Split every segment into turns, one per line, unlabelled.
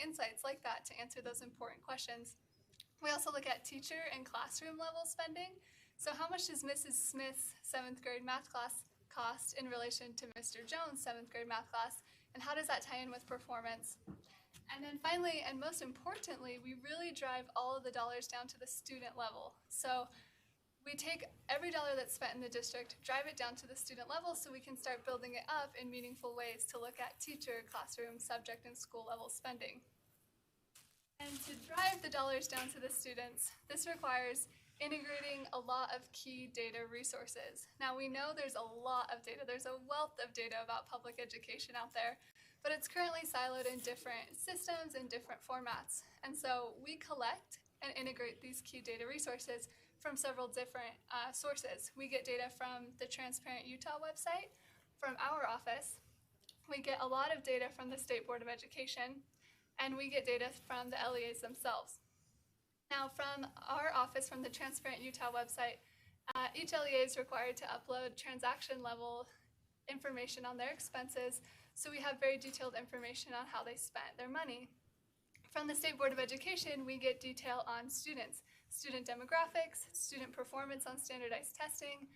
insights like that to answer those important questions. We also look at teacher and classroom level spending. So how much does Mrs. Smith's 7th grade math class cost in relation to Mr. Jones' 7th grade math class, and how does that tie in with performance? And then finally, and most importantly, we really drive all of the dollars down to the student level. So we take every dollar that's spent in the district, drive it down to the student level so we can start building it up in meaningful ways to look at teacher, classroom, subject, and school level spending. And to drive the dollars down to the students, this requires integrating a lot of key data resources. Now we know there's a lot of data, there's a wealth of data about public education out there, but it's currently siloed in different systems and different formats. And so we collect and integrate these key data resources from several different sources. We get data from the Transparent Utah website, from our office. We get a lot of data from the State Board of Education, and we get data from the LEAs themselves. Now, from our office, from the Transparent Utah website, each LEA is required to upload transaction level information on their expenses, so we have very detailed information on how they spent their money. From the State Board of Education, we get detail on students, student demographics, student performance on standardized testing,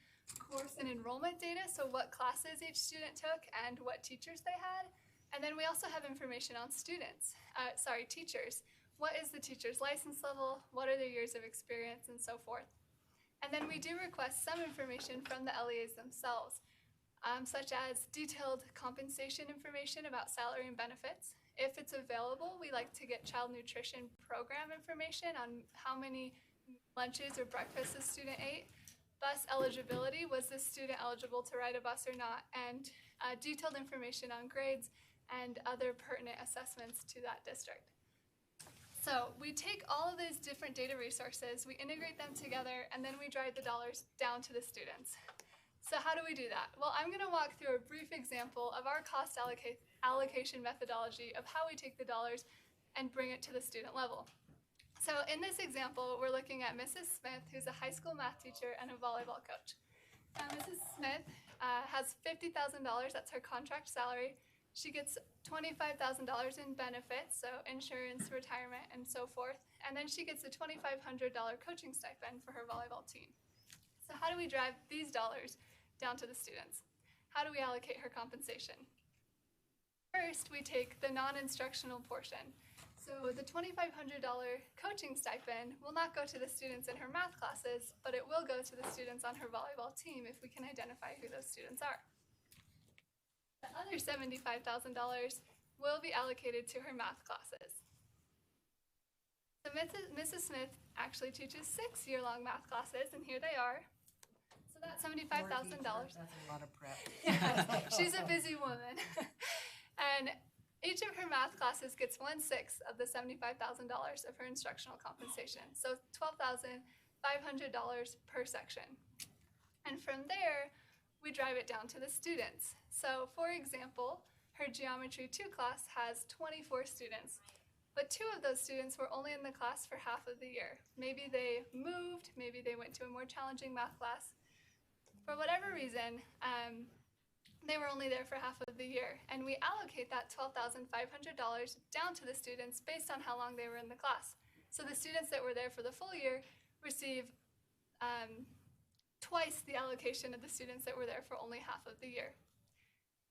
course and enrollment data, so what classes each student took and what teachers they had. And then we also have information on teachers. What is the teacher's license level? What are their years of experience, and so forth. And then we do request some information from the LEAs themselves, such as detailed compensation information about salary and benefits. If it's available, we like to get child nutrition program information on how many lunches or breakfasts a student ate, bus eligibility, was this student eligible to ride a bus or not, and detailed information on grades and other pertinent assessments to that district. So we take all of these different data resources, we integrate them together, and then we drive the dollars down to the students. So how do we do that? Well, I'm going to walk through a brief example of our cost allocation methodology of how we take the dollars and bring it to the student level. So in this example, we're looking at Mrs. Smith, who's a high school math teacher and a volleyball coach. Now, Mrs. Smith has $50,000, that's her contract salary. She gets $25,000 in benefits, so insurance, retirement, and so forth. And then she gets a $2,500 coaching stipend for her volleyball team. So how do we drive these dollars down to the students? How do we allocate her compensation? First, we take the non-instructional portion. So the $2,500 coaching stipend will not go to the students in her math classes, but it will go to the students on her volleyball team if we can identify who those students are. The other $75,000 will be allocated to her math classes. So Mrs. Smith actually teaches 6 year-long math classes, and here they are. So that's $75,000.
That's a lot of prep.
Yeah, she's a busy woman. And each of her math classes gets 1/6 of the $75,000 of her instructional compensation. So $12,500 per section. And from there, we drive it down to the students. So for example, her Geometry 2 class has 24 students, but 2 of those students were only in the class for half of the year. Maybe they moved, maybe they went to a more challenging math class. For whatever reason, they were only there for half of the year, and we allocate that $12,500 down to the students based on how long they were in the class. So the students that were there for the full year receive twice the allocation of the students that were there for only half of the year.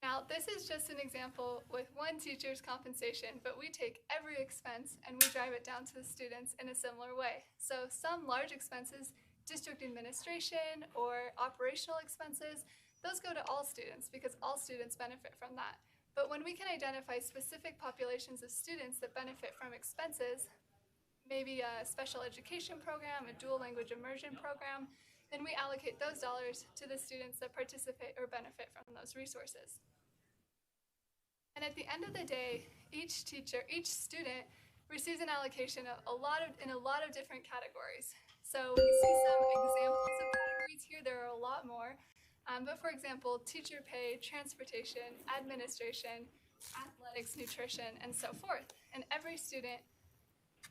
Now, this is just an example with one teacher's compensation, but we take every expense and we drive it down to the students in a similar way. So some large expenses, district administration or operational expenses, those go to all students because all students benefit from that. But when we can identify specific populations of students that benefit from expenses, maybe a special education program, a dual language immersion program, then we allocate those dollars to the students that participate or benefit from those resources. And at the end of the day, each student receives an allocation of in a lot of different categories. So we see some examples of categories here. There are a lot more. But for example, teacher pay, transportation, administration, athletics, nutrition, and so forth. And every student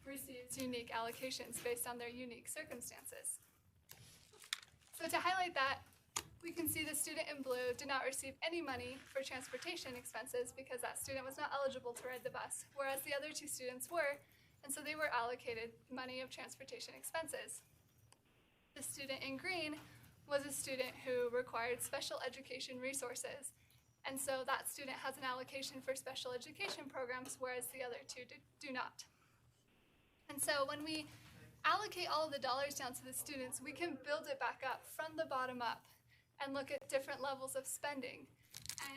receives unique allocations based on their unique circumstances. So to highlight that, we can see the student in blue did not receive any money for transportation expenses because that student was not eligible to ride the bus, whereas the other two students were, and so they were allocated money of transportation expenses. The student in green was a student who required special education resources, and so that student has an allocation for special education programs, whereas the other two do not. And so when we allocate all of the dollars down to the students, we can build it back up from the bottom up and look at different levels of spending.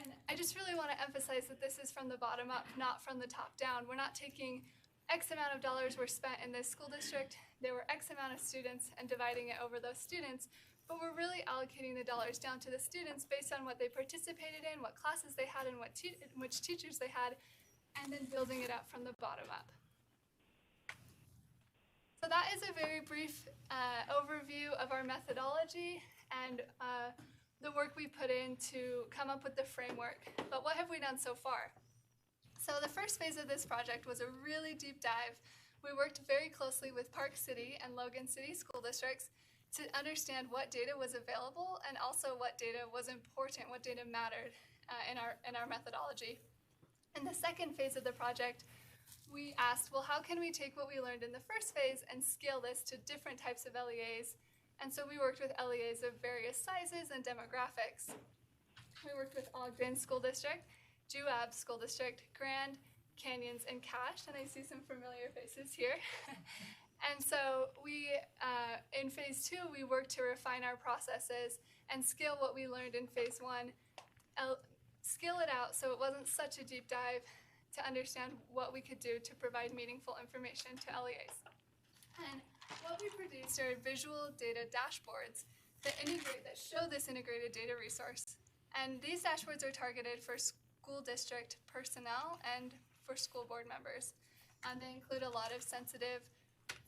And I just really want to emphasize that this is from the bottom up, not from the top down. We're not taking X amount of dollars were spent in this school district, there were X amount of students, and dividing it over those students, but we're really allocating the dollars down to the students based on what they participated in, what classes they had, and which teachers they had, and then building it up from the bottom up. So that is a very brief overview of our methodology and the work we put in to come up with the framework. But what have we done so far? So the first phase of this project was a really deep dive. We worked very closely with Park City and Logan City school districts to understand what data was available and also what data was important, what data mattered in our methodology. In the second phase of the project, we asked, well, how can we take what we learned in the first phase and scale this to different types of LEAs? And so we worked with LEAs of various sizes and demographics. We worked with Ogden School District, Juab School District, Grand, Canyons, and Cache, and I see some familiar faces here. And so we, in phase 2, we worked to refine our processes and scale what we learned in phase 1, scale it out so it wasn't such a deep dive to understand what we could do to provide meaningful information to LEAs. And what we produced are visual data dashboards that show this integrated data resource. And these dashboards are targeted for school district personnel and for school board members. And they include a lot of sensitive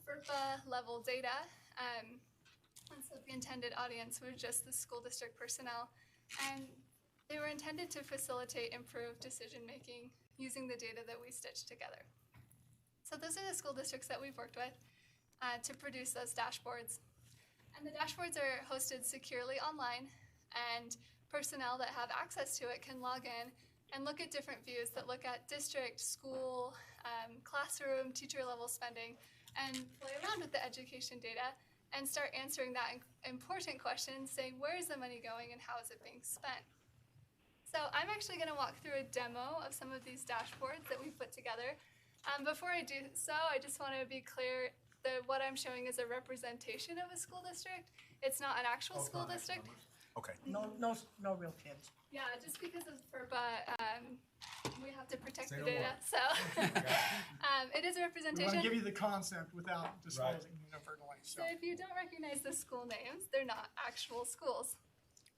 FERPA level data. And so the intended audience was just the school district personnel. And they were intended to facilitate improved decision making using the data that we stitched together. So those are the school districts that we've worked with to produce those dashboards. And the dashboards are hosted securely online, and personnel that have access to it can log in and look at different views that look at district, school, classroom, teacher level spending, and play around with the education data and start answering that important question, saying where is the money going and how is it being spent? So I'm actually going to walk through a demo of some of these dashboards that we put together. Before I do so, I just want to be clear that what I'm showing is a representation of a school district. It's not an actual school district.
Okay.
No real kids.
Yeah, just because of FERPA, we have to protect the data. So it is a
We
representation.
want to give you the concept without disclosing inadvertently.
So if you don't recognize the school names, they're not actual schools.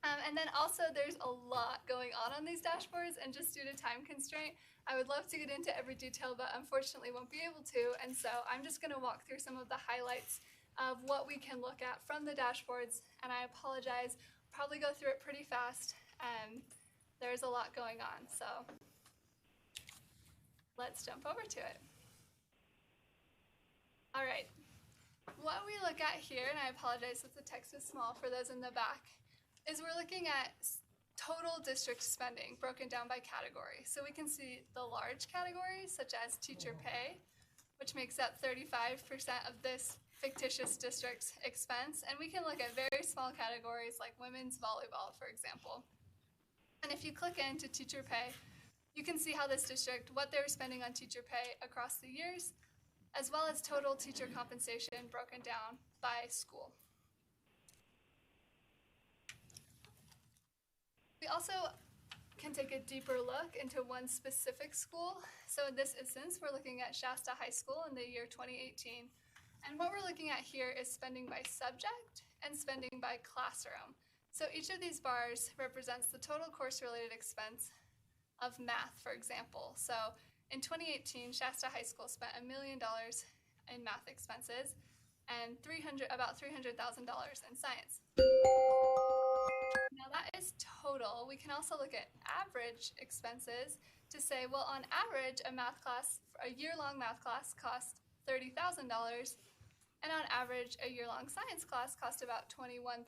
And then also there's a lot going on these dashboards, and just due to time constraint, I would love to get into every detail, but unfortunately won't be able to. And so I'm just going to walk through some of the highlights of what we can look at from the dashboards. And I apologize, probably go through it pretty fast. There's a lot going on, so let's jump over to it. All right, what we look at here, and I apologize if the text is small for those in the back, is we're looking at total district spending broken down by category. So we can see the large categories such as teacher pay, which makes up 35% of this fictitious district's expense. And we can look at very small categories like women's volleyball, for example. And if you click into teacher pay, you can see how this district, what they were spending on teacher pay across the years, as well as total teacher compensation broken down by school. We also can take a deeper look into one specific school. So in this instance, we're looking at Shasta High School in the year 2018. And what we're looking at here is spending by subject and spending by classroom. So each of these bars represents the total course-related expense of math, for example. So in 2018, Shasta High School spent $1 million in math expenses and about $300,000 in science. Now that is total. We can also look at average expenses to say, well, on average, a year-long math class costs $30,000, and on average, a year-long science class costs about $21,000.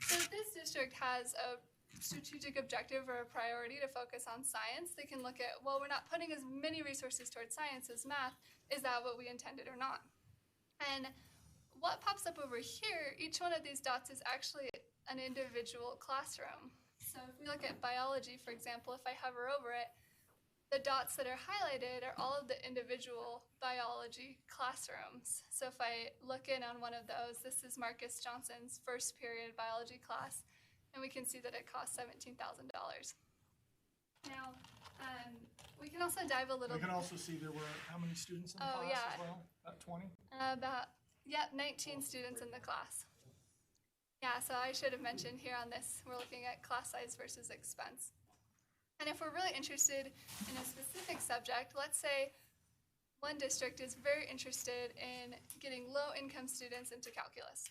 So if this district has a strategic objective or a priority to focus on science, they can look at, well, we're not putting as many resources towards science as math. Is that what we intended or not? And what pops up over here, each one of these dots is actually an individual classroom. So if we look at biology, for example, if I hover over it, the dots that are highlighted are all of the individual biology classrooms. So if I look in on one of those, this is Marcus Johnson's first period biology class, and we can see that it costs $17,000. Now, we can also dive a little.
We can also see there were how many students in the class as well? About 20?
About 19 students in the class. Yeah, so I should have mentioned here on this, we're looking at class size versus expense. And if we're really interested in a specific subject, let's say one district is very interested in getting low-income students into calculus.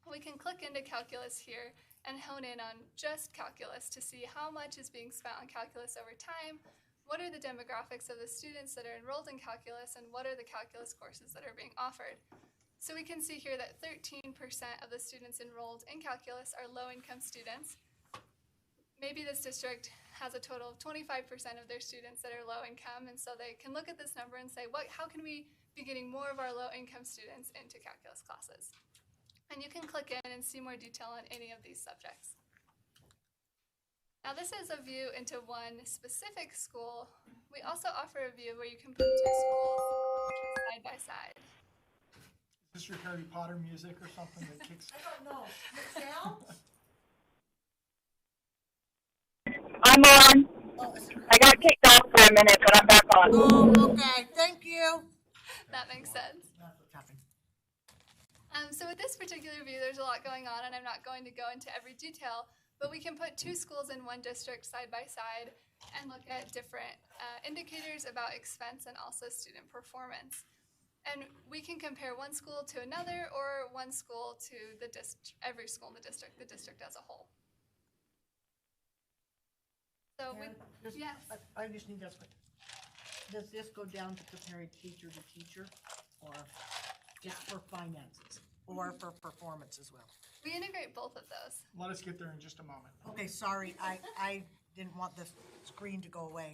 We can click into calculus here and hone in on just calculus to see how much is being spent on calculus over time, what are the demographics of the students that are enrolled in calculus, and what are the calculus courses that are being offered. So we can see here that 13% of the students enrolled in calculus are low-income students. Maybe this district has a total of 25% of their students that are low income, and so they can look at this number and say, how can we be getting more of our low income students into calculus classes? And you can click in and see more detail on any of these subjects. Now this is a view into one specific school. We also offer a view where you can put two schools side by side.
Is this your Harry Potter music or something that kicks?
I don't know. Michelle?
I'm on.
Oh,
I got kicked off for a minute, but I'm back on.
oh, okay. Thank you.
That makes sense.
That's what's happening.
So with this particular view, there's a lot going on, and I'm not going to go into every detail, but we can put two schools in one district side by side and look at different indicators about expense and also student performance. And we can compare one school to another or one school to every school in the district as a whole. So yes.
I just need this one. Does this go down to comparing teacher to teacher, or just for finances, or for performance as well?
We integrate both of those.
Let us get there in just a moment.
Okay, sorry, I didn't want the screen to go away.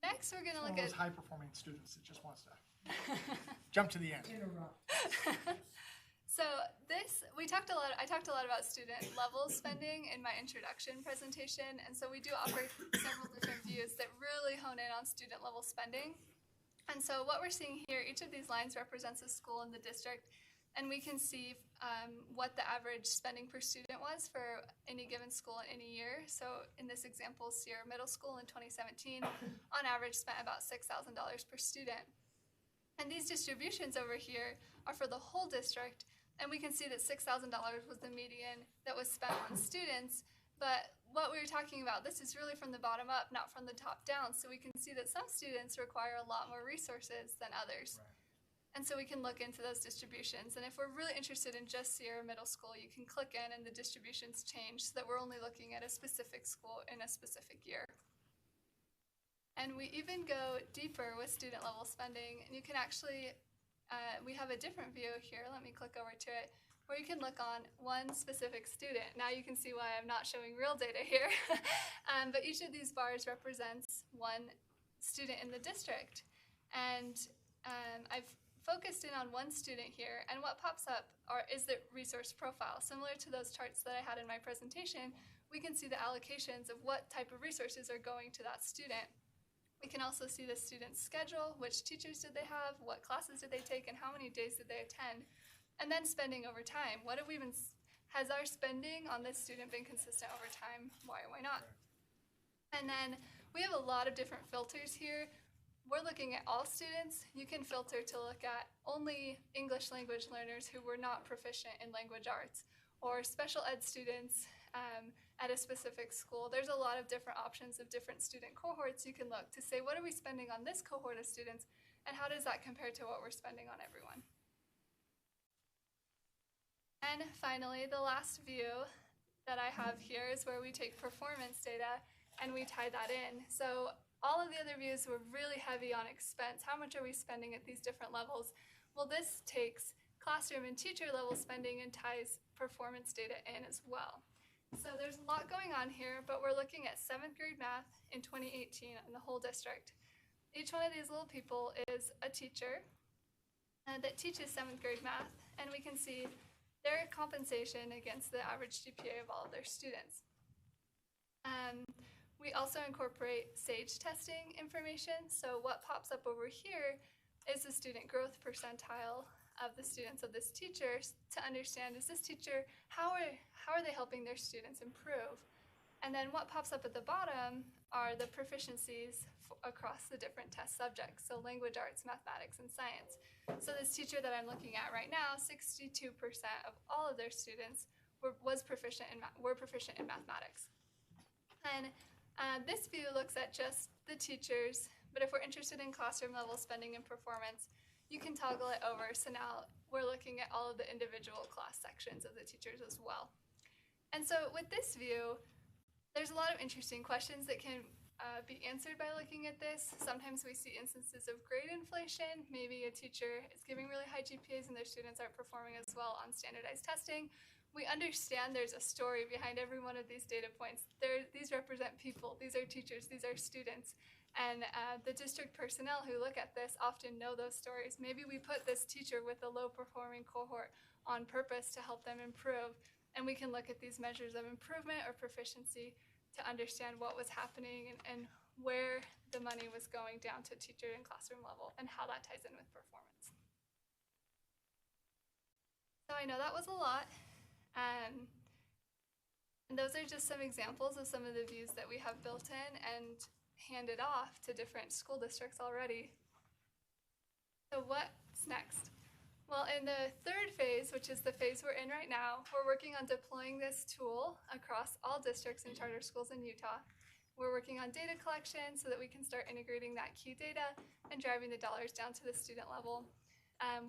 Next, we're going to
One
look
of
at
those high-performing students that just wants to jump to the end.
So I talked a lot about student level spending in my introduction presentation, and so we do offer several different views that really hone in on student level spending. And so what we're seeing here, each of these lines represents a school in the district, and we can see what the average spending per student was for any given school in any year. So in this example, Sierra Middle School in 2017, on average spent about $6,000 per student. And these distributions over here are for the whole district, and we can see that $6,000 was the median that was spent on students. But what we were talking about, this is really from the bottom up, not from the top down. So we can see that some students require a lot more resources than others. Right. And so we can look into those distributions. And if we're really interested in just Sierra Middle School, you can click in and the distributions change so that we're only looking at a specific school in a specific year. And we even go deeper with student level spending. And you can actually, we have a different view here. Let me click over to it, where you can look on one specific student. Now you can see why I'm not showing real data here. But each of these bars represents one student in the district. And I've focused in on one student here, and what pops up is the resource profile. Similar to those charts that I had in my presentation, we can see the allocations of what type of resources are going to that student. We can also see the student's schedule, which teachers did they have, what classes did they take, and how many days did they attend. And then spending over time. Has our spending on this student been consistent over time? Why or why not? And then we have a lot of different filters here. We're looking at all students. You can filter to look at only English language learners who were not proficient in language arts, or special ed students at a specific school. There's a lot of different options of different student cohorts you can look to say, what are we spending on this cohort of students, and how does that compare to what we're spending on everyone? And finally, the last view that I have here is where we take performance data and we tie that in. So all of the other views were really heavy on expense. How much are we spending at these different levels? Well, this takes classroom and teacher level spending and ties performance data in as well. So there's a lot going on here, but we're looking at 7th grade math in 2018 in the whole district. Each one of these little people is a teacher that teaches 7th grade math, and we can see their compensation against the average GPA of all of their students. We also incorporate SAGE testing information. So what pops up over here is the student growth percentile of the students of this teacher to understand, is this teacher, how are they helping their students improve? And then what pops up at the bottom are the proficiencies across the different test subjects, so language arts, mathematics, and science. So this teacher that I'm looking at right now, 62% of all of their students were proficient in mathematics. And this view looks at just the teachers, but if we're interested in classroom level spending and performance, you can toggle it over. So now we're looking at all of the individual class sections of the teachers as well. And so with this view, there's a lot of interesting questions that can be answered by looking at this. Sometimes we see instances of grade inflation. Maybe a teacher is giving really high GPAs and their students aren't performing as well on standardized testing. We understand there's a story behind every one of these data points. These represent people. These are teachers. These are students. And the district personnel who look at this often know those stories. Maybe we put this teacher with a low-performing cohort on purpose to help them improve. And we can look at these measures of improvement or proficiency to understand what was happening and where the money was going down to teacher and classroom level and how that ties in with performance. So I know that was a lot. And those are just some examples of some of the views that we have built in and handed off to different school districts already. So what's next? Well, in the third phase, which is the phase we're in right now, we're working on deploying this tool across all districts and charter schools in Utah. We're working on data collection so that we can start integrating that key data and driving the dollars down to the student level.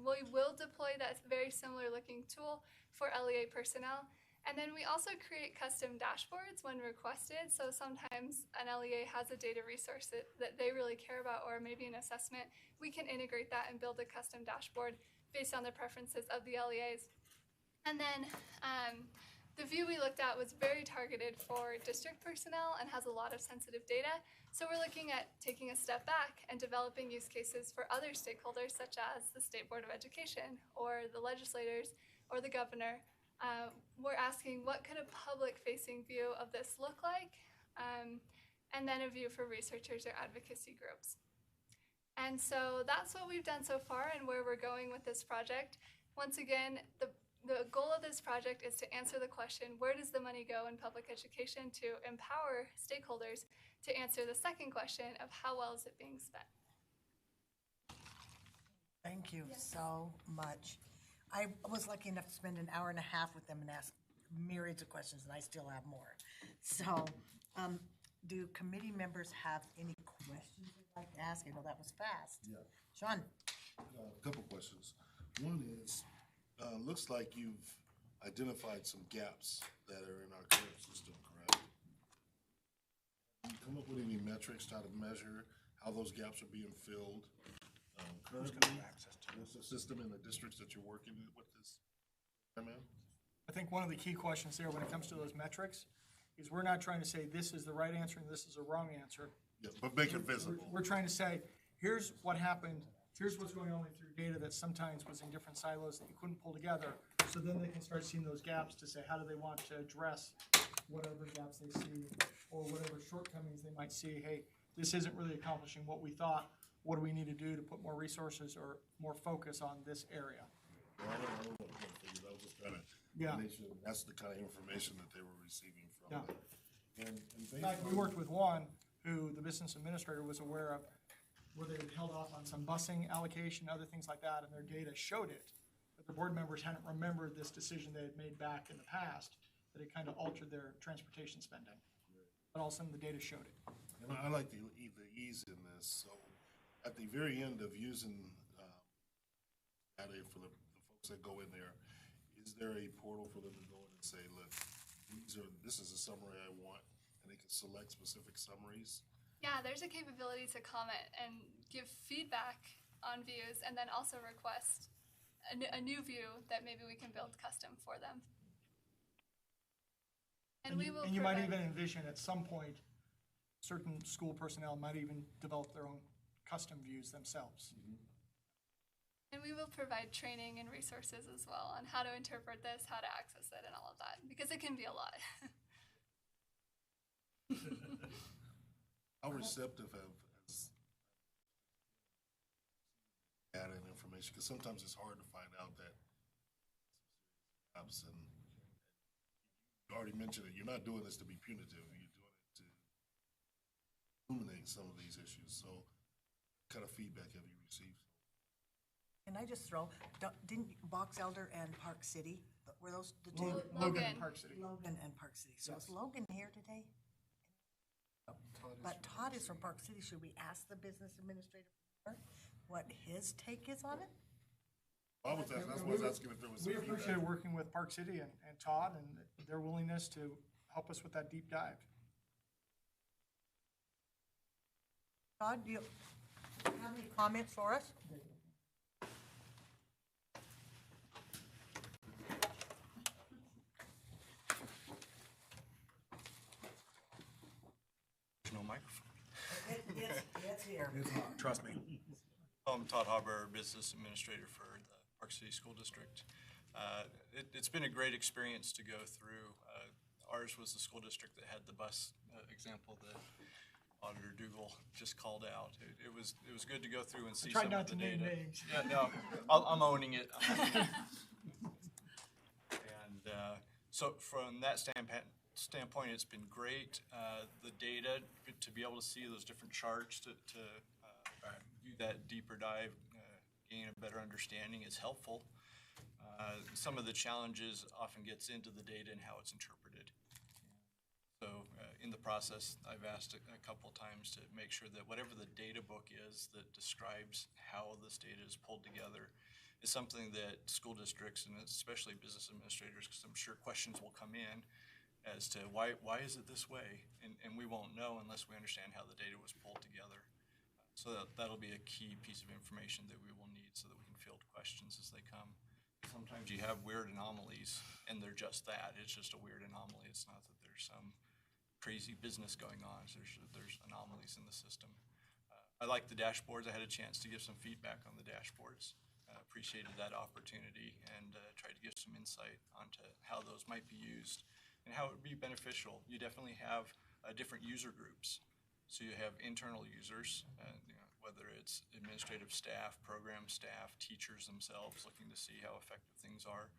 We will deploy that very similar looking tool for LEA personnel. And then we also create custom dashboards when requested. So sometimes an LEA has a data resource that they really care about, or maybe an assessment. We can integrate that and build a custom dashboard based on the preferences of the LEAs. And then the view we looked at was very targeted for district personnel and has a lot of sensitive data. So we're looking at taking a step back and developing use cases for other stakeholders, such as the State Board of Education or the legislators or the governor. We're asking, what could a public-facing view of this look like? And then a view for researchers or advocacy groups. And so that's what we've done so far and where we're going with this project. Once again, the goal of this project is to answer the question, where does the money go in public education, to empower stakeholders to answer the second question of how well is it being spent.
Thank you so much. I was lucky enough to spend an hour and a half with them and ask myriads of questions, and I still have more. So, do committee members have any questions they'd like to ask? I know that was fast.
Yeah.
Sean?
A couple questions. One is, looks like you've identified some gaps that are in our current system, correct? Can you come up with any metrics to how to measure how those gaps are being filled currently? What's the system in the districts that you're working with this?
I think one of the key questions there when it comes to those metrics is we're not trying to say this is the right answer and this is a wrong answer.
Yeah, but make it visible.
We're trying to say, here's what happened, here's what's going on with your data that sometimes was in different silos that you couldn't pull together. So then they can start seeing those gaps to say, how do they want to address whatever gaps they see or whatever shortcomings they might see. Hey, this isn't really accomplishing what we thought. What do we need to do to put more resources or more focus on this area?
Well, I don't know what figures. I was just trying to make sure that's the kind of information that they were receiving from it. And
In fact, we worked with one who the business administrator was aware of, where they had held off on some busing allocation, other things like that, and their data showed it. But the board members hadn't remembered this decision they had made back in the past, that it kind of altered their transportation spending. But all of a sudden, the data showed it.
And I like the ease in this. So at the very end of using data for the folks that go in there, is there a portal for them to go in and say, look, this is a summary I want, and they can select specific summaries?
Yeah, there's a capability to comment and give feedback on views and then also request a new view that maybe we can build custom for them. And we will
And you might
provide-
even envision at some point, certain school personnel might even develop their own custom views themselves.
And we will provide training and resources as well on how to interpret this, how to access it, and all of that, because it can be a lot.
How receptive has data and information, because sometimes it's hard to find out that apps, and you already mentioned it, you're not doing this to be punitive, you're doing it to illuminate some of these issues. So what kind of feedback have you received?
Can I just throw, didn't Box Elder and Park City, were those the two?
Logan
Logan.
and Park City.
Logan and Park City. So is
Yes.
Logan here today? But Todd is from Park City. Should we ask the business administrator what his take is on it?
I was asking, that's why I was asking if there was some
We appreciate
feedback.
working with Park City and Todd and their willingness to help us with that deep dive.
Todd, do you have any comments for us?
There's no microphone.
It's here.
Trust me. I'm Todd Hauber, Business Administrator for the Park City School District. It's been a great experience to go through. Ours was the school district that had the bus example that Auditor Dougal just called out. It was good to go through and see
Try
some
not
of the
to name
data.
names.
Yeah, no, I'm owning it. And so from that standpoint, it's been great. The data, to be able to see those different charts, to do that deeper dive, gain a better understanding is helpful. Some of the challenges often gets into the data and how it's interpreted. So in the process, I've asked a couple times to make sure that whatever the data book is that describes how this data is pulled together is something that school districts and especially business administrators, because I'm sure questions will come in as to why is it this way? And we won't know unless we understand how the data was pulled together. So that'll be a key piece of information that we will need so that we can field questions as they come. Sometimes you have weird anomalies, and they're just that. It's just a weird anomaly. It's not that there's some crazy business going on. There's anomalies in the system. I like the dashboards. I had a chance to give some feedback on the dashboards. Appreciated that opportunity and tried to give some insight onto how those might be used and how it would be beneficial. You definitely have different user groups. So you have internal users, whether it's administrative staff, program staff, teachers themselves looking to see how effective things are.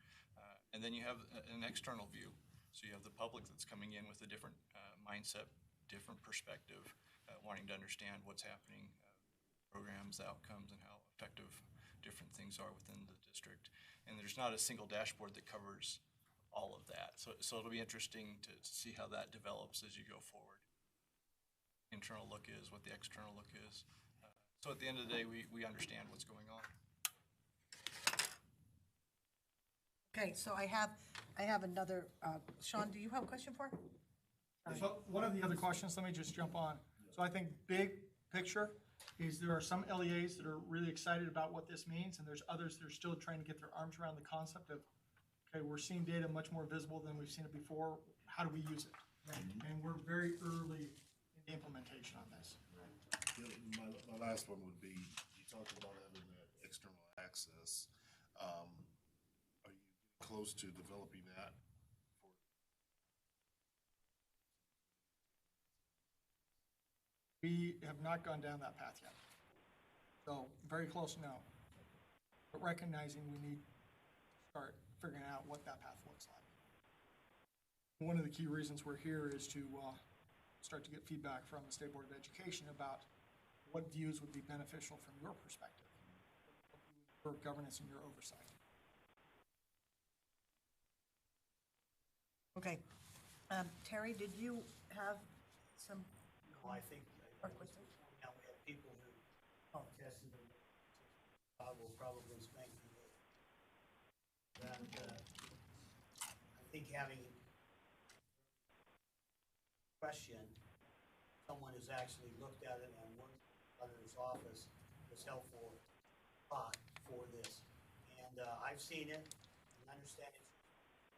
And then you have an external view. So you have the public that's coming in with a different mindset, different perspective, wanting to understand what's happening, programs, outcomes, and how effective different things are within the district. And there's not a single dashboard that covers all of that. So it'll be interesting to see how that develops as you go forward. Internal look is, what the external look is. So at the end of the day, we understand what's going on.
Okay, so I have another, Sean, do you have a question for?
So one of the other questions, let me just jump on. So I think big picture is there are some LEAs that are really excited about what this means, and there's others that are still trying to get their arms around the concept of, okay, we're seeing data much more visible than we've seen it before. How do we use it? And we're very early in the implementation on this.
My last one would be, you talked about having that external access. Are you close to developing that?
We have not gone down that path yet. So very close now. But recognizing we need to start figuring out what that path looks like. One of the key reasons we're here is to start to get feedback from the State Board of Education about what views would be beneficial from your perspective, your governance and your oversight.
Okay. Terry, did you have some?
No, I think,
Or questions?
now we have people who tested them. I will probably spank you with that. I think having question, someone has actually looked at it and worked out of his office was helpful for this. And I've seen it and understand it.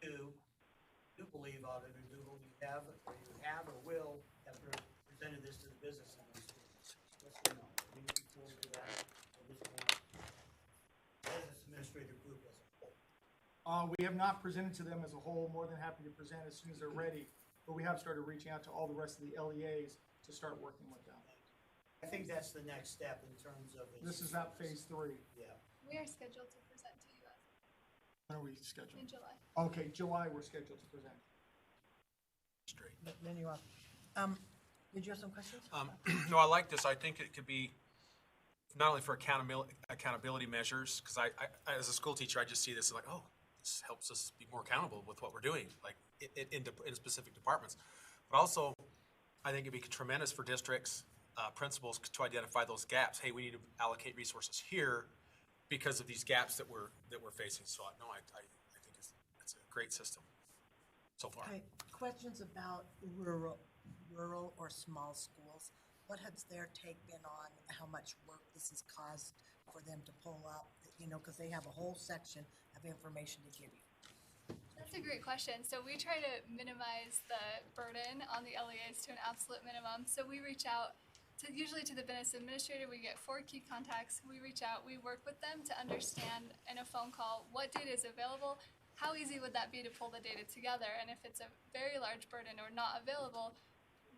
Do believe Auditor Dougal, you have or will have presented this to the business administrators. Yes or no? Are you looking forward to that at this point? Business administrator group as a whole.
We have not presented to them as a whole, more than happy to present as soon as they're ready, but we have started reaching out to all the rest of the LEAs to start working with them.
I think that's the next step in terms of.
This is that phase 3.
Yeah.
We are scheduled to present to you
When are we scheduled?
in July.
Okay, July, we're scheduled to present.
Then you are. Did you have some questions?
No, I like this. I think it could be not only for accountability measures, because I, as a school teacher, I just see this as like, oh, this helps us be more accountable with what we're doing, like in specific departments. But also, I think it'd be tremendous for districts, principals to identify those gaps. Hey, we need to allocate resources here because of these gaps that we're facing. So no, I think it's a great system so far.
Okay, questions about rural or small schools. What has their take been on how much work this has caused for them to pull up, because they have a whole section of information to give you?
That's a great question. So we try to minimize the burden on the LEAs to an absolute minimum. So we reach out usually to the business administrator. We get 4 key contacts. We reach out, we work with them to understand in a phone call what data is available, how easy would that be to pull the data together, and if it's a very large burden or not available,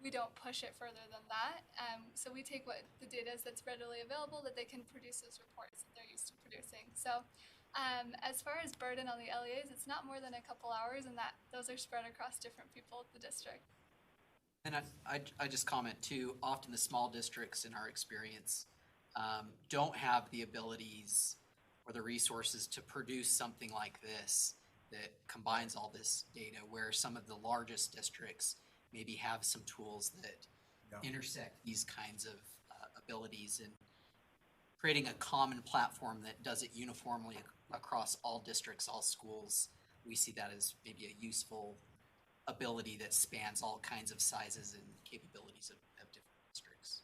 we don't push it further than that. So we take what the data is that's readily available that they can produce those reports that they're used to producing. So as far as burden on the LEAs, it's not more than a couple hours, and that those are spread across different people at the district.
And I just comment too, often the small districts in our experience don't have the abilities or the resources to produce something like this that combines all this data, where some of the largest districts maybe have some tools that intersect these kinds of abilities, and creating a common platform that does it uniformly across all districts, all schools. We see that as maybe a useful ability that spans all kinds of sizes and capabilities of different districts.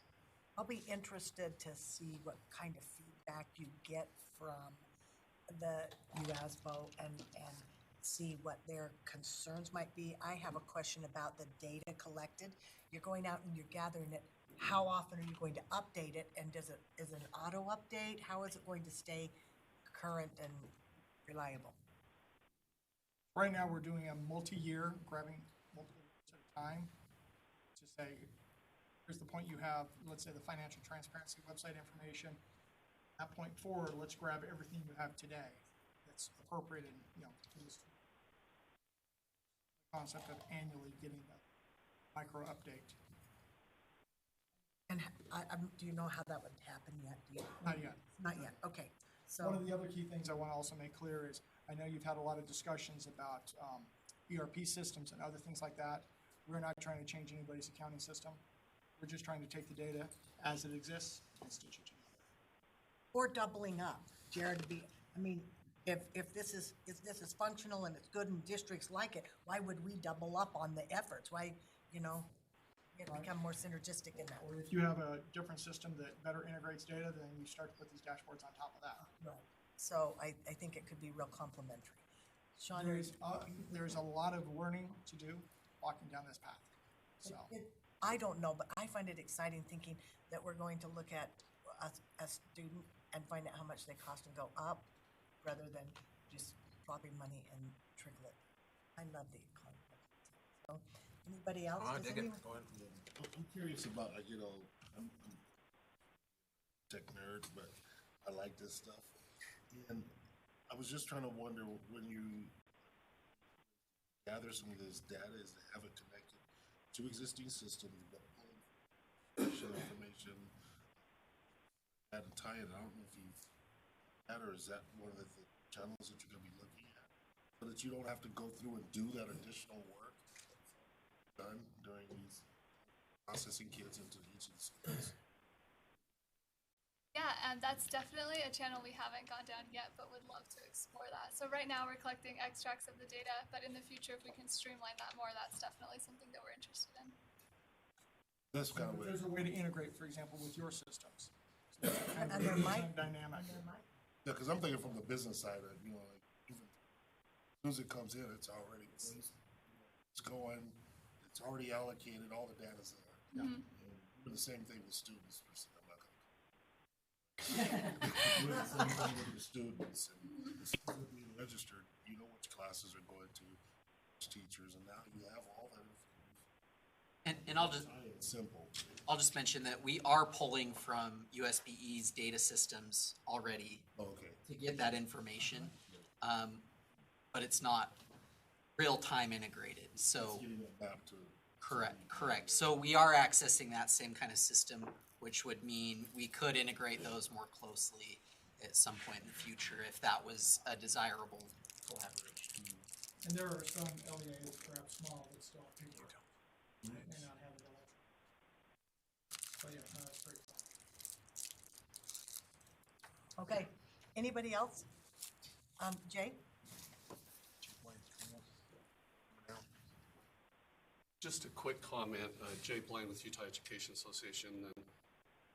I'll be interested to see what kind of feedback you get from the UASBO and see what their concerns might be. I have a question about the data collected. You're going out and you're gathering it. How often are you going to update it? And is it an auto update? How is it going to stay current and reliable?
Right now, we're doing a multi-year, grabbing multiple years at a time to say, here's the point you have, let's say the financial transparency website information. At that point forward, let's grab everything you have today that's appropriate and, for this concept of annually getting the micro update.
And do you know how that would happen yet?
Not yet.
Not yet, okay. So
One of the other key things I want to also make clear is, I know you've had a lot of discussions about ERP systems and other things like that. We're not trying to change anybody's accounting system. We're just trying to take the data as it exists and stitch it together.
or doubling up, Jared, if this is functional and it's good and districts like it, why would we double up on the efforts? Why, become more synergistic in that?
Or if you have a different system that better integrates data, then you start to put these dashboards on top of that.
Right. So I think it could be real complementary. Sean,
There's a lot of learning to do walking down this path, so.
I don't know, but I find it exciting thinking that we're going to look at a student and find out how much they cost and go up, rather than just dropping money and trickle it. I love the concept. So, anybody else?
Oh, I
Does
dig it.
anyone-
Go ahead.
I'm curious about, I'm tech nerd, but I like this stuff. And I was just trying to wonder, when you gather some of this data, is to have it connected to existing systems, but pulling information and tie it. I don't know if you've that, or is that one of the channels that you're going to be looking at, so that you don't have to go through and do that additional work done during these processing kids into each of the schools?
Yeah, and that's definitely a channel we haven't gone down yet, but would love to explore that. So right now we're collecting extracts of the data, but in the future, if we can streamline that more, that's definitely something that we're interested in.
That's kind of
There's a way to integrate, for example, with your systems. So
And there might,
dynamic.
Yeah, because I'm thinking from the business side of, you know, like, even as soon as it comes in, it's already, it's going, it's already allocated, all the data's there.
Mhm.
And doing the same thing with students, per se, I'm not gonna. Doing the same thing with the students, and the students are being registered, you know which classes are going to, which teachers, and now you have all that information.
And I'll just,
It's simple.
I'll just mention that we are pulling from USBE's data systems already
Okay.
to get that information. But it's not real-time integrated, so.
Getting that back to.
Correct. So we are accessing that same kind of system, which would mean we could integrate those more closely at some point in the future if that was a desirable collaboration.
And there are some LEAs, perhaps small, that still have paper. May not have it electronic. But yeah, no, that's pretty cool.
Okay, anybody else? Jay?
Just a quick comment, Jay Blaine with Utah Education Association, and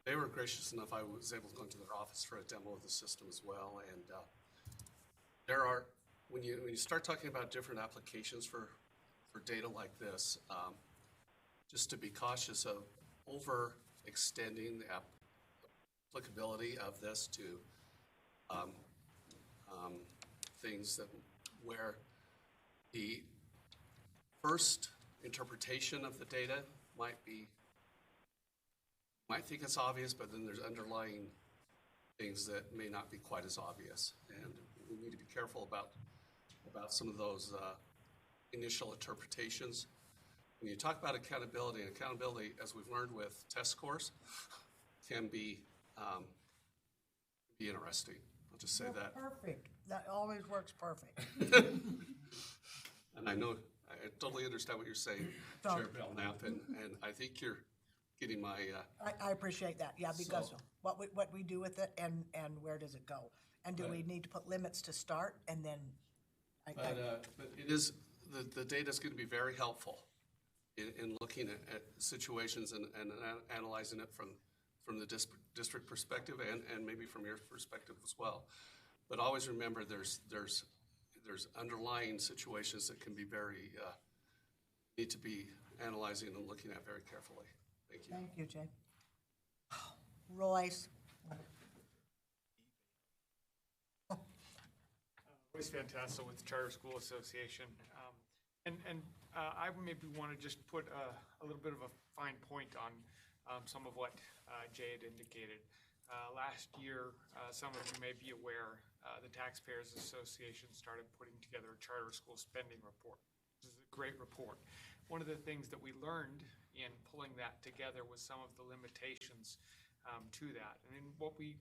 they were gracious enough, I was able to go into their office for a demo of the system as well, and there are, when you start talking about different applications for data like this, just to be cautious of overextending the applicability of this to things that where the first interpretation of the data might think it's obvious, but then there's underlying things that may not be quite as obvious, and we need to be careful about some of those initial interpretations. When you talk about accountability, as we've learned with test scores, can be interesting. I'll just say that.
Perfect. That always works perfect.
And I know, I totally understand what you're saying, Chair Belknap, and I think you're getting my,
I appreciate that, yeah, because what we do with it and where does it go? And do we need to put limits to start and then?
but it is, the data's gonna be very helpful in looking at situations and analyzing it from the district perspective and maybe from your perspective as well. But always remember, there's underlying situations that can be very, need to be analyzing and looking at very carefully. Thank you.
Thank you, Jay. Royce?
Royce Fantasto with the Charter School Association. I maybe want to just put a little bit of a fine point on some of what Jay had indicated. Last year, some of you may be aware, the Taxpayers Association started putting together a charter school spending report. This is a great report. One of the things that we learned in pulling that together was some of the limitations to that. And what we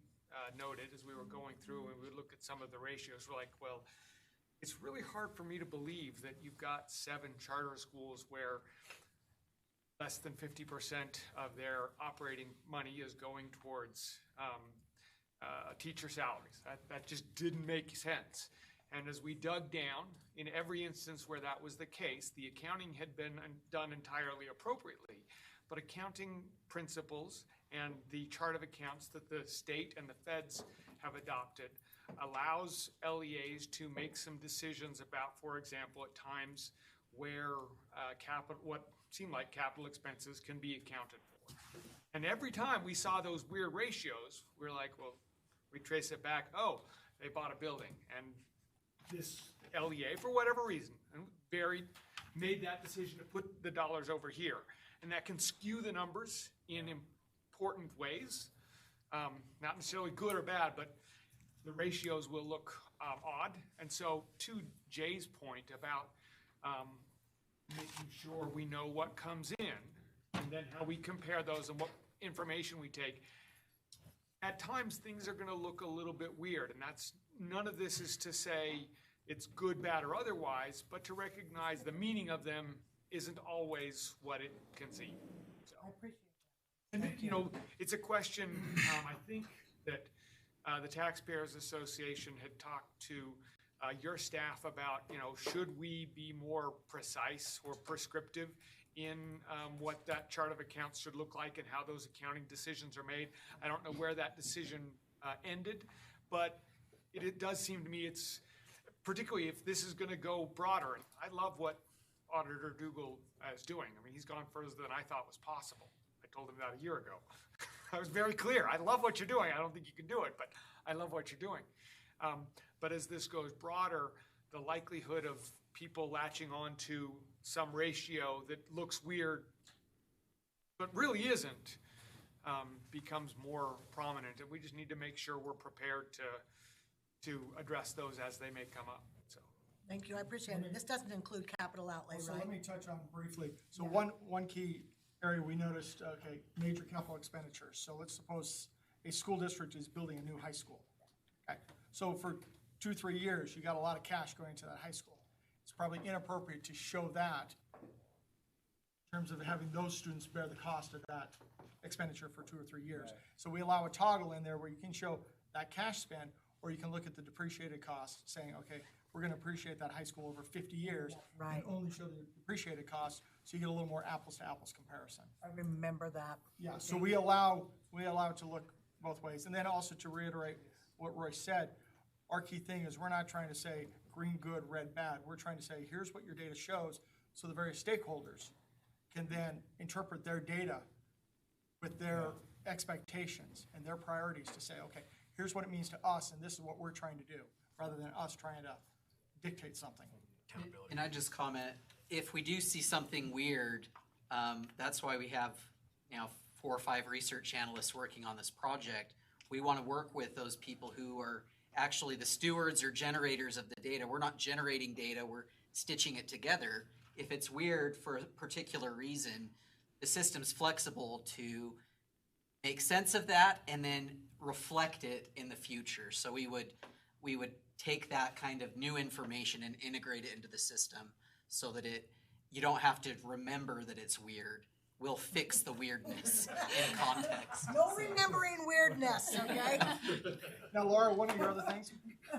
noted as we were going through and we look at some of the ratios, we're like, well, it's really hard for me to believe that you've got 7 charter schools where less than 50% of their operating money is going towards teacher salaries. That just didn't make sense. And as we dug down, in every instance where that was the case, the accounting had been done entirely appropriately. But accounting principles and the chart of accounts that the state and the feds have adopted allows LEAs to make some decisions about, for example, at times where what seem like capital expenses can be accounted for. And every time we saw those weird ratios, we're like, well, we trace it back, oh, they bought a building, and this LEA, for whatever reason, made that decision to put the dollars over here. And that can skew the numbers in important ways, not necessarily good or bad, but the ratios will look odd. And so to Jay's point about making sure we know what comes in and then how we compare those and what information we take, at times things are going to look a little bit weird. And none of this is to say it's good, bad, or otherwise, but to recognize the meaning of them isn't always what it can seem. So,
I appreciate that.
and you know, it's a question, I think that the Taxpayers Association had talked to your staff about, you know, should we be more precise or prescriptive in what that chart of accounts should look like and how those accounting decisions are made. I don't know where that decision ended, but it does seem to me it's, particularly if this is gonna go broader, and I love what Auditor Dougal is doing. I mean, he's gone further than I thought was possible. I told him that a year ago. I was very clear. I love what you're doing. I don't think you can do it, but I love what you're doing. But as this goes broader, the likelihood of people latching on to some ratio that looks weird, but really isn't, becomes more prominent. And we just need to make sure we're prepared to address those as they may come up, so.
Thank you, I appreciate it. This doesn't include capital outlay,
So
right?
let me touch on briefly. So one key area we noticed, okay, major capital expenditures. So let's suppose a school district is building a new high school. Okay, so for 2-3 years, you got a lot of cash going to that high school. It's probably inappropriate to show that in terms of having those students bear the cost of that expenditure for 2 or 3 years. Right. So we allow a toggle in there where you can show that cash spend, or you can look at the depreciated cost, saying, okay, we're gonna appreciate that high school over 50 years.
Right.
And only show the depreciated cost, so you get a little more apples to apples comparison.
I remember that.
Yeah, so we allow it to look both ways. And then also to reiterate what Roy said, our key thing is we're not trying to say green good, red bad. We're trying to say, here's what your data shows, so the various stakeholders can then interpret their data with their expectations and their priorities to say, okay, here's what it means to us, and this is what we're trying to do, rather than us trying to dictate something.
And I just comment, if we do see something weird, that's why we have, 4 or 5 research analysts working on this project. We want to work with those people who are actually the stewards or generators of the data. We're not generating data, we're stitching it together. If it's weird for a particular reason, the system's flexible to make sense of that and then reflect it in the future. So we would take that kind of new information and integrate it into the system so that you don't have to remember that it's weird. We'll fix the weirdness in context.
No remembering weirdness, okay?
Now, Laura, one of your other things,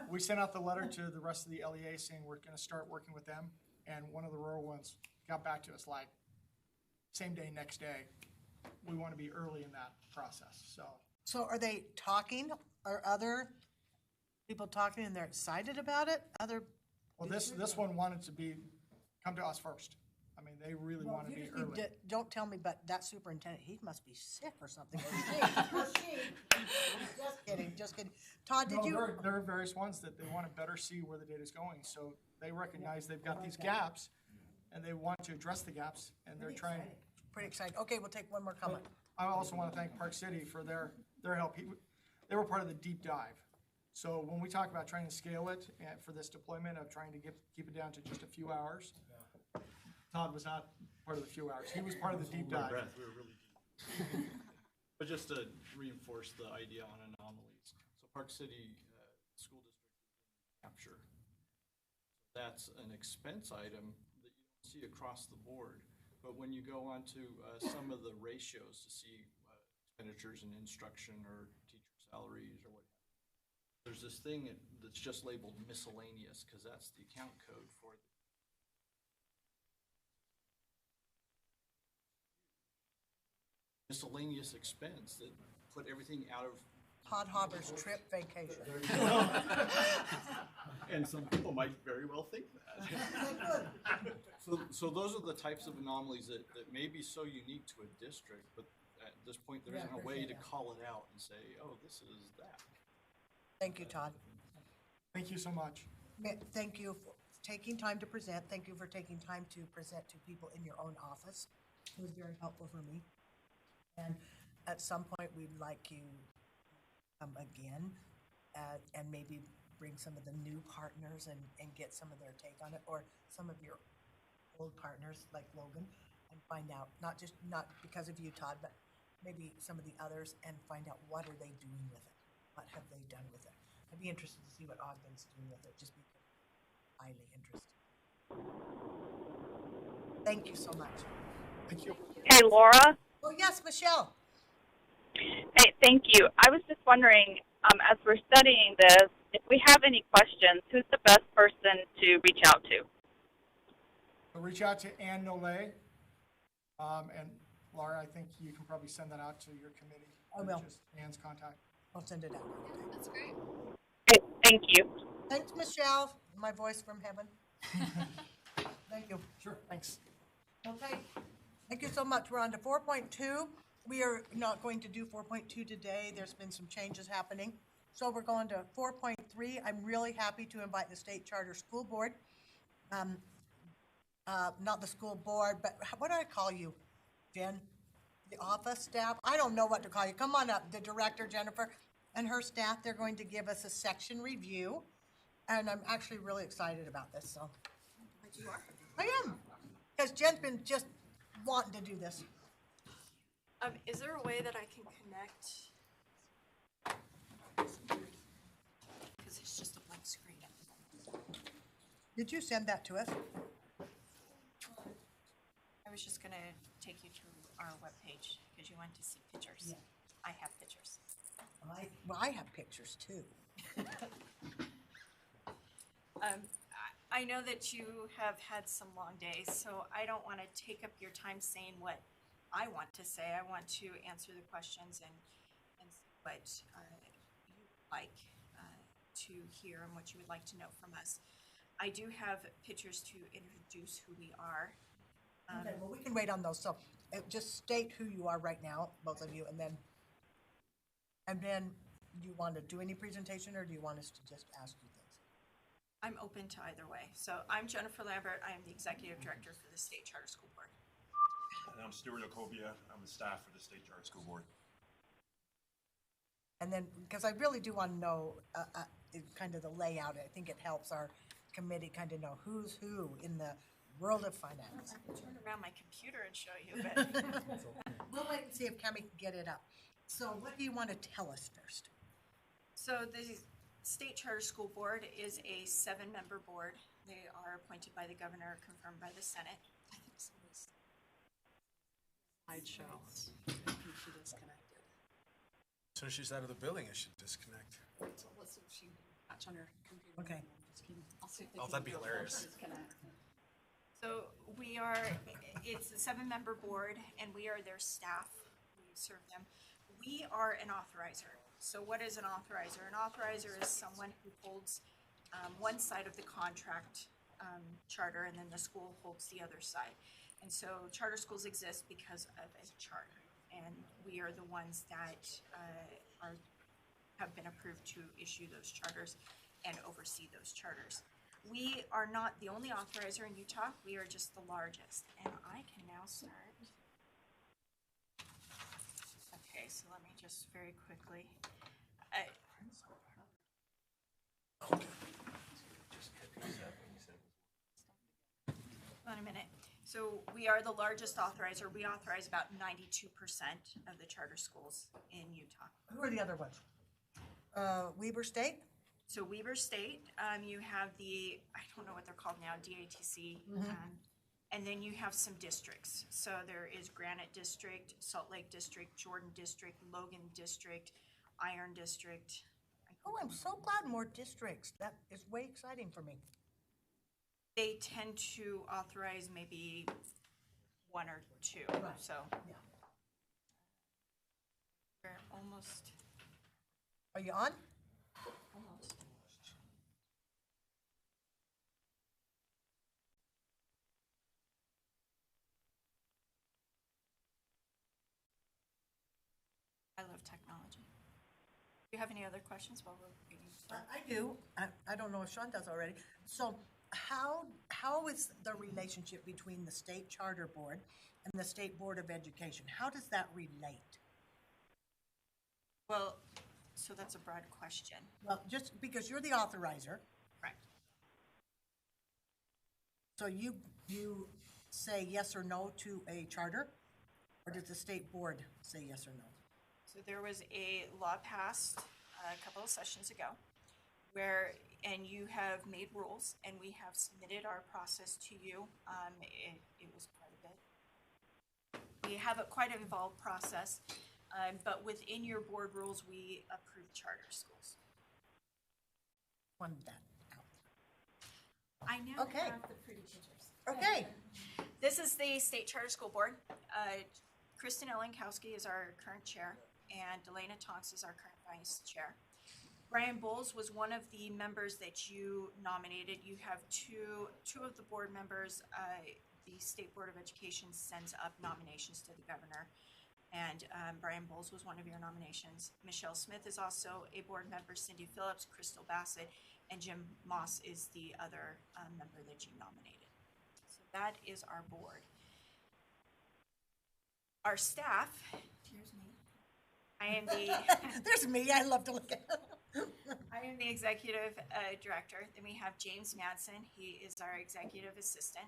we sent out the letter to the rest of the LEA saying we're gonna start working with them, and one of the rural ones got back to us like, same day, next day. We wanna be early in that process, so.
So are they talking? Are other people talking and they're excited about it?
Well, this one wanted to come to us first. I mean, they really want to be early.
Don't tell me, but that superintendent, he must be sick or something. Or she. Just kidding. Todd, did you?
There are various ones that they want to better see where the data's going, so they recognize they've got these gaps, and they want to address the gaps, and they're trying.
Pretty excited. Okay, we'll take one more comment.
I also want to thank Park City for their help. They were part of the deep dive. So when we talk about trying to scale it and for this deployment of trying to keep it down to just a few hours, Todd was not part of the few hours. He was part of the deep dive.
We were really deep. But just to reinforce the idea on anomalies, so Park City School District capture, that's an expense item that you don't see across the board. But when you go on to some of the ratios to see expenditures in instruction or teacher salaries or what, there's this thing that's just labeled miscellaneous because that's the account code for it. Miscellaneous expense that put everything out of.
Todd Hobber's trip vacation.
And some people might very well think that. So those are the types of anomalies that may be so unique to a district, but at this point, there isn't a way to call it out and say, oh, this is that.
Thank you, Todd.
Thank you so much.
Thank you for taking time to present. Thank you for taking time to present to people in your own office. It was very helpful for me. And at some point, we'd like you to come again and maybe bring some of the new partners and get some of their take on it, or some of your old partners like Logan, and find out, not because of you, Todd, but maybe some of the others, and find out what are they doing with it? What have they done with it? I'd be interested to see what Ogden's doing with it, just because I'm highly interested. Thank you so much.
Thank you.
Hey, Laura.
Oh, yes, Michelle.
Hey, thank you. I was just wondering, as we're studying this, if we have any questions, who's the best person to reach out to?
So reach out to Ann Nolay. And Laura, I think you can probably send that out to your committee.
I will.
Just Ann's contact.
I'll send it out.
That's great.
Okay, thank you.
Thanks, Michelle, my voice from heaven. Thank you.
Sure, thanks.
Okay, thank you so much. We're on to 4.2. We are not going to do 4.2 today. There's been some changes happening. So we're going to 4.3. I'm really happy to invite the State Charter School Board. Not the school board, but what do I call you, Jen? The office staff? I don't know what to call you. Come on up, the director, Jennifer, and her staff. They're going to give us a section review. And I'm actually really excited about this, so.
You are?
I am, because Jen's been just wanting to do this.
Is there a way that I can connect? Because it's just a blank screen.
Did you send that to us?
I was just gonna take you to our webpage because you want to see pictures.
Yeah.
I have pictures.
Well, I have pictures too.
I know that you have had some long days, so I don't want to take up your time saying what I want to say. I want to answer the questions and see what you would like to hear and what you would like to know from us. I do have pictures to introduce who we are.
Okay, well, we can wait on those. So just state who you are right now, both of you, and then do you want to do any presentation or do you want us to just ask you things?
I'm open to either way. So I'm Jennifer Lambert. I am the Executive Director for the State Charter School Board.
And I'm Stuart Ocobia. I'm the staff for the State Charter School Board.
And then, because I really do want to know kind of the layout. I think it helps our committee kind of know who's who in the world of finance.
I can turn around my computer and show you, but
We'll wait and see if Cammie can get it up. So what do you want to tell us first?
So the State Charter School Board is a 7-member board. They are appointed by the governor, confirmed by the Senate. I think somebody's slideshow. Computer disconnected.
As soon as she's out of the building, it should disconnect.
So let's see if she can watch on her computer.
Okay.
Just kidding. I'll see if they
Oh,
can
that'd be hilarious.
disconnect. So it's a 7-member board, and we are their staff. We serve them. We are an authorizer. So what is an authorizer? An authorizer is someone who holds one side of the contract charter, and then the school holds the other side. And so charter schools exist because of a charter, and we are the ones that have been approved to issue those charters and oversee those charters. We are not the only authorizer in Utah. We are just the largest. And I can now start. Okay, so let me just very quickly. Hold on a minute. So we are the largest authorizer. We authorize about 92% of the charter schools in Utah.
Who are the other ones? Weber State?
So Weber State, you have the, I don't know what they're called now, DATC, and then you have some districts. So there is Granite District, Salt Lake District, Jordan District, Logan District, Iron District.
Oh, I'm so glad more districts. That is way exciting for me.
They tend to authorize maybe 1 or 2, so.
Yeah.
We're almost.
Are you on?
Almost. I love technology. Do you have any other questions while we're waiting?
I do. I don't know if Sean does already. So how is the relationship between the State Charter Board and the State Board of Education? How does that relate?
Well, so that's a broad question.
Well, just because you're the authorizer.
Correct.
So you say yes or no to a charter? Or does the state board say yes or no?
So there was a law passed a couple of sessions ago and you have made rules, and we have submitted our process to you. It was quite a bit. We have quite an involved process, but within your board rules, we approve charter schools.
Wanted that out.
I now
Okay.
have the pretty pictures.
Okay.
This is the State Charter School Board. Kristen Ellenkowski is our current chair, and Delana Tonks is our current vice chair. Brian Bowles was one of the members that you nominated. You have two of the board members. The State Board of Education sends up nominations to the governor. And Brian Bowles was one of your nominations. Michelle Smith is also a board member, Cindy Phillips, Crystal Bassett, and Jim Moss is the other member that you nominated. So that is our board. Our staff, here's me. I am the
There's me, I love to look at it.
I am the executive director. Then we have James Madsen. He is our executive assistant.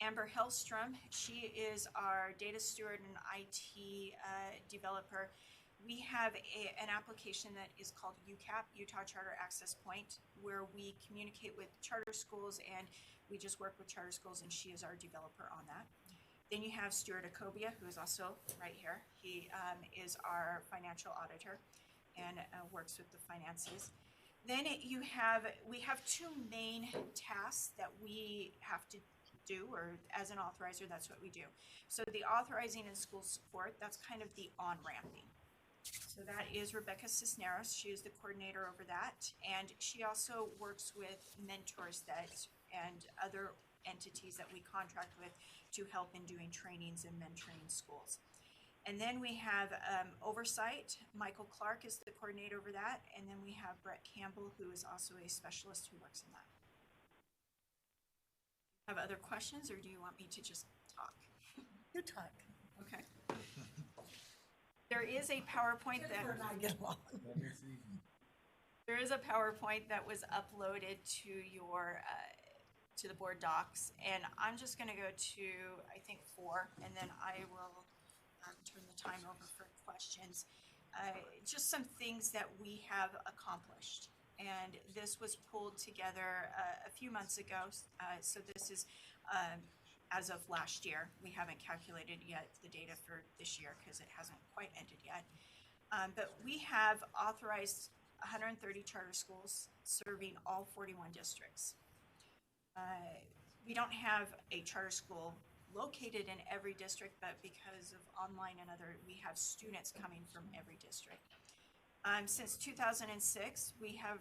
Amber Hellstrom, she is our data steward and IT developer. We have an application that is called UCAP, Utah Charter Access Point, where we communicate with charter schools, and we just work with charter schools, and she is our developer on that. Then you have Stuart Akobia, who is also right here. He is our financial auditor and works with the finances. Then we have two main tasks that we have to do, or as an authorizer, that's what we do. So the authorizing and school support, that's kind of the on-ramping. So that is Rebecca Cisneros. She is the coordinator over that. And she also works with mentors and other entities that we contract with to help in doing trainings and mentoring schools. And then we have Oversight. Michael Clark is the coordinator over that. And then we have Brett Campbell, who is also a specialist who works in that. Have other questions, or do you want me to just talk?
You talk.
Okay. There is a PowerPoint
Jennifer and I get along.
There is a PowerPoint that was uploaded to your to the board docs, and I'm just going to go to I think 4, and then I will turn the time over for questions. Just some things that we have accomplished. And this was pulled together a few months ago. So this is as of last year. We haven't calculated yet the data for this year because it hasn't quite ended yet. But we have authorized 130 charter schools serving all 41 districts. We don't have a charter school located in every district, but because of online and other, we have students coming from every district. Since 2006, we have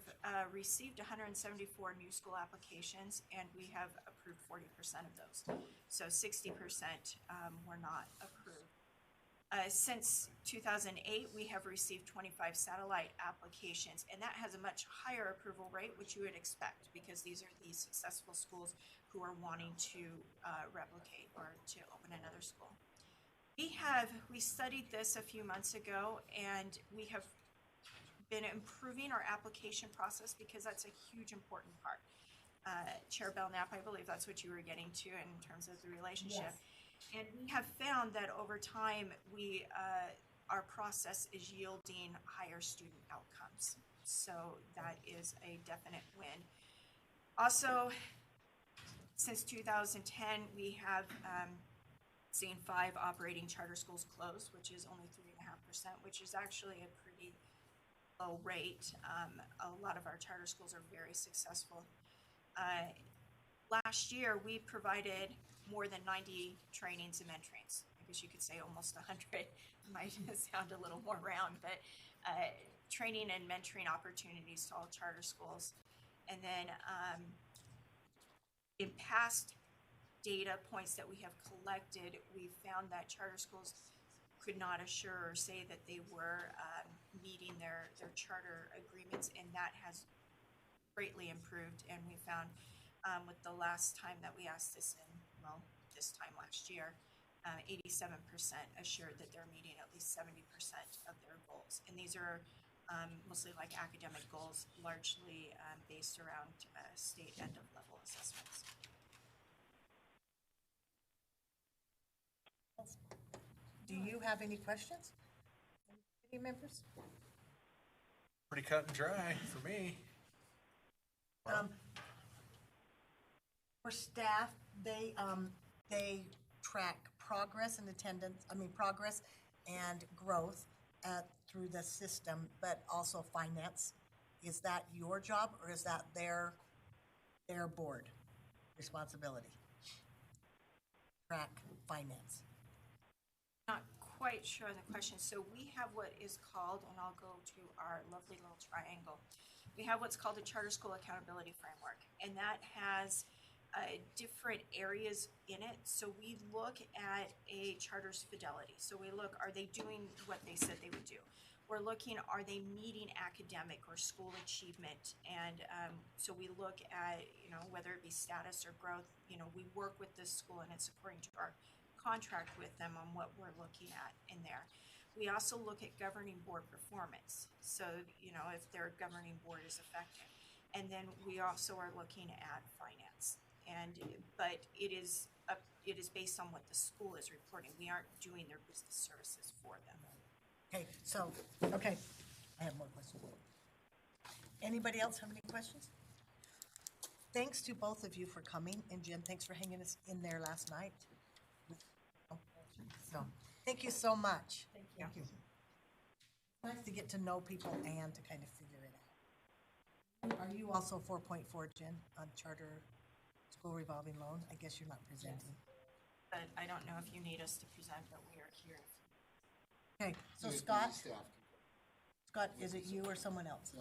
received 174 new school applications, and we have approved 40% of those. So 60% were not approved. Since 2008, we have received 25 satellite applications, and that has a much higher approval rate, which you would expect, because these are the successful schools who are wanting to replicate or to open another school. We studied this a few months ago, and we have been improving our application process because that's a huge important part. Chair Belknap, I believe that's what you were getting to in terms of the relationship.
Yes.
And we have found that over time, our process is yielding higher student outcomes. So that is a definite win. Also, since 2010, we have seen 5 operating charter schools close, which is only 3.5%, which is actually a pretty low rate. A lot of our charter schools are very successful. Last year, we provided more than 90 trainings and mentorings. I guess you could say almost 100. Might sound a little more round, but training and mentoring opportunities to all charter schools. And then in past data points that we have collected, we found that charter schools could not assure or say that they were meeting their charter agreements, and that has greatly improved. And we found with the last time that we asked this this time last year, 87% assured that they're meeting at least 70% of their goals. And these are mostly like academic goals, largely based around state end-of-level assessments.
Do you have any questions? Any members?
Pretty cut and dry for me.
For staff, they track progress and progress and growth through the system, but also finance. Is that your job, or is that their board responsibility? Track finance.
Not quite sure on the question. So we have what is called, and I'll go to our lovely little triangle. We have what's called a charter school accountability framework, and that has different areas in it. So we look at a charter's fidelity. So we look, are they doing what they said they would do? We're looking, are they meeting academic or school achievement? And so we look at, whether it be status or growth, we work with this school and it's according to our contract with them on what we're looking at in there. We also look at governing board performance. So, if their governing board is effective. And then we also are looking at finance. But it is based on what the school is reporting. We aren't doing their business services for them.
Okay, I have more questions. Anybody else have any questions? Thanks to both of you for coming, and Jen, thanks for hanging us in there last night. So, thank you so much.
Thank you.
Nice to get to know people and to kind of figure it out. Are you also 4.4, Jen, on charter school revolving loan? I guess you're not presenting.
But I don't know if you need us to present, but we are here.
Okay, so Scott, is it you or someone else?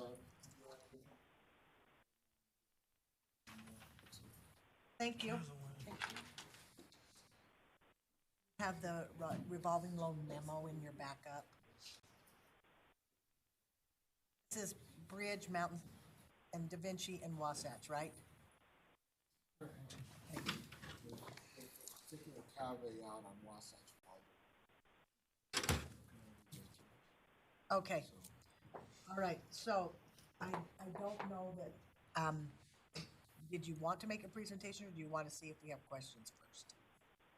Thank you. Have the revolving loan memo in your backup. This is Bridge, Mountain, and Da Vinci and Wasatch, right?
Particular caveat on Wasatch.
Okay, all right, so I don't know that, did you want to make a presentation or do you want to see if we have questions first?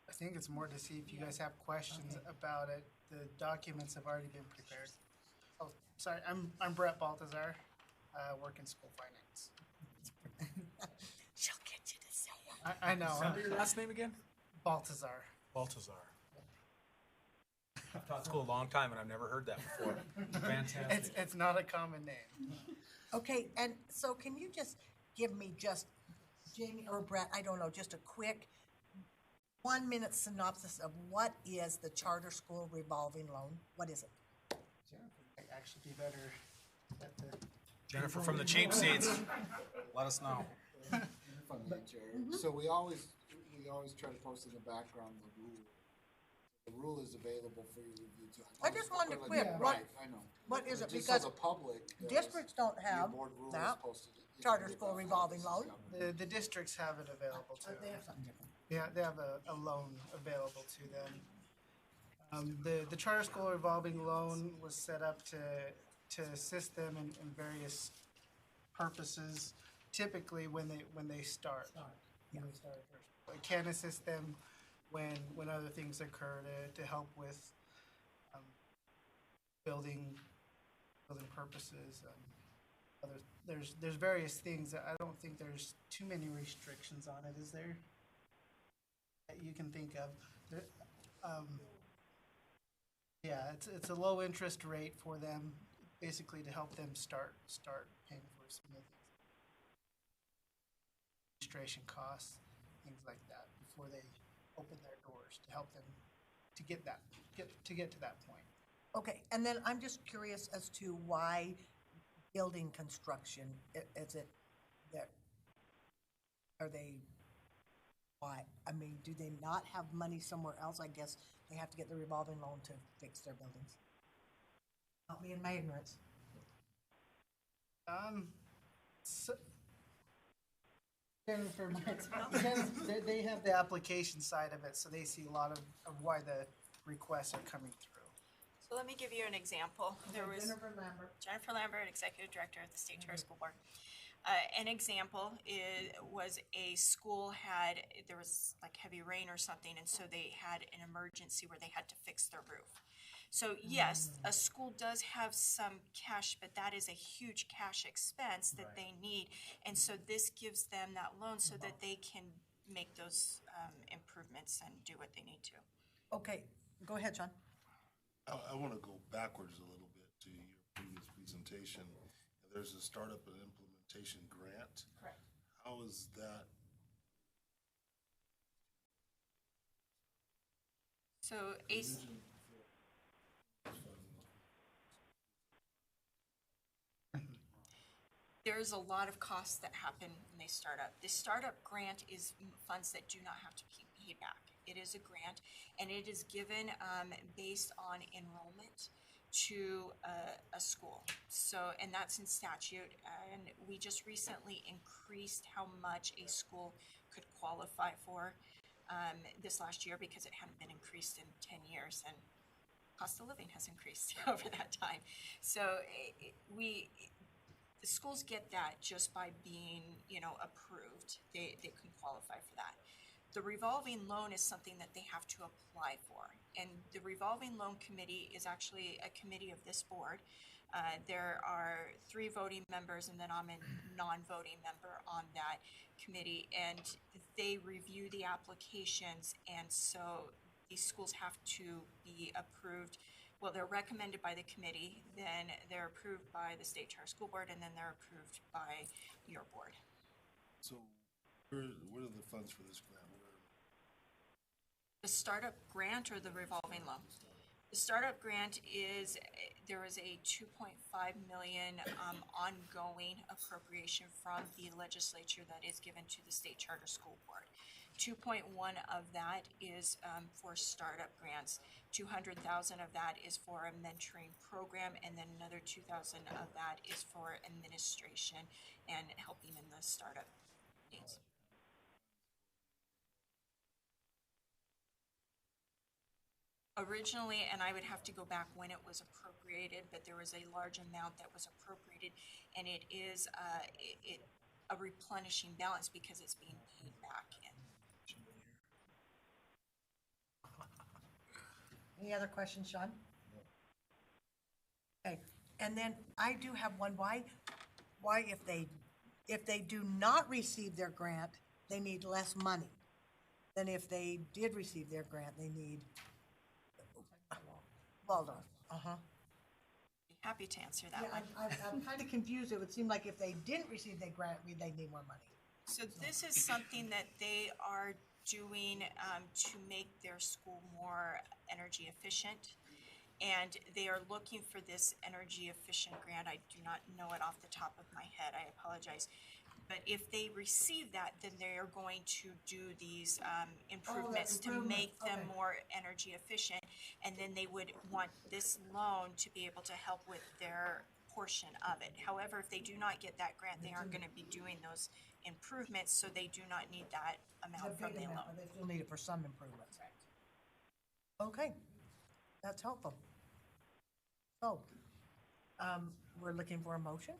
I think it's more to see if you guys have questions about it. The documents have already been prepared. Oh, sorry, I'm Brett Baltazar, work in school finance.
She'll get you to say it.
I know.
Remember your last name again?
Baltazar.
Baltazar. I've taught school a long time and I've never heard that before. Fantastic.
It's not a common name.
Okay, and so can you just give me Jamie or Brett, I don't know, just a quick 1-minute synopsis of what is the charter school revolving loan? What is it?
I'd actually be better at the.
Jennifer from the cheap seats, let us know.
From the chair. So we always try to post in the background the rule. The rule is available for your review too.
I just wanted to quick,
Right, I know.
What is it?
Just
Because
so the public knows,
districts don't
your
have
board rule is
that.
posted in
Charter
the
school
document.
revolving loan.
The districts have it available too.
They have something different.
Yeah, they have a loan available to them. The charter school revolving loan was set up to assist them in various purposes, typically when they start. When they start first. It can assist them when other things occur to help with building purposes. There's various things. I don't think there's too many restrictions on it, is there? That you can think of. Yeah, it's a low interest rate for them, basically to help them start paying for some of the things. Registration costs, things like that, before they open their doors, to help them to get to that point.
Okay, and then I'm just curious as to why building construction, is it that, are they, why? I mean, do they not have money somewhere else? I guess they have to get the revolving loan to fix their buildings. Help me in my ignorance.
Jennifer, they have the application side of it, so they see a lot of why the requests are coming through.
So let me give you an example. There was
Jennifer
Lambert, Executive Director of the State Charter School Board. An example was a school there was like heavy rain or something, and so they had an emergency where they had to fix their roof. So yes, a school does have some cash, but that is a huge cash expense that they need. And so this gives them that loan so that they can make those improvements and do what they need to.
Okay, go ahead, John.
I want to go backwards a little bit to your previous presentation. There's a startup and implementation grant.
Correct.
How is that?
So there's a lot of costs that happen when they start up. The startup grant is funds that do not have to be paid back. It is a grant, and it is given based on enrollment to a school. So, and that's in statute, and we just recently increased how much a school could qualify for this last year because it hadn't been increased in 10 years, and cost of living has increased over that time. So the schools get that just by being, approved. They can qualify for that. The revolving loan is something that they have to apply for. And the revolving loan committee is actually a committee of this board. There are 3 voting members, and then I'm a non-voting member on that committee. And they review the applications, and so these schools have to be approved. Well, they're recommended by the committee, then they're approved by the State Charter School Board, and then they're approved by your board.
So where are the funds for this grant?
The startup grant or the revolving loan? The startup grant there is a 2.5 million ongoing appropriation from the legislature that is given to the State Charter School Board. 2.1 of that is for startup grants. 200,000 of that is for a mentoring program, and then another 2,000 of that is for administration and helping in the startup needs. Originally, and I would have to go back when it was appropriated, but there was a large amount that was appropriated, and it is a replenishing balance because it's being paid back in.
Any other questions, Sean? Okay, and then I do have one. Why if they do not receive their grant, they need less money than if they did receive their grant, they need Waldorf.
Happy to answer that one.
I'm kind of confused. It would seem like if they didn't receive their grant, they'd need more money.
So this is something that they are doing to make their school more energy efficient. And they are looking for this energy efficient grant. I do not know it off the top of my head. I apologize. But if they receive that, then they are going to do these improvements to make them more energy efficient. And then they would want this loan to be able to help with their portion of it. However, if they do not get that grant, they aren't going to be doing those improvements, so they do not need that amount from the loan.
They still need it for some improvements. Okay, that's helpful. So, we're looking for a motion.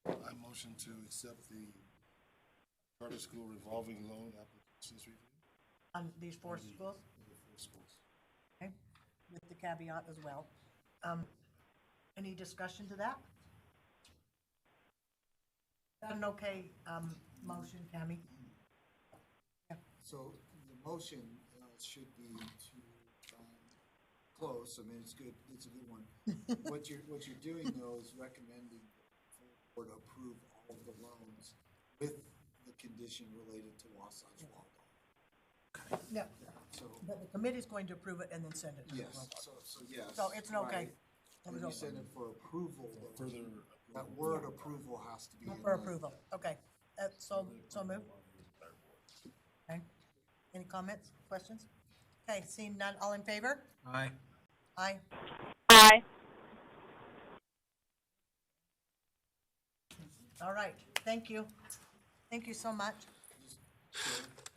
I motion to accept the charter school revolving loan applications review.
On these 4 schools?
The 4 schools.
Okay, with the caveat as well. Any discussion to that? Is that an okay motion, Cammie? Yeah.
So the motion should be to close. I mean, it's good. It's a good one. What you're doing though is recommending the full board approve all of the loans with the condition related to Wasatch Waldorf.
Yeah.
So
But the committee's going to approve it and then send it to the
yes.
board.
So yes.
So it's an okay.
Right. When you send it for approval, though,
Further
that word approval has to be in
For
there.
approval, okay. So move. Okay. Any comments, questions? Okay, seeing none, all in favor?
Aye.
Aye.
Aye.
All right, thank you. Thank you so much.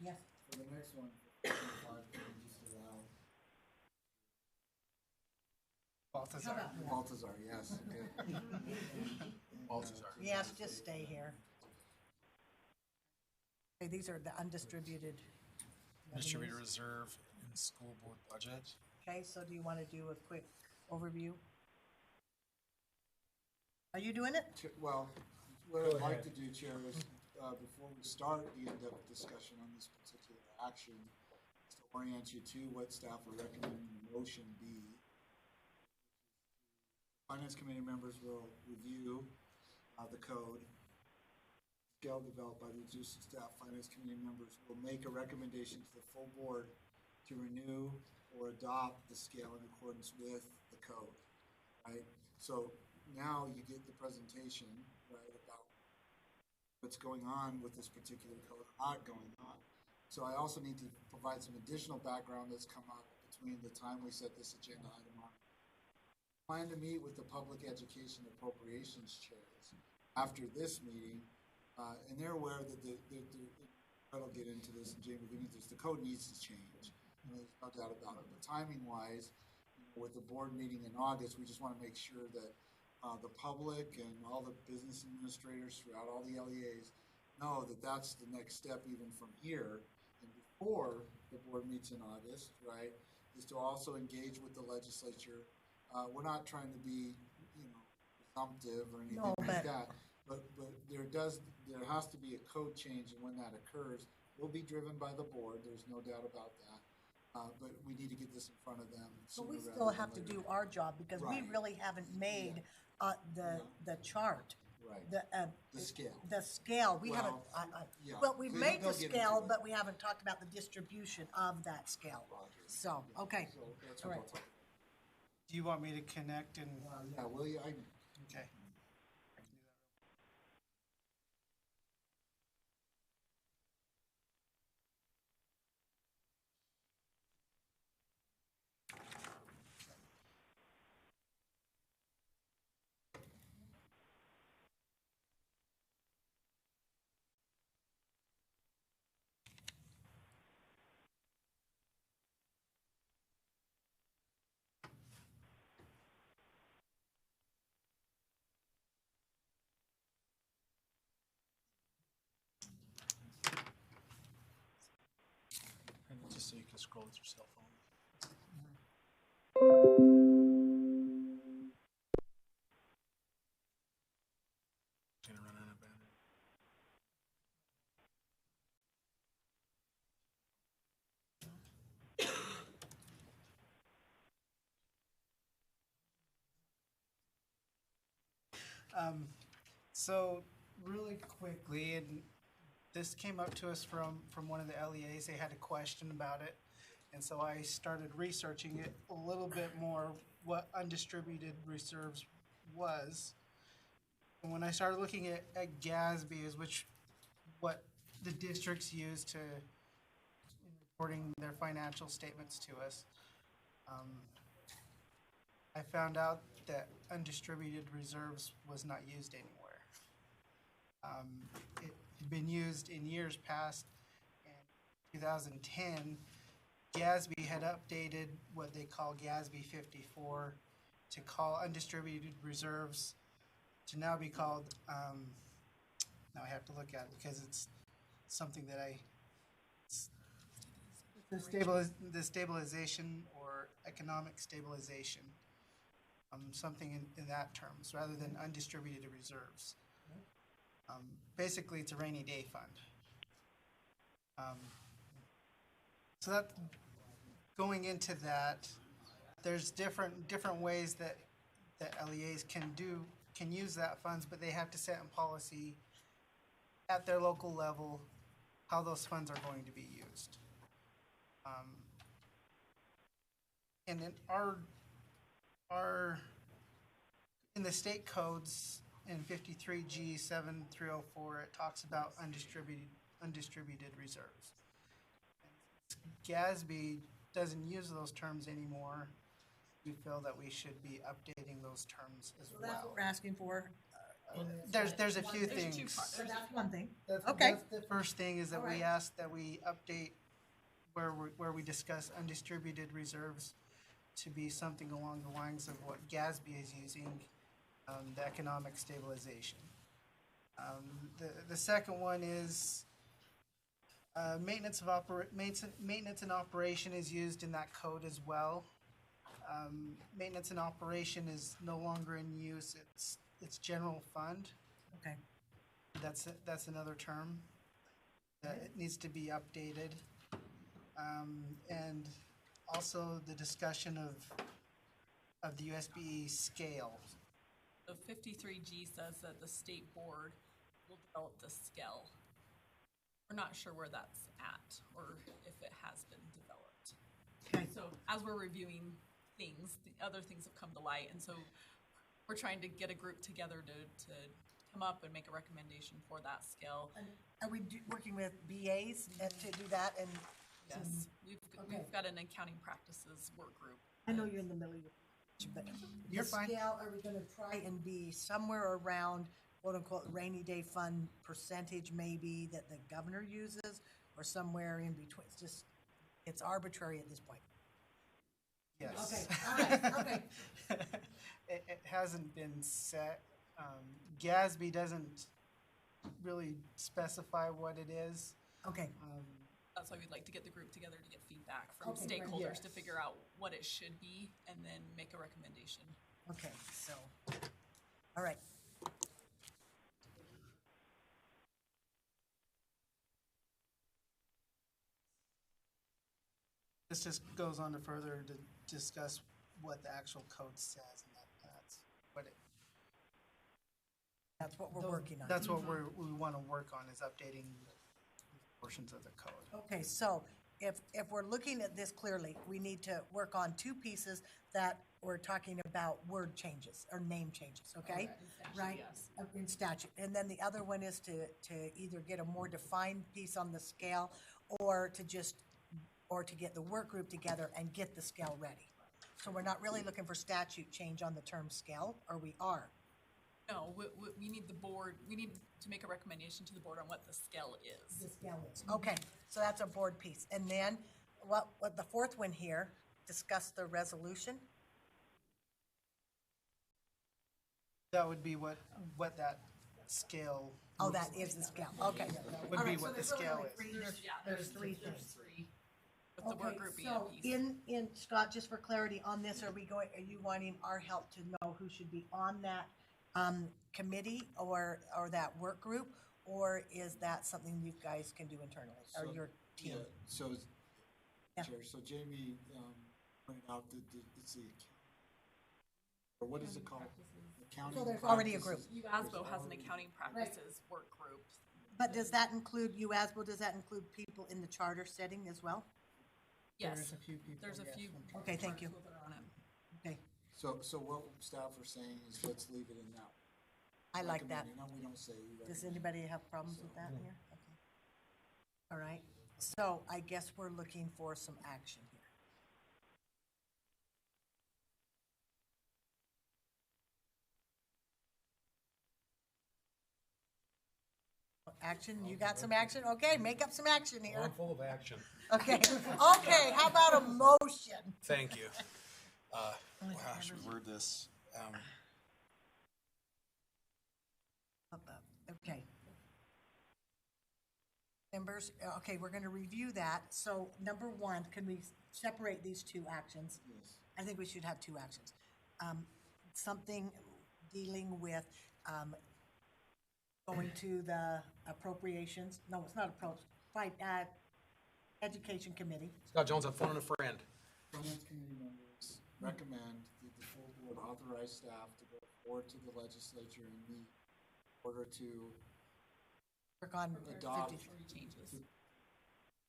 Yes.
For the next one, 5, can you just allow Baltazar, yes. Okay.
Baltazar.
Yes, just stay here. Okay, these are the undistributed.
Distributed
revenues.
reserve in school board budget.
Okay, so do you want to do a quick overview? Are you doing it?
Well, what I'd like to do, Chair, is before we start the in-depth discussion on this particular action, is to orient you to what staff are recommending the motion be. Finance Committee members will review the code. Scale developed by the existing staff. Finance Committee members will make a recommendation to the full board to renew or adopt the scale in accordance with the code, right? So now you get the presentation, right, about what's going on with this particular code, not going on. So I also need to provide some additional background that's come up between the time we set this agenda item on. I plan to meet with the Public Education Appropriations chairs after this meeting, and they're aware that I'll get into this, and Jamie, we need this, the code needs to change. And there's no doubt about it. But timing-wise, with the board meeting in August, we just want to make sure that the public and all the business administrators throughout all the LEAs know that that's the next step even from here. And before the board meets in August, right, is to also engage with the legislature. We're not trying to be, presumptive or anything like that. But there has to be a code change, and when that occurs, will be driven by the board. There's no doubt about that. But we need to get this in front of them
But
sooner
we
rather
still
than
have to
later.
do our job, because we
Right.
really haven't made the chart.
Right.
The
scale.
The scale, we haven't,
yeah.
well, we've
They'll
made the
get into
scale,
it.
but we haven't talked about the distribution of that scale. So, okay,
So that's
all
what
right.
I'll talk
Do you want me to connect and?
about. Yeah, will you?
Okay.
Just so you can scroll with your cell phone. Gonna run out of battery.
So really quickly, and this came up to us from one of the LEAs. They had a question about it, and so I started researching it a little bit more, what undistributed reserves was. And when I started looking at GASB, is what the districts use to in reporting their financial statements to us, I found out that undistributed reserves was not used anywhere. It had been used in years past. In 2010, GASB had updated what they call GASB 54 to call undistributed reserves to now be called, now I have to look at it because it's something that the stabilization or economic stabilization, something in that terms, rather than undistributed reserves. Basically, it's a rainy day fund. So that, going into that, there's different ways that LEAs can use that funds, but they have to set in policy at their local level how those funds are going to be used. And in in the state codes, in 53G 7304, it talks about undistributed reserves. GASB doesn't use those terms anymore. We feel that we should be updating those terms as
So that's what
well.
we're asking for.
There's a few things.
So that's one thing.
That's
Okay.
the first thing is that
All
we
right.
ask that we update where we discuss undistributed reserves to be something along the lines of what GASB is using, the economic stabilization. The second one is maintenance and operation is used in that code as well. Maintenance and operation is no longer in use. It's general fund.
Okay.
That's another term that it needs to be updated. And also the discussion of the USB scale.
The 53G says that the state board will develop the scale. We're not sure where that's at or if it has been developed.
Okay.
So as we're reviewing things, the other things have come to light, and so we're trying to get a group together to come up and make a recommendation for that scale.
Are we working with BAs to do that? And
Yes, we've
Okay.
got an accounting practices work group.
I know you're in the middle of your, but
You're
the
fine.
scale, are we gonna try and be somewhere around quote unquote rainy day fund percentage maybe that the governor uses, or somewhere in between? It's just, it's arbitrary at this point.
Yes.
Okay, all right, okay.
It hasn't been set. GASB doesn't really specify what it is.
Okay.
That's why we'd like to get the group together to get feedback from
Okay, great.
stakeholders
Yes.
to figure out what it should be and then make a recommendation.
Okay, so, all right.
This just goes on to further to discuss what the actual code says, and that's what it.
That's what we're working on.
That's what we want to work on, is updating portions of the code.
Okay, so if we're looking at this clearly, we need to work on two pieces that we're talking about word changes or name changes, okay? Right?
Yes.
In statute. And then the other one is to either get a more defined piece on the scale or to get the work group together and get the scale ready. So we're not really looking for statute change on the term scale, or we are?
No, we need the board, we need to make a recommendation to the board on what the scale is.
The scale is. Okay, so that's a board piece. And then what the fourth one here, discuss the resolution?
That would be what that scale.
Oh, that is the scale, okay.
Would
All
be
right, so
what the
there's really
scale
only
is.
three-
Yeah,
There's three
there's
things.
three. With the work group being a
So
piece.
in Scott, just for clarity on this, are you wanting our help to know who should be on that committee or that work group? Or is that something you guys can do internally, or
So,
your team?
Yeah, so,
Yeah.
Chair, so Jamie pointed out that it's the account, or what is it called? Accounting
So there's already a
practices.
group.
UASBO has an accounting practices work group.
But does that include UASBO, does that include people in the charter setting as well?
Yes,
There's a few people.
there's a
yes,
few.
from-
Okay, thank you.
people that are on it.
Okay,
So what staff are saying is let's leave it in that.
I like that.
Recommending, no, we don't say we
Does
recommend.
anybody have problems with that here? Okay. All right, so I guess we're looking for some action here. Action, you got some action? Okay, make up some action here.
I'm full of action.
Okay, okay, how about a motion?
Thank you.
How should we word this?
Okay. Members, okay, we're gonna review that. So number one, can we separate these two actions?
Yes.
I think we should have two actions. Something dealing with, going to the appropriations, no, it's not Education Committee.
Scott Jones, I'm phoning a friend.
Finance committee members recommend that the full board authorize staff to go forward to the legislature and meet in order to
Work on
adopt
53 changes.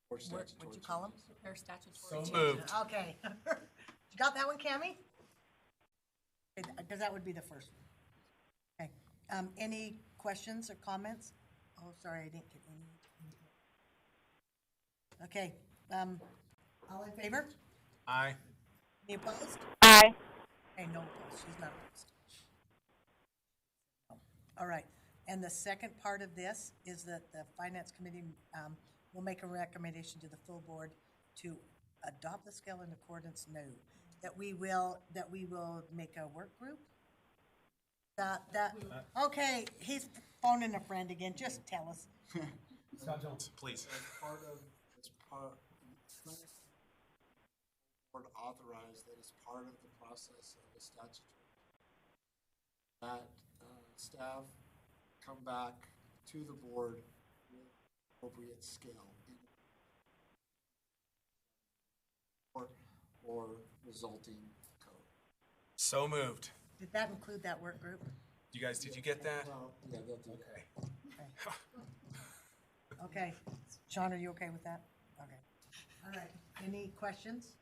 or
What'd
statutory
you call 'em?
changes.
Prepare statutory
So
changes.
moved.
Okay. You got that one, Cammie? Because that would be the first one. Okay. Any questions or comments? Oh, sorry, I didn't get any. Okay, all in favor?
Aye.
Any opposed?
Aye.
Okay, no opposed, she's not opposed. All right, and the second part of this is that the Finance Committee will make a recommendation to the full board to adopt the scale in accordance, no, that we will make a work group? Okay, he's phoning a friend again, just tell us.
Scott Jones, please.
As part, board authorized that as part of the process of a statutory, that staff come back to the board with appropriate scale or resulting code.
So moved.
Did that include that work group?
You guys, did you get that?
Well, yeah, they'll do that.
Okay, Sean, are you okay with that? Okay, all right, any questions?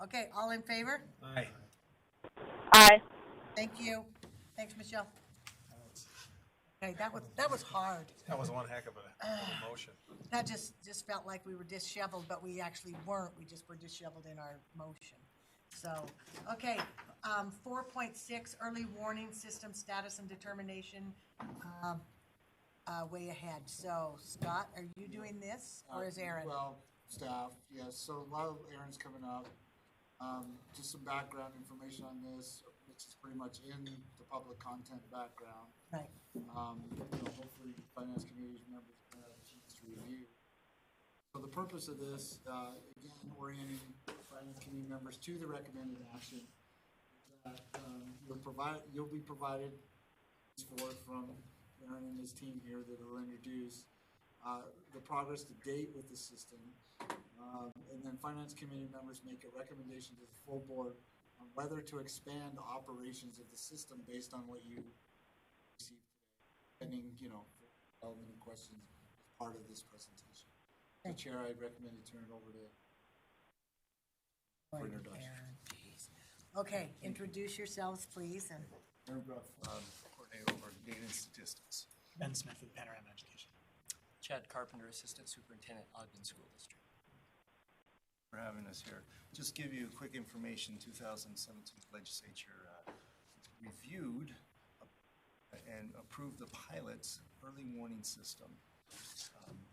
Okay, all in favor?
Aye.
Aye.
Thank you. Thanks, Michelle. Okay, that was hard.
That was one heck of a motion.
That just felt like we were disheveled, but we actually weren't. We just were disheveled in our motion. So, okay, 4.6, early warning system status and determination, way ahead. So, Scott, are you doing this, or is Aaron?
Well, staff, yes, so a lot of Aaron's coming up. Just some background information on this, which is pretty much in the public content background.
Right.
Hopefully finance committee members can have a chance to review. So the purpose of this, again, orienting finance committee members to the recommended action, that you'll be provided forth from Aaron and his team here that will introduce the progress to date with the system. And then finance committee members make a recommendation to the full board on whether to expand the operations of the system based on what you received today, pending, relevant questions as part of this presentation. So Chair, I'd recommend you turn it over to for introduction.
Okay, introduce yourselves, please. And
Aaron Bruff, coordinator over data and statistics.
Ben Smith with Panorama Education.
Chad Carpenter, assistant superintendent, Ogden School District. For having us here. Just give you quick information. 2017 legislature reviewed and approved the pilot's early warning system.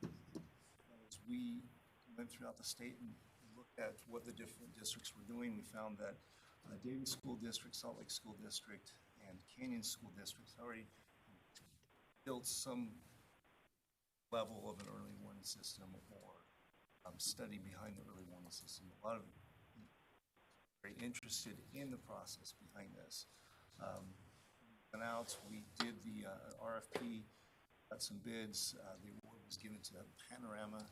As we went throughout the state and looked at what the different districts were doing, we found that Davis School District, Salt Lake School District, and Canyon School Districts already built some level of an early warning system or study behind the early warning system. A lot of very interested in the process behind this. Went out, we did the RFP, got some bids. The award was given to Panorama.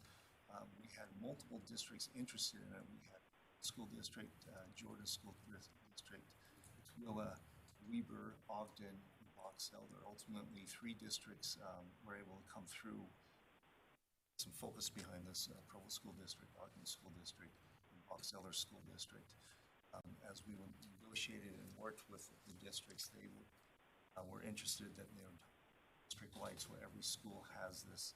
We had multiple districts interested in it. We had school district, Jordan School District, Tooele, Weber, Ogden, and Box Elder. Ultimately, 3 districts were able to come through. Some focus behind this Provo School District, Ogden School District, and Box Elder School District. As we negotiated and worked with the districts, they were interested that their district lights where every school has this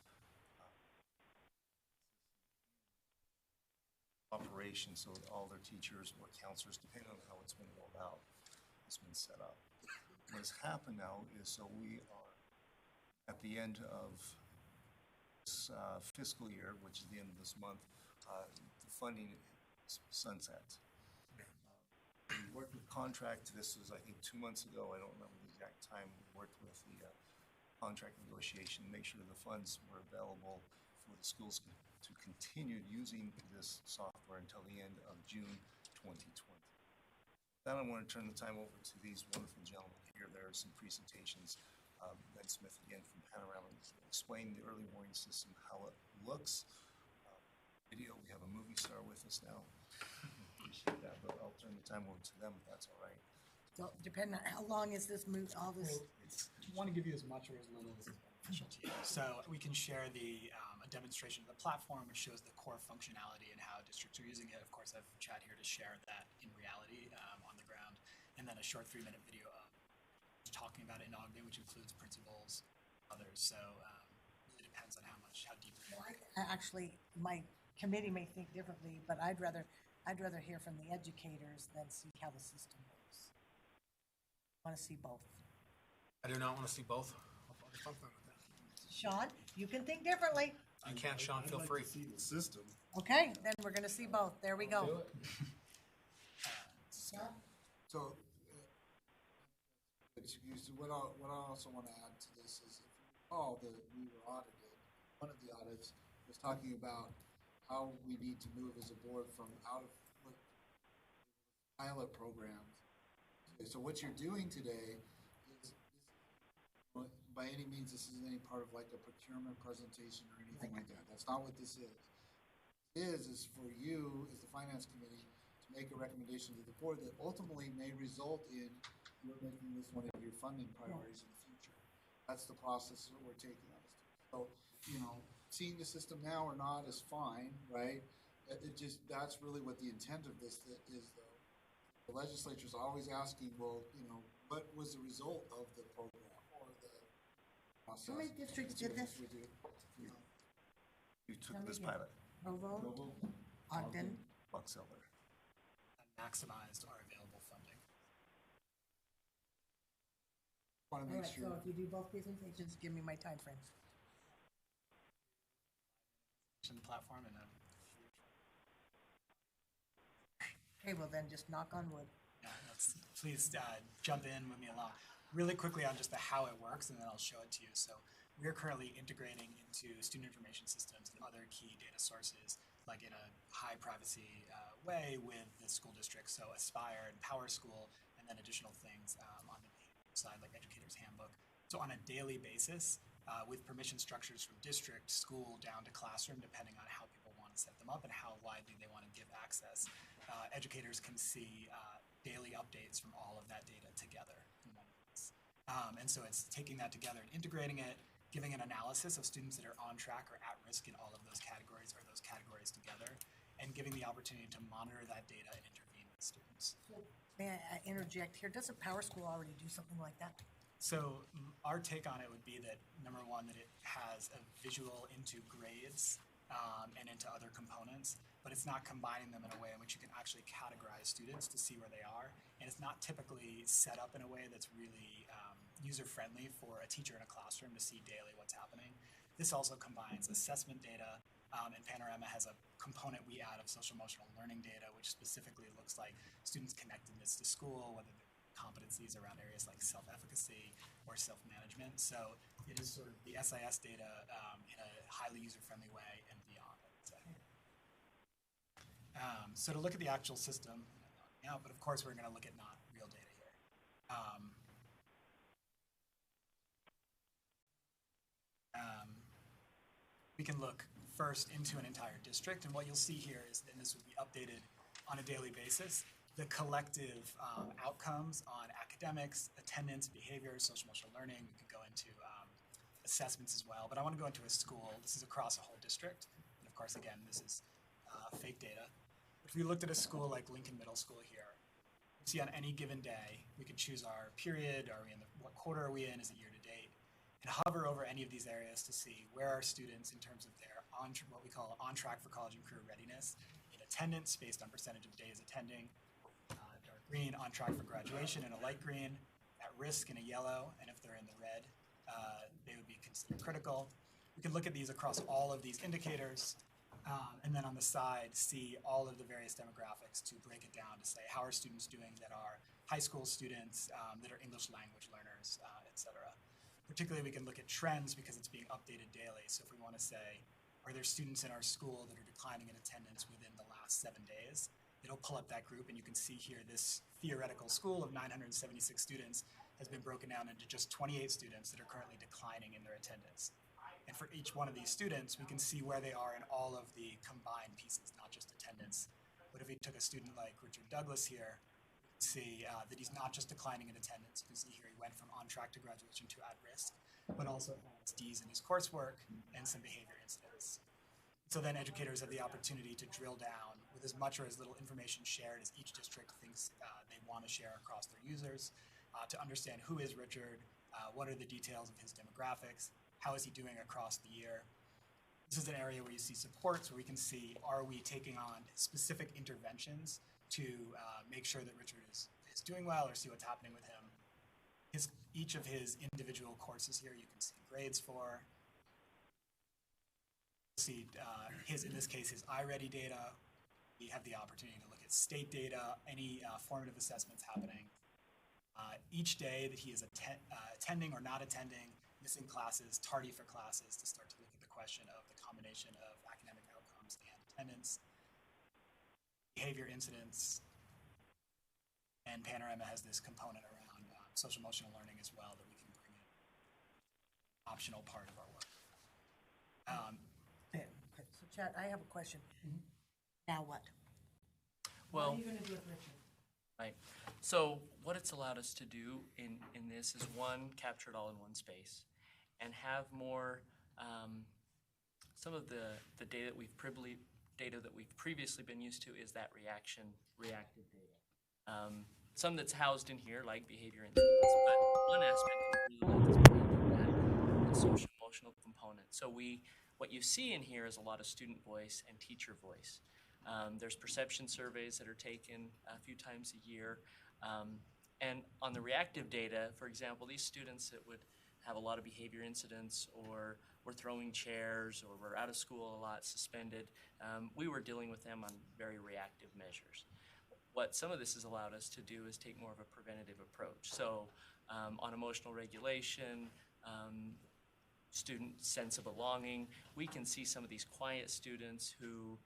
operation, so all their teachers or counselors, depending on how it's been rolled out, it's been set up. What has happened now is, so we are at the end of this fiscal year, which is the end of this month, the funding sunsets. We worked with contract. This was, I think, 2 months ago. I don't remember the exact time. We worked with the contract negotiation to make sure the funds were available for the schools to continue using this software until the end of June 2020. Then I want to turn the time over to these wonderful gentlemen here. There are some presentations. Ben Smith again from Panorama explain the early warning system, how it looks. Video, we have a movie star with us now. Appreciate that, but I'll turn the time over to them if that's all right.
so, depending on how long is this move, all this?
We want to give you as much or as little as is beneficial to you. So we can share a demonstration of the platform, which shows the core functionality and how districts are using it. Of course, I have Chad here to share that in reality on the ground, and then a short 3-minute video of talking about it in Ogden, which includes principals, others. So it depends on how deep you're going.
Actually, my committee may think differently, but I'd rather hear from the educators than see how the system works. I want to see both.
I do not want to see both. I'm fine with that.
Sean, you can think differently.
You can't, Sean. Feel free.
To see the system.
Okay, then we're going to see both. There we go.
So, what I also want to add to this is, if you recall that we were audited, one of the audits was talking about how we need to move as a board from out of pilot programs. So what you're doing today is, by any means, this isn't any part of like a procurement presentation or anything like that. That's not what this is. It is for you as the finance committee to make a recommendation to the board that ultimately may result in you're making this one of your funding priorities in the future. That's the process that we're taking on this. So, seeing the system now or not is fine, right? It just, that's really what the intent of this is, though. The legislature's always asking, well, you know, what was the result of the program or the process?
How many districts did this?
You took this pilot.
Provo, Ogden,
Box Elder.
And maximized our available funding.
All
Want to make
right,
sure.
so if you do both presentations, give me my time frames.
In the platform and
Okay, well then, just knock on wood.
yeah, please jump in with me along. Really quickly on just the how it works, and then I'll show it to you. So we are currently integrating into student information systems and other key data sources, like in a high privacy way with the school district. So Aspire and Power School, and then additional things on the behavioral side, like Educator's Handbook. So on a daily basis, with permission structures from district, school, down to classroom, depending on how people want to set them up and how widely they want to give access, educators can see daily updates from all of that data together in one place. And so it's taking that together and integrating it, giving an analysis of students that are on track or at risk in all of those categories or those categories together, and giving the opportunity to monitor that data and intervene with students.
May I interject here? Doesn't Power School already do something like that?
So our take on it would be that, number one, that it has a visual into grades and into other components, but it's not combining them in a way in which you can actually categorize students to see where they are. And it's not typically set up in a way that's really user-friendly for a teacher in a classroom to see daily what's happening. This also combines assessment data, and Panorama has a component we add of social-emotional learning data, which specifically looks like students' connectedness to school, whether they're competencies around areas like self-efficacy or self-management. So it is sort of the SIS data in a highly user-friendly way and beyond, I would say. So to look at the actual system, but of course we're going to look at not real data here. We can look first into an entire district, and what you'll see here is, and this would be updated on a daily basis, the collective outcomes on academics, attendance, behavior, social-emotional learning. We could go into assessments as well, but I want to go into a school. This is across a whole district, and of course, again, this is fake data. If we looked at a school like Lincoln Middle School here, you see on any given day, we could choose our period, are we in what quarter are we in, is it year to date, and hover over any of these areas to see where are students in terms of their what we call on track for college and career readiness, in attendance based on percentage of days attending, dark green, on track for graduation in a light green, at risk in a yellow, and if they're in the red, they would be considered critical. We can look at these across all of these indicators, and then on the side, see all of the various demographics to break it down to say how are students doing that are high school students, that are English language learners, et cetera. Particularly, we can look at trends because it's being updated daily. So if we want to say, are there students in our school that are declining in attendance within the last 7 days? It'll pull up that group, and you can see here this theoretical school of 976 students has been broken down into just 28 students that are currently declining in their attendance. And for each one of these students, we can see where they are in all of the combined pieces, not just attendance. But if we took a student like Richard Douglas here, we can see that he's not just declining in attendance. You can see here he went from on track to graduation to at risk, but also has D's in his coursework and some behavior incidents. So then educators have the opportunity to drill down with as much or as little information shared as each district thinks they want to share across their users to understand who is Richard, what are the details of his demographics, how is he doing across the year. This is an area where you see supports, where we can see, are we taking on specific interventions to make sure that Richard is doing well or see what's happening with him. Each of his individual courses here, you can see grades for. See in this case, his iReady data. We have the opportunity to look at state data, any formative assessments happening. Each day that he is attending or not attending, missing classes, tardy for classes, to start to look at the question of the combination of academic outcomes and attendance, behavior incidents, and Panorama has this component around social-emotional learning as well that we can bring in, optional part of our work.
Okay, so Chad, I have a question. Now what?
Well,
What are you gonna do with Richard?
right. So what it's allowed us to do in this is, one, capture it all in one space and have more, some of the data that we've data that we've previously been used to is that reactive data. Some that's housed in here, like behavior incidents, but one aspect that we really like is the social emotional component. So what you see in here is a lot of student voice and teacher voice. There's perception surveys that are taken a few times a year. And on the reactive data, for example, these students that would have a lot of behavior incidents or were throwing chairs or were out of school a lot, suspended, we were dealing with them on very reactive measures. What some of this has allowed us to do is take more of a preventative approach. So on emotional regulation, student sense of belonging, we can see some of these quiet students who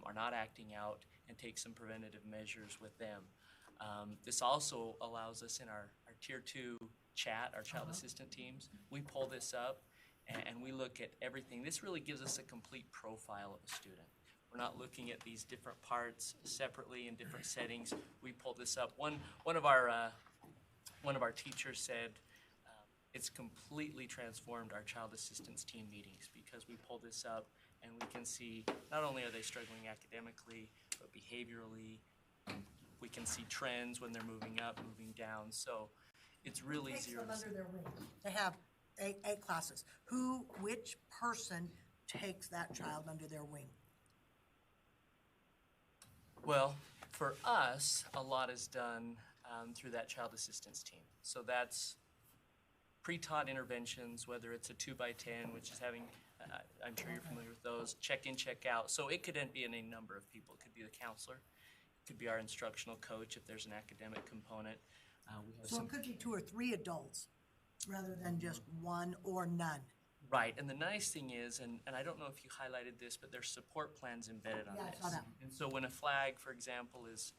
are not acting out and take some preventative measures with them. This also allows us in our Tier 2 chat, our child assistant teams, we pull this up and we look at everything. This really gives us a complete profile of a student. We're not looking at these different parts separately in different settings. We pull this up. One of our teachers said it's completely transformed our child assistance team meetings because we pull this up and we can see not only are they struggling academically, but behaviorally. We can see trends when they're moving up, moving down. So it's really zero to
under their wing. They have eight classes. Which person takes that child under their wing?
Well, for us, a lot is done through that child assistance team. So that's pre-taught interventions, whether it's a 2x10, which is having, I'm sure you're familiar with those, check in, check out. So it could be any number of people. It could be the counselor. It could be our instructional coach if there's an academic component.
So it could be 2 or 3 adults rather than just one or none.
Right, and the nice thing is, and I don't know if you highlighted this, but there's support plans embedded on
Yeah, I
this.
saw that.
And so when a flag, for example, is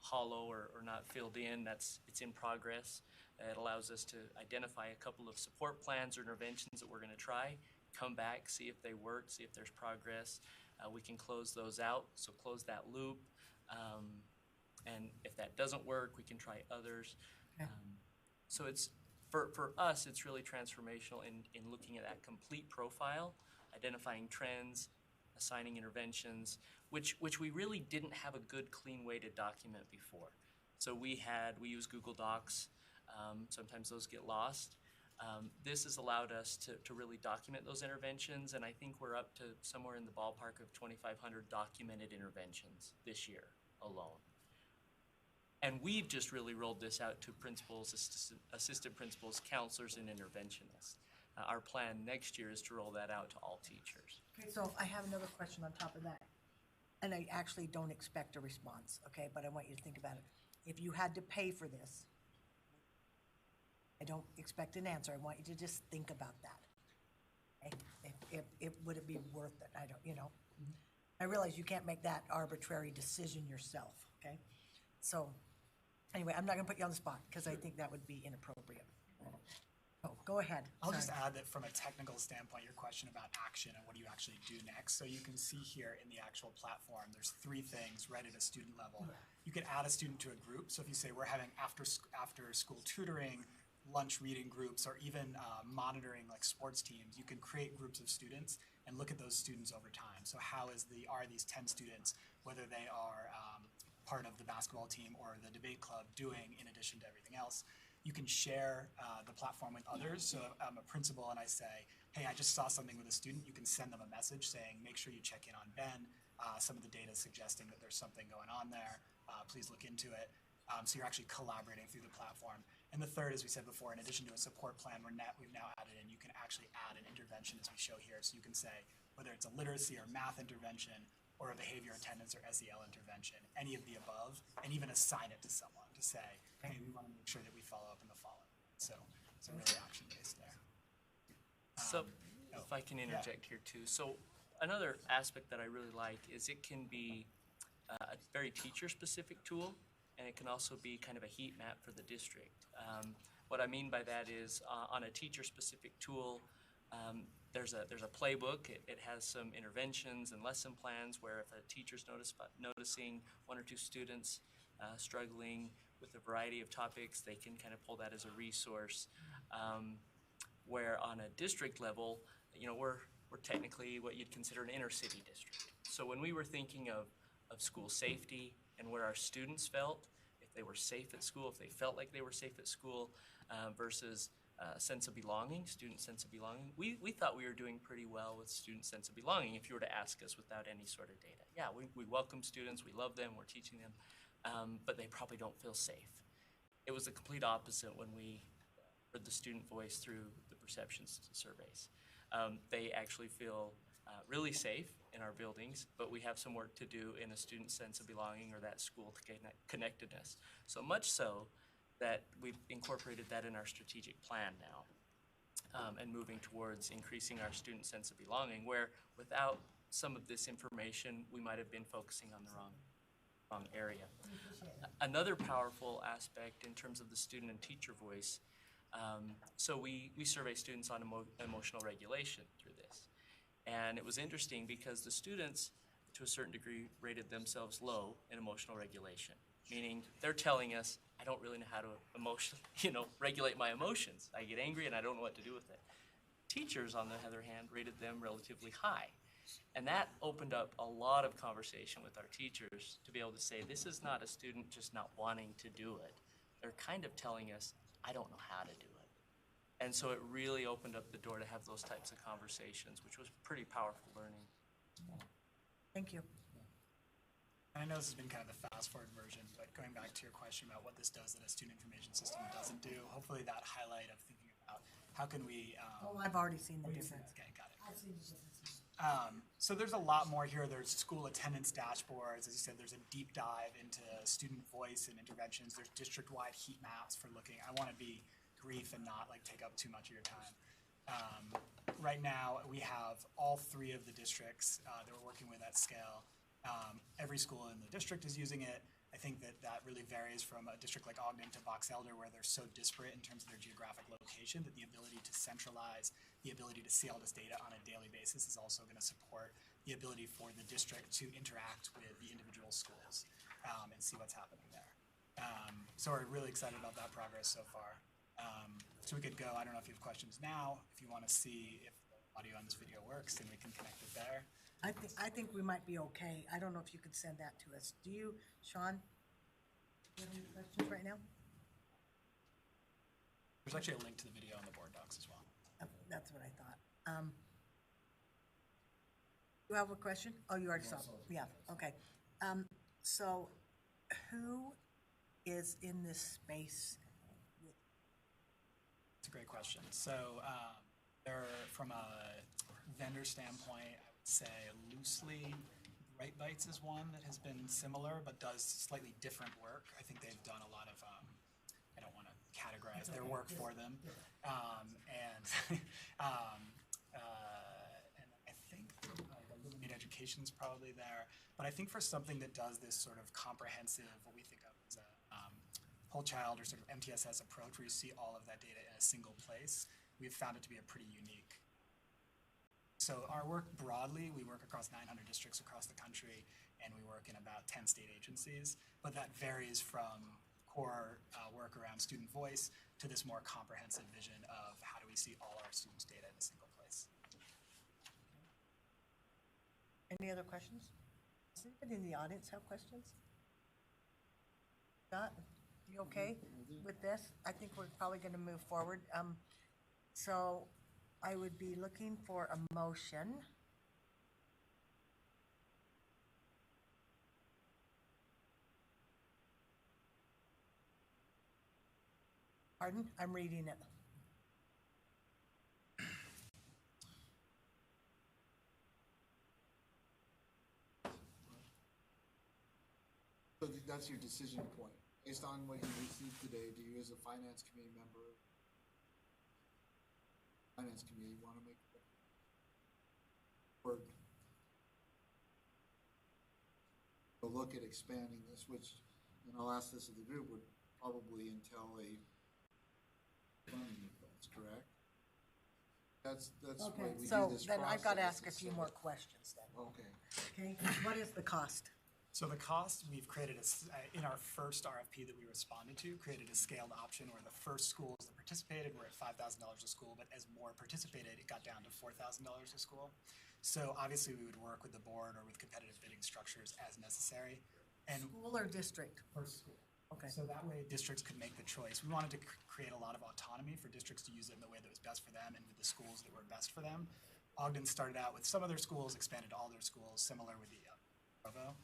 hollow or not filled in, it's in progress. It allows us to identify a couple of support plans or interventions that we're going to try, come back, see if they work, see if there's progress. We can close those out, so close that loop. And if that doesn't work, we can try others.
Okay.
So it's for us, it's really transformational in looking at that complete profile, identifying trends, assigning interventions, which we really didn't have a good, clean way to document before. So we use Google Docs. Sometimes those get lost. This has allowed us to really document those interventions, and I think we're up to somewhere in the ballpark of 2,500 documented interventions this year alone. And we've just really rolled this out to principals, assistant principals, counselors, and interventionists. Our plan next year is to roll that out to all teachers.
Okay, so I have another question on top of that. And I actually don't expect a response, okay, but I want you to think about it. If you had to pay for this, I don't expect an answer. I want you to just think about that. Okay? Would it be worth it? I don't, I realize you can't make that arbitrary decision yourself, okay? So, anyway, I'm not gonna put you on the spot because I think that would be inappropriate. Oh, go ahead.
I'll
Sorry.
just add that from a technical standpoint, your question about action and what do you actually do next. So you can see here in the actual platform, there's 3 things right at a student level. You can add a student to a group. So if you say we're having after school tutoring, lunch reading groups, or even monitoring like sports teams, you can create groups of students and look at those students over time. So how are these 10 students, whether they are part of the basketball team or the debate club, doing in addition to everything else? You can share the platform with others. So if I'm a principal and I say, hey, I just saw something with a student, you can send them a message saying, make sure you check in on Ben. Some of the data is suggesting that there's something going on there. Please look into it. So you're actually collaborating through the platform. And the third, as we said before, in addition to a support plan, we've now added in, you can actually add an intervention as we show here. So you can say, whether it's a literacy or math intervention or a behavior attendance or SEL intervention, any of the above, and even assign it to someone to say, hey, we want to make sure that we follow up in the follow-up. So it's a really action-based there.
So if I can interject here too. So another aspect that I really like is it can be a very teacher-specific tool, and it can also be kind of a heat map for the district. What I mean by that is on a teacher-specific tool, there's a playbook. It has some interventions and lesson plans where if a teacher's noticing 1 or 2 students struggling with a variety of topics, they can kind of pull that as a resource. Where on a district level, we're technically what you'd consider an inner city district. So when we were thinking of school safety and where our students felt, if they were safe at school, if they felt like they were safe at school, versus sense of belonging, student sense of belonging, we thought we were doing pretty well with student sense of belonging if you were to ask us without any sort of data. Yeah, we welcome students, we love them, we're teaching them, but they probably don't feel safe. It was the complete opposite when we heard the student voice through the perceptions surveys. They actually feel really safe in our buildings, but we have some work to do in a student sense of belonging or that school connectedness. So much so that we've incorporated that in our strategic plan now, and moving towards increasing our student sense of belonging, where without some of this information, we might have been focusing on the wrong area. Another powerful aspect in terms of the student and teacher voice, so we survey students on emotional regulation through this. And it was interesting because the students, to a certain degree, rated themselves low in emotional regulation, meaning they're telling us, I don't really know how to regulate my emotions. I get angry and I don't know what to do with it. Teachers, on the other hand, rated them relatively high. And that opened up a lot of conversation with our teachers to be able to say, this is not a student just not wanting to do it. They're kind of telling us, I don't know how to do it. And so it really opened up the door to have those types of conversations, which was pretty powerful learning.
Thank you.
I know this has been kind of the fast-forward version, but going back to your question about what this does that a student information system doesn't do, hopefully that highlight of thinking about how can we...
I've already seen the difference.
Okay, got it.
I've seen the difference.
So there's a lot more here. There's school attendance dashboards. As you said, there's a deep dive into student voice and interventions. There's district-wide heat maps for looking. I want to be brief and not take up too much of your time. Right now, we have all 3 of the districts that we're working with at scale. Every school in the district is using it. I think that really varies from a district like Ogden to Box Elder, where they're so disparate in terms of their geographic location that the ability to centralize, the ability to see all this data on a daily basis is also going to support the ability for the district to interact with the individual schools and see what's happening there. So we're really excited about that progress so far. So we could go, I don't know if you have questions now, if you want to see if the audio on this video works, then we can connect it there.
I think we might be okay. I don't know if you could send that to us. Do you, Sean? Do you have any questions right now?
There's actually a link to the video on the board docs as well.
That's what I thought. You have a question? Oh, you already saw it. Yeah, okay. So who is in this space?
It's a great question. So from a vendor standpoint, I would say loosely, Bright Bites is one that has been similar but does slightly different work. I think they've done a lot of, I don't want to categorize their work for them. And I think Illuminate Education is probably there. But I think for something that does this sort of comprehensive, what we think of as a whole child or sort of MTSS approach where you see all of that data in a single place, we've found it to be a pretty unique. So our work broadly, we work across 900 districts across the country, and we work in about 10 state agencies, but that varies from core work around student voice to this more comprehensive vision of how do we see all our students' data in a single place.
Any other questions? Does anybody in the audience have questions? Scott, you okay with this? I think we're probably going to move forward. So I would be looking for a motion. Pardon? I'm reading it.
So that's your decision point. Based on what you received today, do you as a finance committee member, want to make or look at expanding this, which, and I'll ask this of the group, would probably entail a funding request, correct? That's
Okay,
why we do
so
this
then I've got to
process,
ask a few
so-
more questions then.
Okay.
Okay, what is the cost?
So the cost, we've created in our first RFP that we responded to, created a scaled option where the first schools that participated were at $5,000 a school, but as more participated, it got down to $4,000 a school. So obviously we would work with the board or with competitive bidding structures as necessary. And
School or district?
per school.
Okay.
So that way districts could make the choice. We wanted to create a lot of autonomy for districts to use it in the way that was best for them and with the schools that were best for them. Ogden started out with some of their schools, expanded to all their schools, similar with the Provo.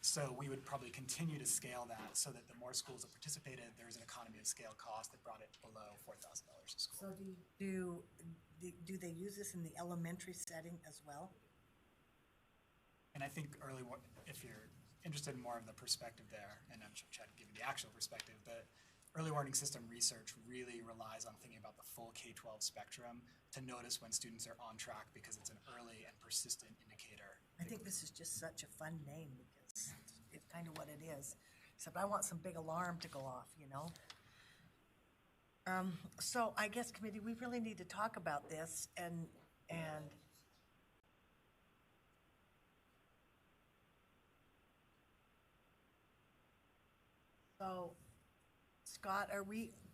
So we would probably continue to scale that so that the more schools that participated, there's an economy of scale cost that brought it below $4,000 a school.
So do they use this in the elementary setting as well?
And I think if you're interested in more of the perspective there, and I'm trying to give you the actual perspective, the early warning system research really relies on thinking about the full K-12 spectrum to notice when students are on track because it's an early and persistent indicator.
I think this is just such a fun name because it's kind of what it is. Except I want some big alarm to go off, you know? So I guess committee, we really need to talk about this and so Scott,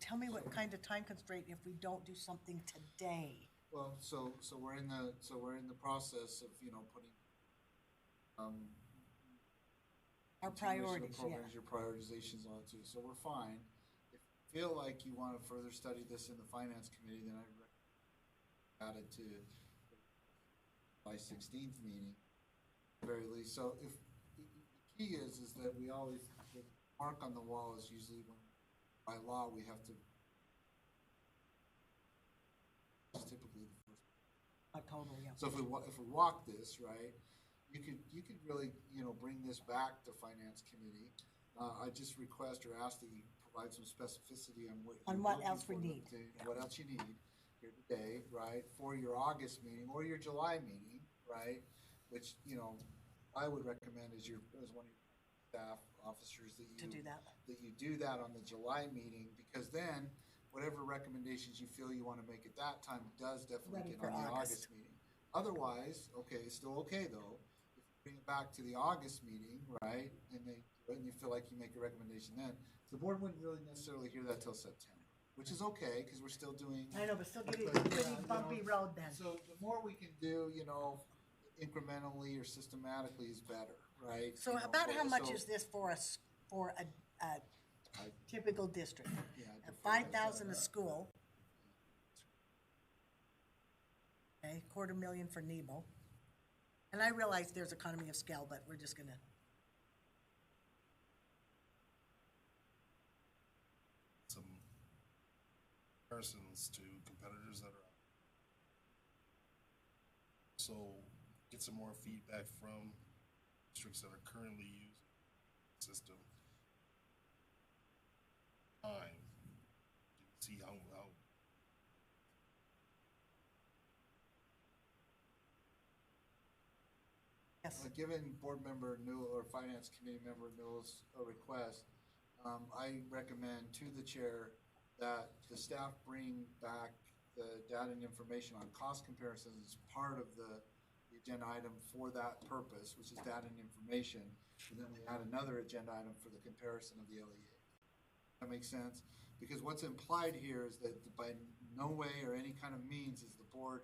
tell me what kind of time constraint if we don't do something today?
Well, so we're in the process of, putting,
Our
continuation of
priorities,
programs,
yeah.
your prioritizations on it too, so we're fine. If you feel like you want to further study this in the finance committee, then I'd recommend add it to the July 16th meeting, at the very least. So if the key is that we always, the mark on the wall is usually when, by law, we have to, it's typically the first.
October, yeah.
So if we walk this, right, you could really, bring this back to finance committee. I just request or ask that you provide some specificity on what.
On
you're
what
looking
else we
for
need.
What else you need here today, right, for your August meeting or your July meeting, right? Which, I would recommend as one of your staff officers that you.
To do that.
That you do that on the July meeting, because then whatever recommendations you feel you want to make at that time does definitely
Ready
get
for
on the
August.
August meeting. Otherwise, okay, still okay though, if you bring it back to the August meeting, right, and you feel like you make a recommendation then, the board wouldn't really necessarily hear that till September, which is okay, because we're still doing.
I know, but still getting
But,
pretty
yeah,
bumpy road then.
So the more we can do, incrementally or systematically is better, right?
So about how much is this for a typical district?
Yeah,
At 5,000 a school. Okay, $250,000 for Nebo. And I realize there's economy of scale, but we're just gonna.
Some comparisons to competitors that are out. So get some more feedback from districts that are currently using the system. See how
Yes.
Given board member Newell or finance committee member Newell's request, I recommend to the chair that the staff bring back the data and information on cost comparisons as part of the agenda item for that purpose, which is data and information. And then we add another agenda item for the comparison of the LEA. That makes sense? Because what's implied here is that by no way or any kind of means is the board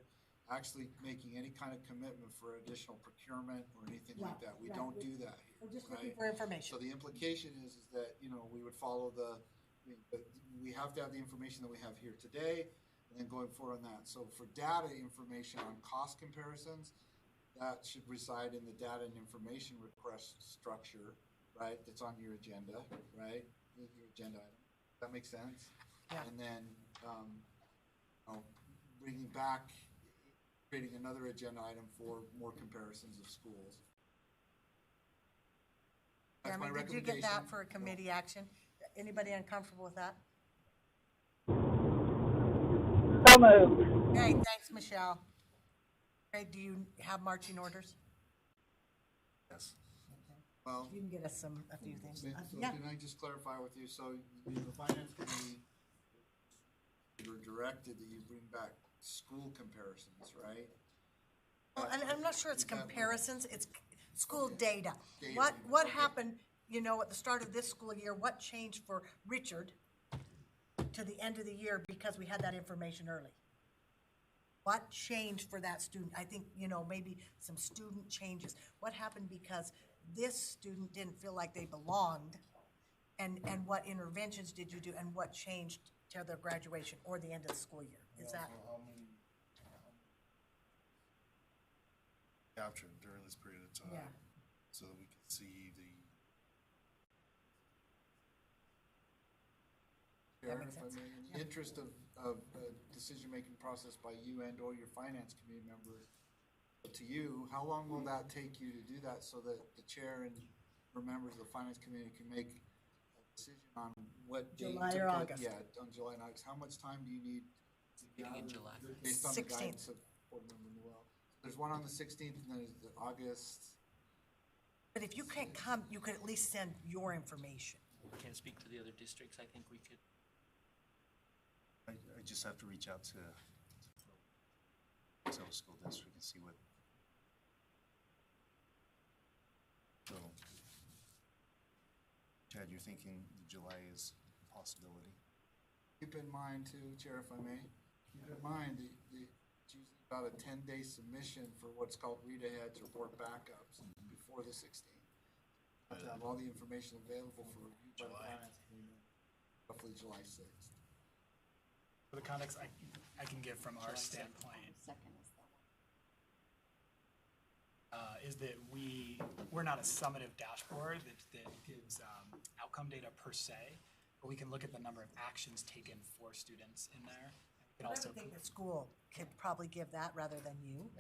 actually making any kind of commitment for additional procurement or anything like that. We don't do that here.
We're just
right?
looking for information.
So the implication is that, we would follow we have to have the information that we have here today and then going forward on that. So for data information on cost comparisons, that should reside in the data and information request structure, right? That's on your agenda, right? Your agenda item. That makes sense?
Yeah.
And then, bringing back, creating another agenda item for more comparisons of schools. That's my
Jeremy, did you get
recommendation.
that for a committee action? Anybody uncomfortable with that?
So moved.
Okay, thanks, Michelle. Okay, do you have marching orders?
Yes. Well,
You can get us a few things.
so
Yeah.
can I just clarify with you? So the finance committee, you were directed that you bring back school comparisons, right?
Well, I'm not sure it's comparisons, it's school
Okay.
data.
Data,
What
okay.
happened, you know, at the start of this school year, what changed for Richard to the end of the year because we had that information early? What changed for that student? I think, you know, maybe some student changes. What happened because this student didn't feel like they belonged? And what interventions did you do and what changed to their graduation or the end of the school year? Is that?
How many captured during this period of time?
Yeah.
So that we can see the.
That
Sharon,
makes
if I
sense.
may, in the interest of decision-making process by you and or your finance committee members, to you, how long will that take you to do that so that the chair and or members of the finance committee can make a decision on what date
July
to
or
put?
August.
Yeah, on July and August. How much time do you need? to
Meeting in
gather
July.
Based on the
16th.
guidance of Board Member Noel. There's one on the 16th and then there's the August.
But if you can't come, you could at least send your information.
Can't speak to the other districts. I think we could.
I just have to reach out to South School District and see what. So, Chad, you're thinking July is a possibility?
Keep in mind too, Chair, if I may, keep in mind, it's usually about a 10-day submission for what's called read-aheads or board backups before the 16th. Have to have all the information available for review by the finance committee, roughly July 6th.
For the context I can give from our standpoint is that we're not a summative dashboard that gives outcome data per se, but we can look at the number of actions taken for students in there. We can
I
also
would think the school could probably give that rather than you.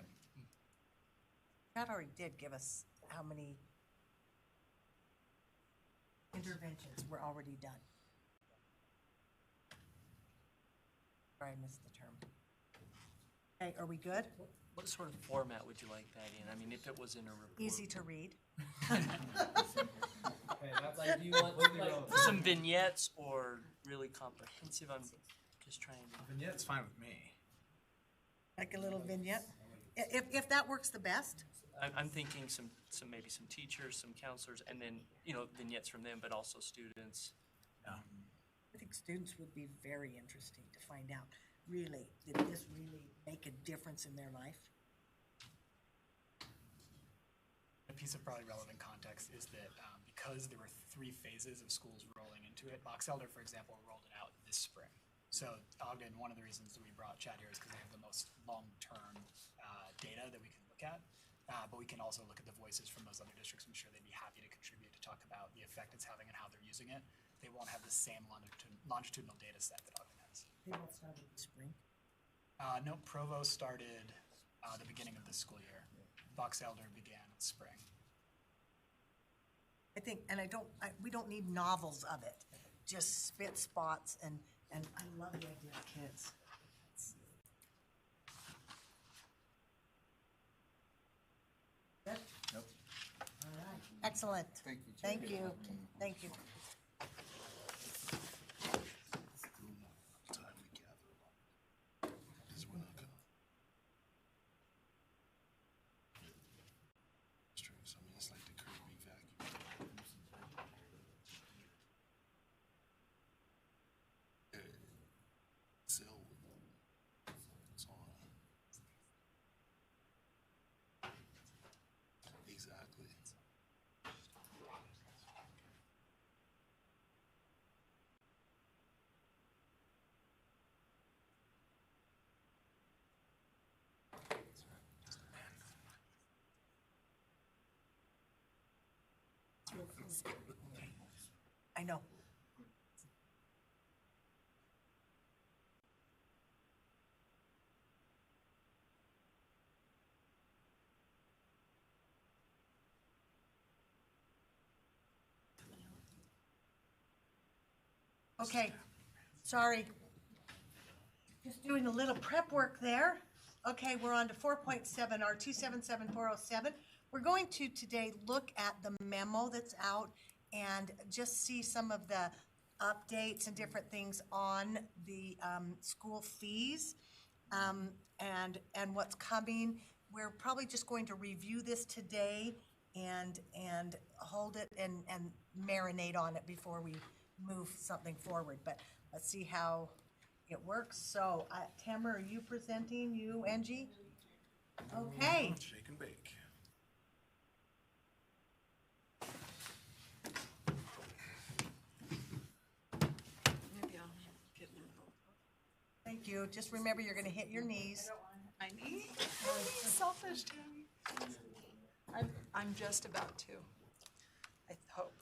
Chad already did give us how many interventions were already done. Sorry, I missed the term. Okay, are we good?
What sort of format would you like that in? I mean, if it was in a report.
Easy to read.
Like, do you want like some vignettes or really comprehensive? I'm just trying to.
Vignette's fine with me.
Like a little vignette? If that works the best.
I'm thinking maybe some teachers, some counselors, and then, you know, vignettes from them, but also students.
I think students would be very interesting to find out, really, did this really make a difference in their life?
A piece of probably relevant context is that because there were 3 phases of schools rolling into it, Box Elder, for example, rolled it out this spring. So Ogden, one of the reasons that we brought Chad here is because they have the most long-term data that we can look at. But we can also look at the voices from those other districts. I'm sure they'd be happy to contribute to talk about the effect it's having and how they're using it. They won't have the same longitudinal data set that Ogden has.
They both started in spring.
No, Provo started the beginning of the school year. Box Elder began in spring.
I think, and we don't need novels of it, just spit spots, and I love the idea of kids. Good?
Yep.
All right, excellent.
Thank you, Chair.
Thank you, thank you.
Time to gather. Because we're not gonna. Strings, I mean, it's like the Kirby vacuum. So, it's on. Exactly.
I know. Okay, sorry. Just doing a little prep work there. Okay, we're on to 4.7, our 277407. We're going to today look at the memo that's out and just see some of the updates and different things on the school fees and what's coming. We're probably just going to review this today and hold it and marinate on it before we move something forward. But let's see how it works. So, Tamara, are you presenting? You, Angie? Okay.
Shake and bake.
Maybe I'll get in.
Thank you. Just remember, you're going to hit your knees.
My knee? Selfish, Tammy. I'm just about to. I hope.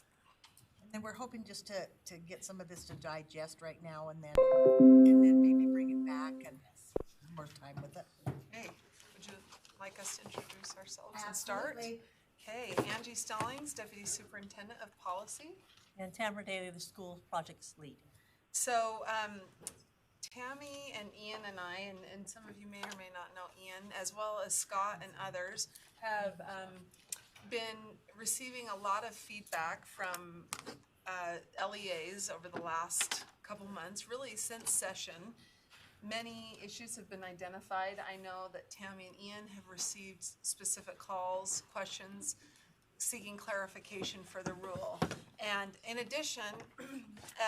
And then we're hoping just to get some of this to digest right now, and then maybe bring it back and more time with it.
Hey, would you like us to introduce ourselves and start? Okay, Angie Stallings, Deputy Superintendent of Policy.
And Tamara Daly, the school projects lead.
So, Tammy and Ian and I, and some of you may or may not know Ian, as well as Scott and others, have been receiving a lot of feedback from LEAs over the last couple months, really since session. Many issues have been identified. I know that Tammy and Ian have received specific calls, questions, seeking clarification for the rule. And in addition,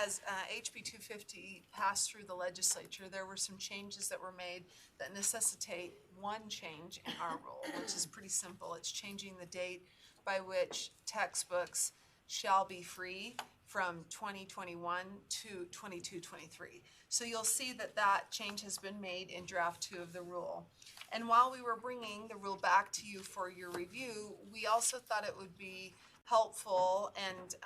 as HB 250 passed through the legislature, there were some changes that were made that necessitate one change in our rule, which is pretty simple. It's changing the date by which textbooks shall be free from 2021 to 22-23. So you'll see that that change has been made in draft 2 of the rule. And while we were bringing the rule back to you for your review, we also thought it would be helpful, and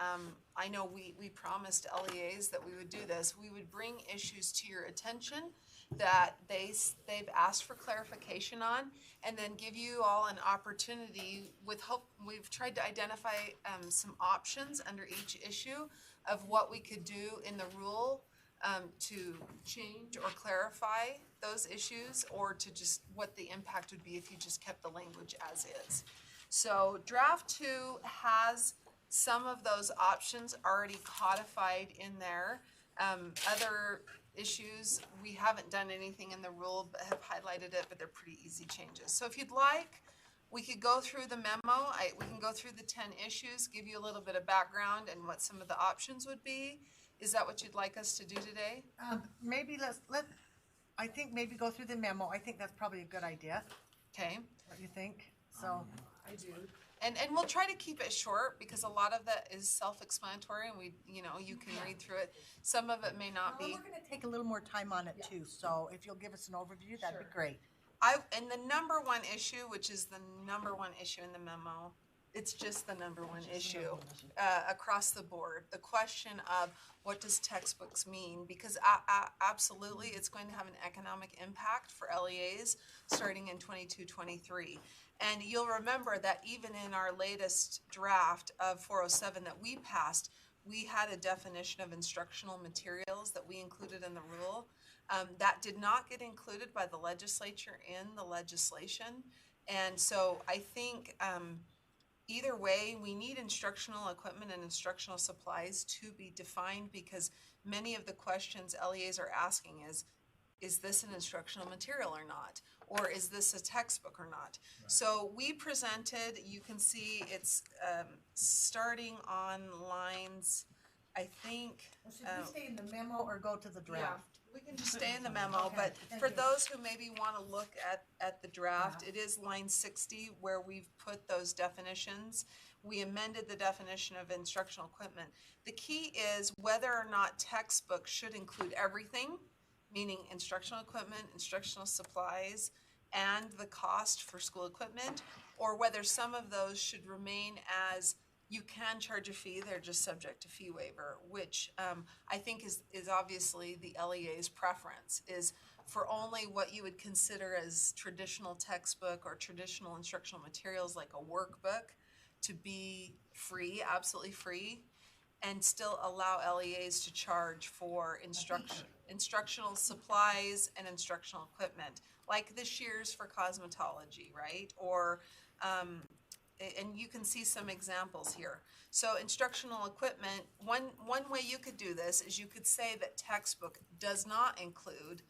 I know we promised LEAs that we would do this. We would bring issues to your attention that they've asked for clarification on, and then give you all an opportunity with hope. We've tried to identify some options under each issue of what we could do in the rule to change or clarify those issues, or to just what the impact would be if you just kept the language as is. So draft 2 has some of those options already codified in there. Other issues, we haven't done anything in the rule but have highlighted it, but they're pretty easy changes. So if you'd like, we could go through the memo. We can go through the 10 issues, give you a little bit of background and what some of the options would be. Is that what you'd like us to do today?
Maybe I think maybe go through the memo. I think that's probably a good idea.
Okay.
What do you think? So
I do. And we'll try to keep it short because a lot of that is self-explanatory, and you can read through it. Some of it may not be.
We're going to take a little more time on it too. So if you'll give us an overview, that'd be great.
And the number one issue, which is the number one issue in the memo, it's just the number one issue across the board. The question of what does textbooks mean? Because absolutely, it's going to have an economic impact for LEAs starting in 22-23. And you'll remember that even in our latest draft of 407 that we passed, we had a definition of instructional materials that we included in the rule. That did not get included by the legislature in the legislation. And so I think either way, we need instructional equipment and instructional supplies to be defined, because many of the questions LEAs are asking is this an instructional material or not? Or is this a textbook or not? Right. So we presented, you can see it's starting on lines, I think.
Should we stay in the memo or go to the draft?
Yeah, we can just stay in the memo,
Okay,
but
thank
for
you.
those who maybe want to look at the draft, it is line 60 where we've put those definitions. We amended the definition of instructional equipment. The key is whether or not textbooks should include everything, meaning instructional equipment, instructional supplies, and the cost for school equipment, or whether some of those should remain as you can charge a fee, they're just subject to fee waiver, which I think is obviously the LEA's preference, is for only what you would consider as traditional textbook or traditional instructional materials like a workbook to be free, absolutely free, and still allow LEAs to charge for instructional supplies and instructional equipment, like the shears for cosmetology, right? Or, and you can see some examples here. So instructional equipment, one way you could do this is you could say that textbook does not include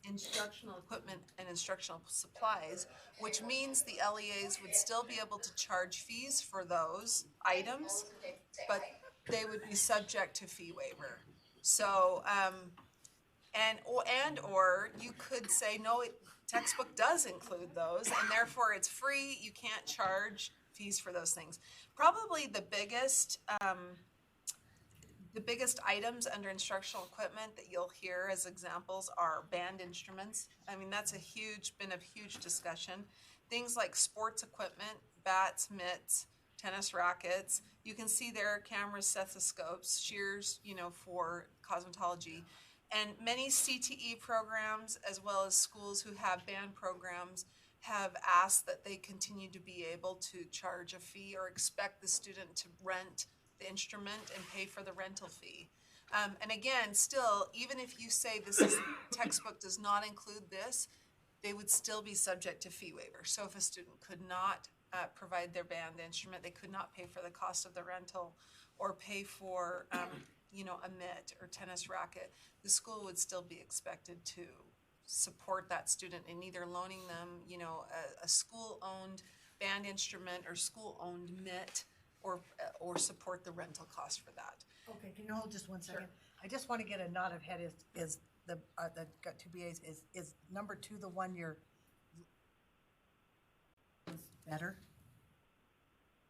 instructional equipment and instructional supplies, which means the LEAs would still be able to charge fees for those items, but they would be subject to fee waiver. So, or you could say, no, textbook does include those, and therefore it's free, you can't charge fees for those things. Probably the biggest items under instructional equipment that you'll hear as examples are band instruments. I mean, that's been a huge discussion. Things like sports equipment, bats, mitts, tennis rackets. You can see there cameras, stethoscopes, shears, for cosmetology. And many CTE programs, as well as schools who have band programs, have asked that they continue to be able to charge a fee or expect the student to rent the instrument and pay for the rental fee. And again, still, even if you say textbook does not include this, they would still be subject to fee waiver. So if a student could not provide their band instrument, they could not pay for the cost of the rental or pay for a mitt or tennis racket, the school would still be expected to support that student in either loaning them, a school-owned band instrument or school-owned mitt, or support the rental cost for that.
Okay, can you hold just one second? I just want to get a nod of head. Is the got two BAs? Is number 2 the one you're better?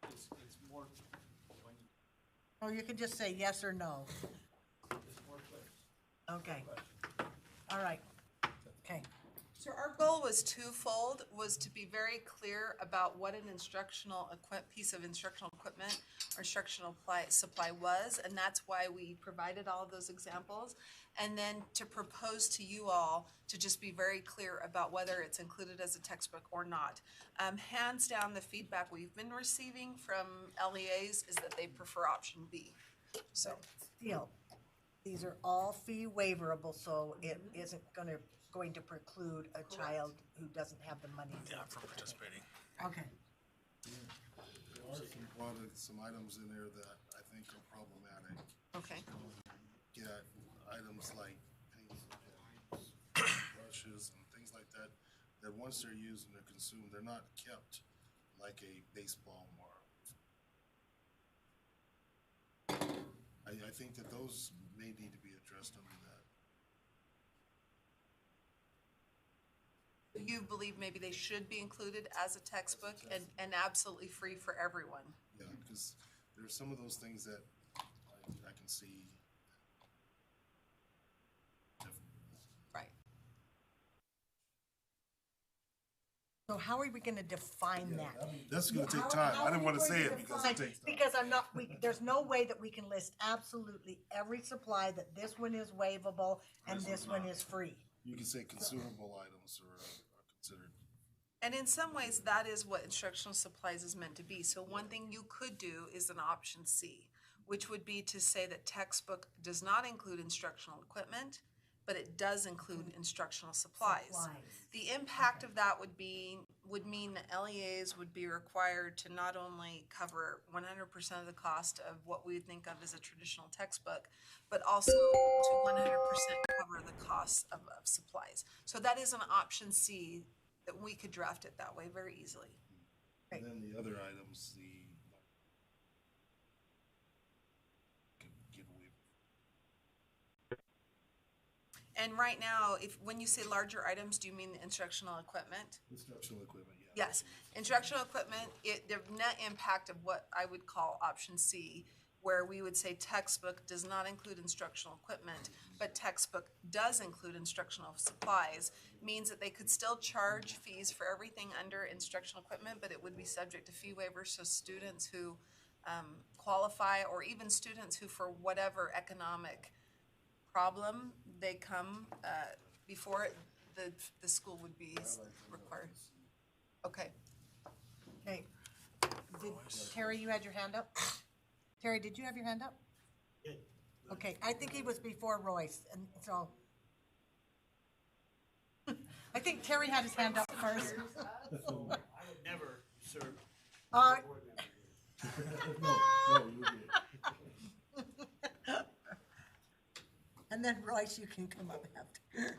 It's more.
Oh, you can just say yes or no.
It's more clear.
Okay. All right. Okay.
So our goal was twofold, was to be very clear about what an piece of instructional equipment or instructional supply was, and that's why we provided all of those examples, and then to propose to you all to just be very clear about whether it's included as a textbook or not. Hands down, the feedback we've been receiving from LEAs is that they prefer option B. So
Still, these are all fee waiverable, so it isn't going to preclude a child who doesn't have the money.
From participating.
Okay.
There are some items in there that I think are problematic.
Okay.
Get items like pencils, brushes, and things like that, that once they're used and they're consumed, they're not kept like a baseball mark. I think that those may need to be addressed under that.
you believe maybe they should be included as a textbook and absolutely free for everyone.
Yeah, because there's some of those things that I can see.
Right.
So how are we gonna define that?
That's gonna take time. I didn't wanna say it because it takes time.
Because there's no way that we can list absolutely every supply that this one is waivable and this one is free.
You can say consumable items are considered.
And in some ways, that is what instructional supplies is meant to be. So one thing you could do is an option C, which would be to say that textbook does not include instructional equipment, but it does include instructional supplies. The impact of that would mean that LEAs would be required to not only cover 100% of the cost of what we would think of as a traditional textbook, but also to 100% cover the costs of supplies. So that is an option C that we could draft it that way very easily.
And then the other items,
And right now, when you say larger items, do you mean the instructional equipment?
Instructional equipment, yeah.
Yes, instructional equipment, the net impact of what I would call option C, where we would say textbook does not include instructional equipment, but textbook does include instructional supplies, means that they could still charge fees for everything under instructional equipment, but it would be subject to fee waivers, so students who qualify, or even students who, for whatever economic problem they come before the school would be required. Okay.
Okay. Terry, you had your hand up? Terry, did you have your hand up? Okay, I think he was before Royce, and so. I think Terry had his hand up first.
I would never serve. And
then Royce, you can come up after.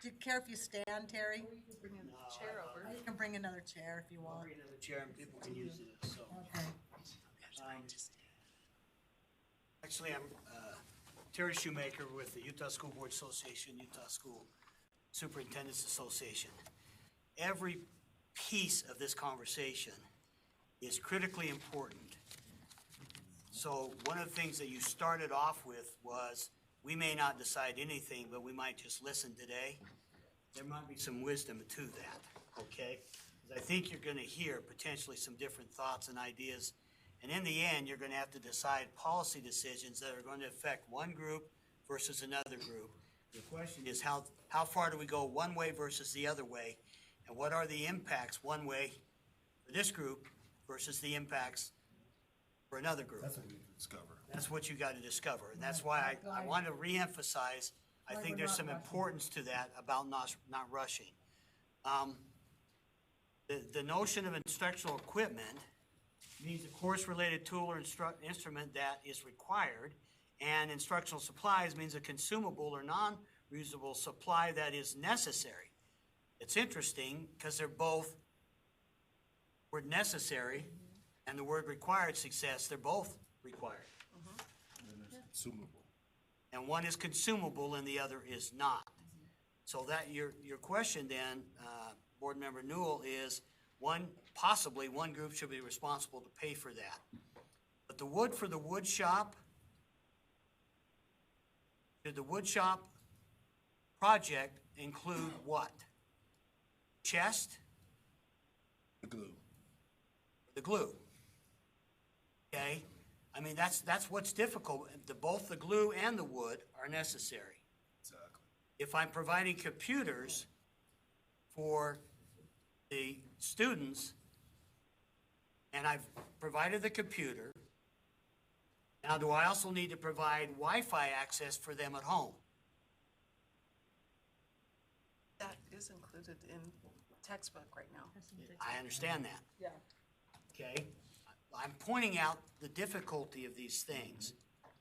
do you care if you stand, Terry?
Bring a chair over.
You can bring another chair if you want.
Bring another chair and people can use it, so.
Okay.
Actually, I'm Terry Shoemaker with the Utah School Board Association, Utah School Superintendents Association. Every piece of this conversation is critically important. So one of the things that you started off with was, we may not decide anything, but we might just listen today. There might be some wisdom to that, okay? 'Cause I think you're gonna hear potentially some different thoughts and ideas. And in the end, you're gonna have to decide policy decisions that are going to affect one group versus another group. The question is, how far do we go one way versus the other way? And what are the impacts one way for this group versus the impacts for another group?
That's what we need to discover.
That's what you gotta discover. And that's why I want to reemphasize, I think there's some importance to that about not rushing. The notion of instructional equipment means a course-related tool or instrument that is required, and instructional supplies means a consumable or non-reusable supply that is necessary. It's interesting because they're both, word necessary and the word required success, they're both required.
And then there's consumable.
And one is consumable and the other is not. So that your question then, Board Member Newell, is possibly one group should be responsible to pay for that. But the wood for the wood shop, should the wood shop project include what? Chest?
The glue.
The glue. Okay? I mean, that's what's difficult. Both the glue and the wood are necessary.
Exactly.
If I'm providing computers for the students, and I've provided the computer, now do I also need to provide Wi-Fi access for them at home?
That is included in textbook right now.
I understand that.
Yeah.
Okay? I'm pointing out the difficulty of these things.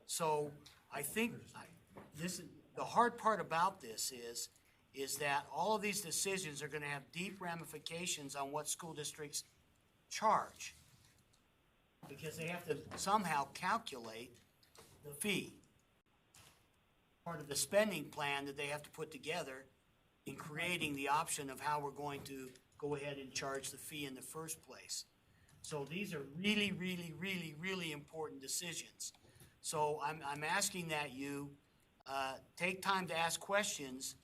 So I think the hard part about this is that all of these decisions are gonna have deep ramifications on what school districts charge. Because they have to somehow calculate the fee. Part of the spending plan that they have to put together in creating the option of how we're going to go ahead and charge the fee in the first place. So these are really, really, really, really important decisions. So I'm asking that you take time to ask questions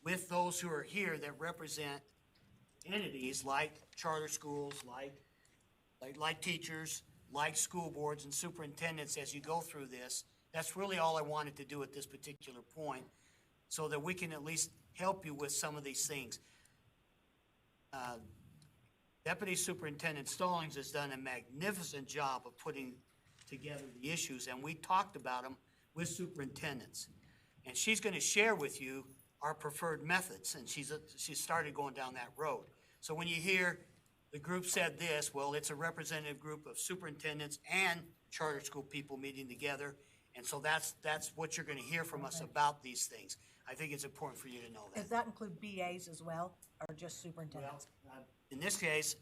with those who are here that represent entities like charter schools, like teachers, like school boards and superintendents as you go through this. That's really all I wanted to do at this particular point, so that we can at least help you with some of these things. Deputy Superintendent Stallings has done a magnificent job of putting together the issues, and we talked about them with superintendents. And she's gonna share with you our preferred methods, and she's started going down that road. So when you hear the group said this, well, it's a representative group of superintendents and charter school people meeting together, and so that's what you're gonna hear from us about these things. I think it's important for you to know that.
Does that include BAs as well, or just superintendents?
In this case,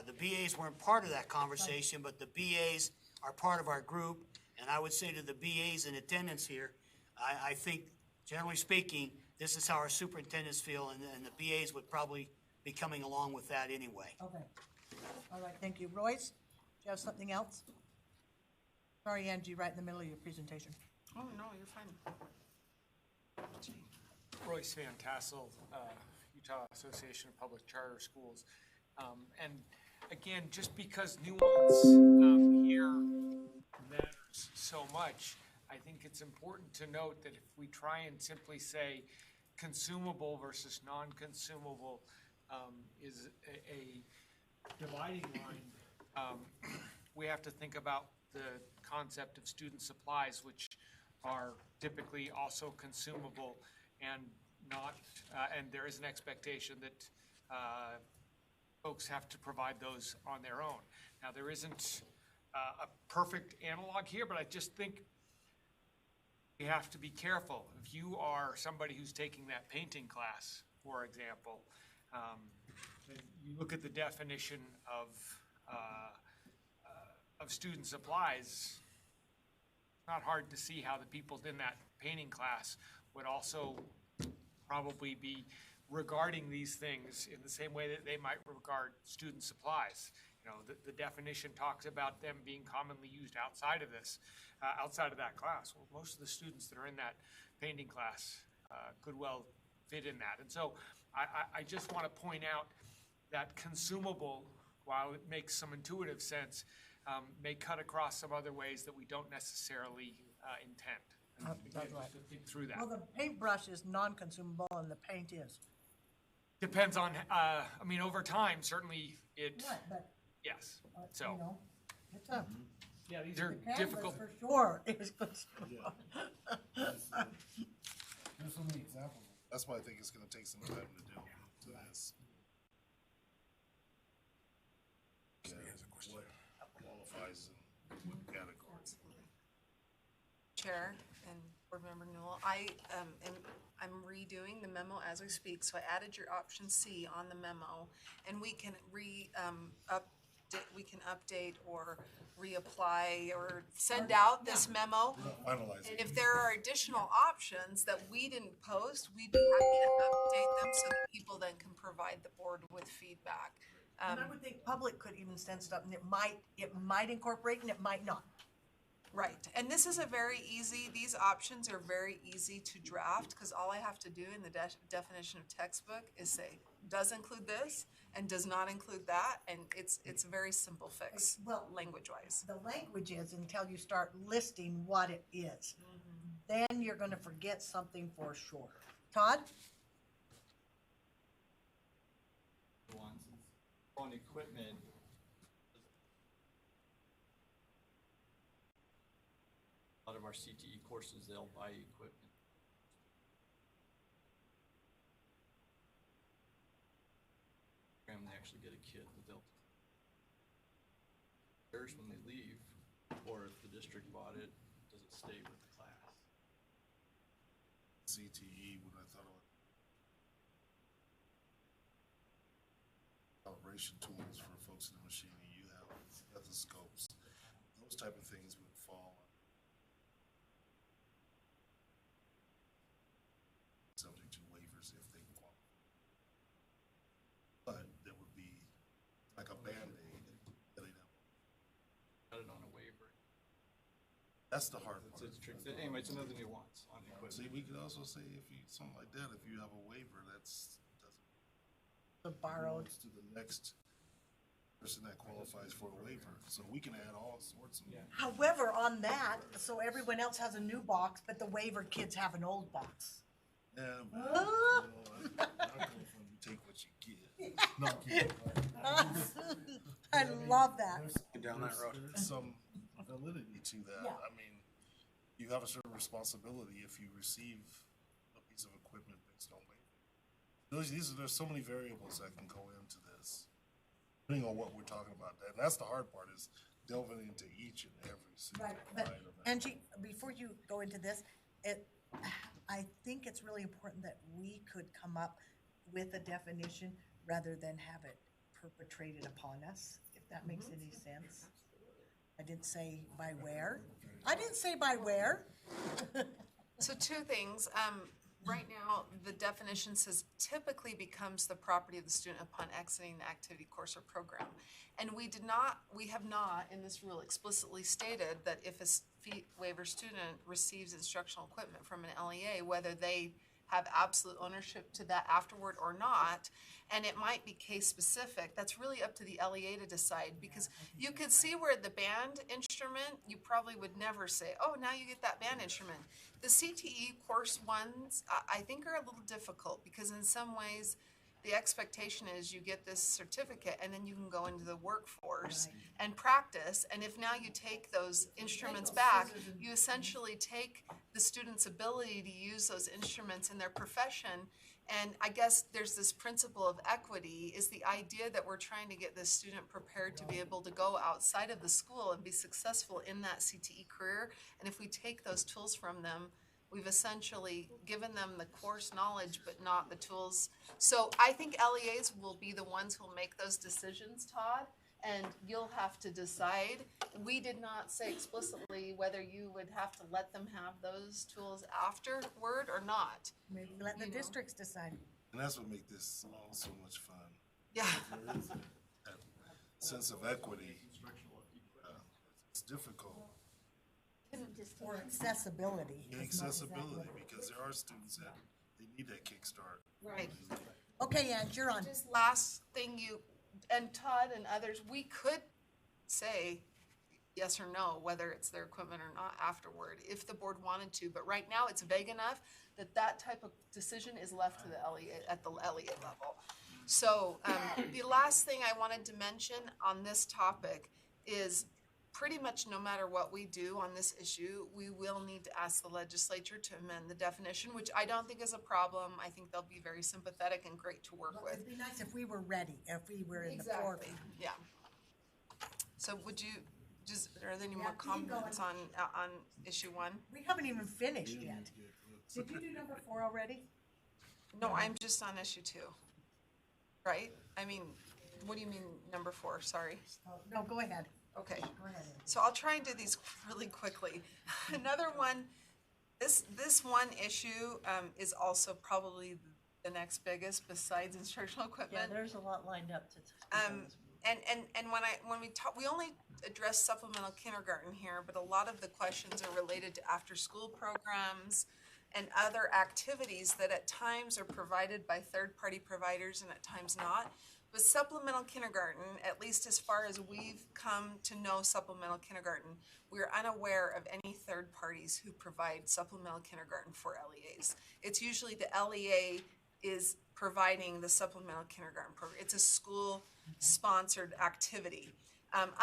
the BAs weren't part of that conversation, but the BAs are part of our group, and I would say to the BAs in attendance here, I think, generally speaking, this is how our superintendents feel, and the BAs would probably be coming along with that anyway.
Okay. All right, thank you. Royce, do you have something else? Sorry, Angie, right in the middle of your presentation.
Oh, no, you're fine.
Royce Van Tassel, Utah Association of Public Charter Schools. And again, just because nuance here matters so much, I think it's important to note that if we try and simply say consumable versus non-consumable is a dividing line, we have to think about the concept of student supplies, which are typically also consumable and not, and there is an expectation that folks have to provide those on their own. Now, there isn't a perfect analog here, but I just think we have to be careful. If you are somebody who's taking that painting class, for example, then you look at the definition of student supplies, it's not hard to see how the people in that painting class would also probably be regarding these things in the same way that they might regard student supplies. You know, the definition talks about them being commonly used outside of this, outside of that class. Well, most of the students that are in that painting class could well fit in that. And so I just want to point out that consumable, while it makes some intuitive sense, may cut across some other ways that we don't necessarily intend. And again,
That's right.
just to think through that.
Well, the paintbrush is non-consumable and the paint is.
Depends on, I mean, over time, certainly it,
Right, but,
yes,
you
so.
know, it's a.
Yeah, these are
the canvas
difficult.
For sure is consumable.
There's so many examples. That's why I think it's gonna take some time to do this. Okay, what qualifies in what categories?
Chair and Board Member Newell, I'm redoing the memo as we speak, so I added your option C on the memo, and we can update or reapply or send out this memo.
Finalize
And
it.
if there are additional options that we didn't post, we'd be happy to update them so that people then can provide the board with feedback.
And I would think public could even send stuff and it might incorporate and it might not.
Right, and this is these options are very easy to draft, because all I have to do in the definition of textbook is say, does include this, and does not include that, and it's a very simple fix,
Well,
language-wise.
The language is until you start listing what it is. Then you're gonna forget something for sure. Todd?
On equipment, a lot of our CTE courses, they'll buy equipment. They actually get a kit that they'll theirs when they leave, or if the district bought it, does it stay with the class?
CTE, when I thought of calibration tools for folks in the machining, you have stethoscopes, those type of things would fall subject to waivers if they qualify. But there would be like a Band-Aid that they'd have.
Got it on a waiver.
That's the hard part.
It's tricky. Anyway, it's another nuance on equipment.
See, we could also say if you, something like that, if you have a waiver, that's,
The borrowed.
to the next person that qualifies for a waiver. So we can add all sorts of.
However, on that, so everyone else has a new box, but the waiver kids have an old box.
Yeah, but,
Ah.
you know, I come from you take what you get. No, I'm kidding.
I love that.
Down that road.
There's some validity to that.
Yeah.
I mean, you have a certain responsibility if you receive a piece of equipment based on waiver. There's so many variables that can go into this, depending on what we're talking about. And that's the hard part, is delving into each and every single
Right, but
item.
Angie, before you go into this, I think it's really important that we could come up with a definition rather than have it perpetrated upon us, if that makes any sense. I didn't say by where. I didn't say by where.
So two things, right now, the definition says typically becomes the property of the student upon exiting the activity, course, or program. And we have not in this rule explicitly stated that if a fee waiver student receives instructional equipment from an LEA, whether they have absolute ownership to that afterward or not, and it might be case specific. That's really up to the LEA to decide, because you could see where the band instrument, you probably would never say, oh, now you get that band instrument. The CTE course ones, I think, are a little difficult, because in some ways, the expectation is you get this certificate and then you can go into the workforce and practice. And if now you take those instruments back, you essentially take the student's ability to use those instruments in their profession. And I guess there's this principle of equity, is the idea that we're trying to get this student prepared to be able to go outside of the school and be successful in that CTE career. And if we take those tools from them, We've essentially given them the course knowledge, but not the tools. So I think LEAs will be the ones who will make those decisions, Todd, and you'll have to decide. We did not say explicitly whether you would have to let them have those tools afterward or not.
Maybe let the districts decide.
And that's what makes this all so much fun.
Yeah.
There is that sense of equity. It's difficult.
Or accessibility.
Accessibility, because there are students that they need that kickstart.
Right.
Okay, Ange, you're on.
Just last thing and Todd and others, we could say yes or no, whether it's their equipment or not afterward, if the board wanted to. But right now, it's vague enough that that type of decision is left to the LEA, at the LEA level. So the last thing I wanted to mention on this topic is pretty much no matter what we do on this issue, we will need to ask the legislature to amend the definition, which I don't think is a problem. I think they'll be very sympathetic and great to work with.
It'd be nice if we were ready, if we were in the
Exactly.
forefront.
Yeah. So would you, are there any more comments on issue 1?
We haven't even finished yet. Did you do number 4 already?
No, I'm just on issue 2. Right? I mean, what do you mean number 4? Sorry.
Oh, no, go ahead.
Okay.
Go ahead.
So I'll try and do these really quickly. Another one, this one issue is also probably the next biggest besides instructional equipment.
Yeah, there's a lot lined up to.
And when we talk, we only address supplemental kindergarten here, but a lot of the questions are related to after-school programs and other activities that at times are provided by third-party providers and at times not. With supplemental kindergarten, at least as far as we've come to know supplemental kindergarten, we're unaware of any third parties who provide supplemental kindergarten for LEAs. It's usually the LEA is providing the supplemental kindergarten program. It's a school-sponsored activity.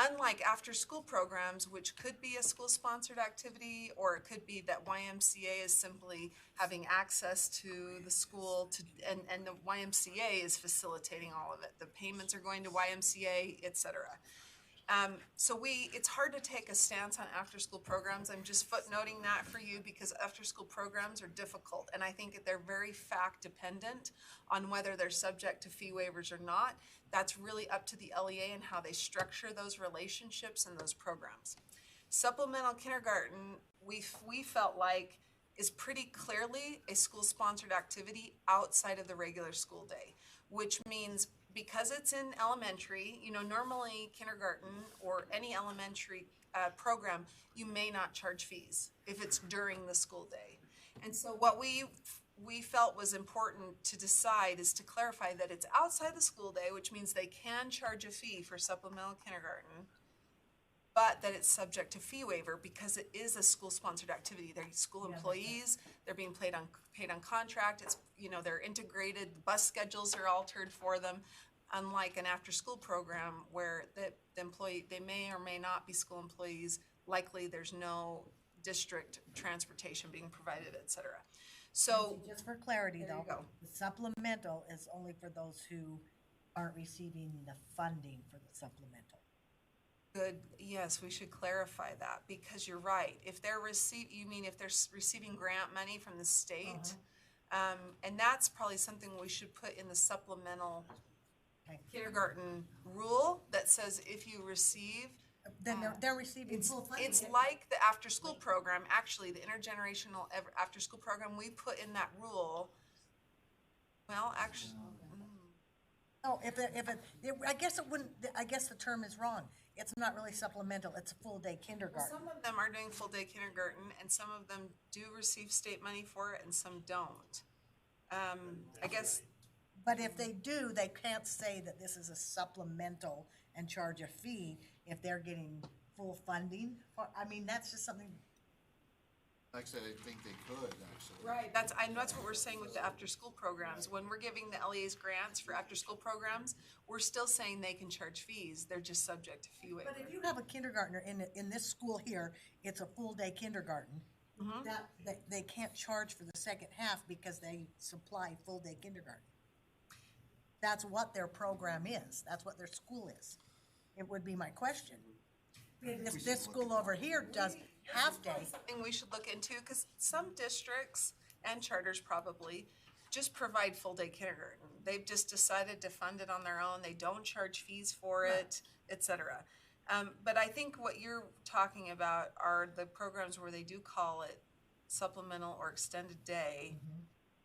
Unlike after-school programs, which could be a school-sponsored activity, or it could be that YMCA is simply having access to the school, and the YMCA is facilitating all of it. The payments are going to YMCA, et cetera. So it's hard to take a stance on after-school programs. I'm just footnoting that for you because after-school programs are difficult, and I think that they're very fact-dependent on whether they're subject to fee waivers or not. That's really up to the LEA and how they structure those relationships and those programs. Supplemental kindergarten, we felt like is pretty clearly a school-sponsored activity outside of the regular school day, which means because it's in elementary, normally kindergarten or any elementary program, you may not charge fees if it's during the school day. And so what we felt was important to decide is to clarify that it's outside the school day, which means they can charge a fee for supplemental kindergarten, but that it's subject to fee waiver because it is a school-sponsored activity. They're school employees, they're being paid on contract, it's, they're integrated, bus schedules are altered for them, unlike an after-school program where the employee, they may or may not be school employees, likely there's no district transportation being provided, et cetera. So
just for clarity
there you
though,
go.
the supplemental is only for those who aren't receiving the funding for the supplemental.
Good, yes, we should clarify that because you're right. If they're receiving grant money from the state, and that's probably something we should put in the supplemental kindergarten rule that says if you receive,
then they're receiving full funding.
It's like the after-school program, actually, the intergenerational after-school program, we put in that rule, well, actually.
Oh, I guess it wouldn't, I guess the term is wrong. It's not really supplemental, it's a full-day kindergarten.
Some of them are doing full-day kindergarten, and some of them do receive state money for it, and some don't. I guess.
But if they do, they can't say that this is a supplemental and charge a fee if they're getting full funding. That's just something.
Actually, I think they could, actually.
Right, that's what we're saying with the after-school programs. When we're giving the LEAs grants for after-school programs, we're still saying they can charge fees. They're just subject to fee waiver.
But if you have a kindergartner in this school here, it's a full-day kindergarten, that they can't charge for the second half because they supply full-day kindergarten. That's what their program is. That's what their school is. It would be my question. If this school over here
half day.
Thing we should look into, because some districts and charters probably just provide full-day kindergarten. They've just decided to fund it on their own. They don't charge fees for it, et cetera. But I think what you're talking about are the programs where they do call it supplemental or extended day.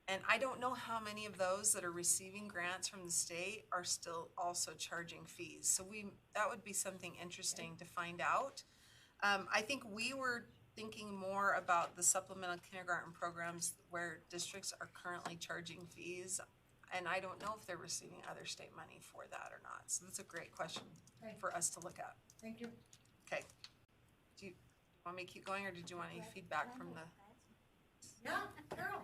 And I don't know how many of those that are receiving grants from the state are still also charging fees. So that would be something interesting to find out. I think we were thinking more about the supplemental kindergarten programs where districts are currently charging fees. And I don't know if they're receiving other state money for that or not. So that's a great question for us to look at.
Thank you.
Okay. Do you want me to keep going, or did you want any feedback from the?
Yeah, Carol.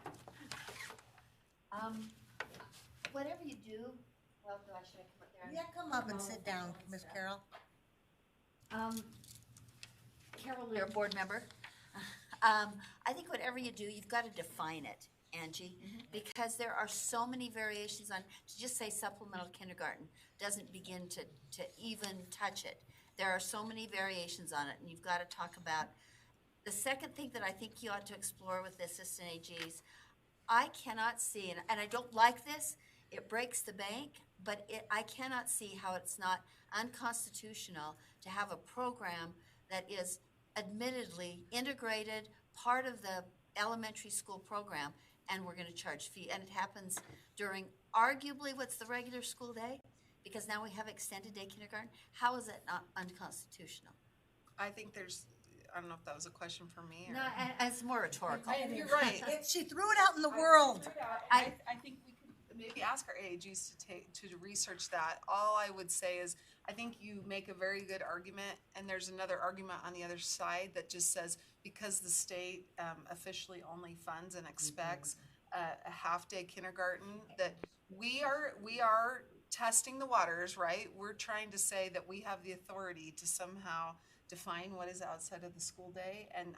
Whatever you do, well, should I come up there?
Yeah, come up and sit down, Miss Carol.
Carol Lear, board member. I think whatever you do, you've got to define it, Angie, because there are so many variations on, to just say supplemental kindergarten doesn't begin to even touch it. There are so many variations on it, and you've got to talk about. The second thing that I think you ought to explore with the assistant AGs, I cannot see, and I don't like this, it breaks the bank, but I cannot see how it's not unconstitutional to have a program that is admittedly integrated, part of the elementary school program, and we're gonna charge fee, and it happens during arguably what's the regular school day, because now we have extended day kindergarten. How is it not unconstitutional?
I think I don't know if that was a question for me or.
No, it's more rhetorical.
You're right.
She threw it out in the world.
I think we could maybe ask our AAGs to research that. All I would say is, I think you make a very good argument, and there's another argument on the other side that just says, because the state officially only funds and expects a half-day kindergarten, that we are testing the waters, right? We're trying to say that we have the authority to somehow define what is outside of the school day. And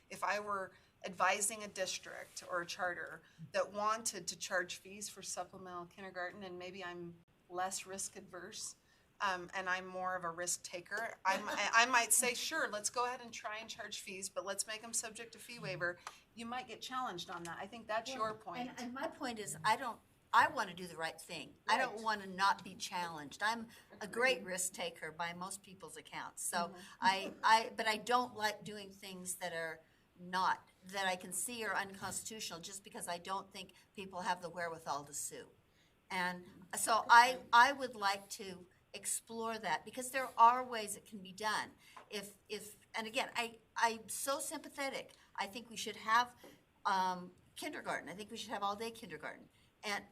if I were advising a district or a charter that wanted to charge fees for supplemental kindergarten, and maybe I'm less risk adverse, and I'm more of a risk taker, I might say, sure, let's go ahead and try and charge fees, but let's make them subject to fee waiver. You might get challenged on that. I think that's your point.
And my point is, I want to do the right thing. I don't want to not be challenged. I'm a great risk taker by most people's accounts. So but I don't like doing things that I can see are unconstitutional just because I don't think people have the wherewithal to sue. And so I would like to explore that, because there are ways it can be done. And again, I'm so sympathetic. I think we should have kindergarten. I think we should have all-day kindergarten.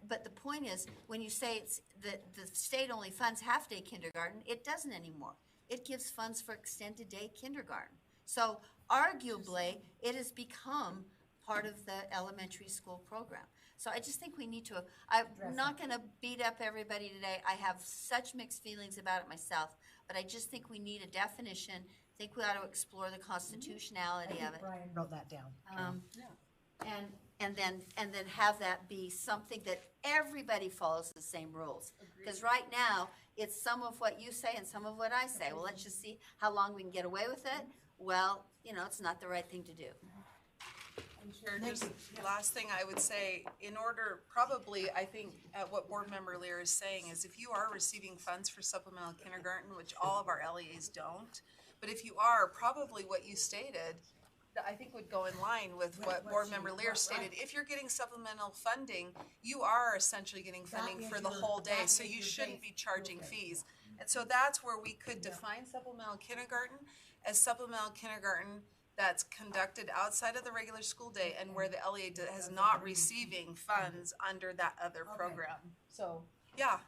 But the point is, when you say it's the state only funds half-day kindergarten, it doesn't anymore. It gives funds for extended day kindergarten. So arguably, it has become part of the elementary school program. So I just think we need to, I'm not going to beat up everybody today. I have such mixed feelings about it myself, but I just think we need a definition. I think we ought to explore the constitutionality of it.
Brian wrote that down.
And then have that be something that everybody follows the same rules. Because right now, it's some of what you say and some of what I say. Well, let's just see how long we can get away with it. Well, it's not the right thing to do.
And Chair, just last thing I would say, probably, I think what Board Member Lear is saying is, if you are receiving funds for supplemental kindergarten, which all of our LEAs don't, but if you are, probably what you stated, I think would go in line with what Board Member Lear stated. If you're getting supplemental funding, you are essentially getting funding for the whole day, so you shouldn't be charging fees. And so that's where we could define supplemental kindergarten as supplemental kindergarten that's conducted outside of the regular school day and where the LEA has not receiving funds under that other program. So, yeah,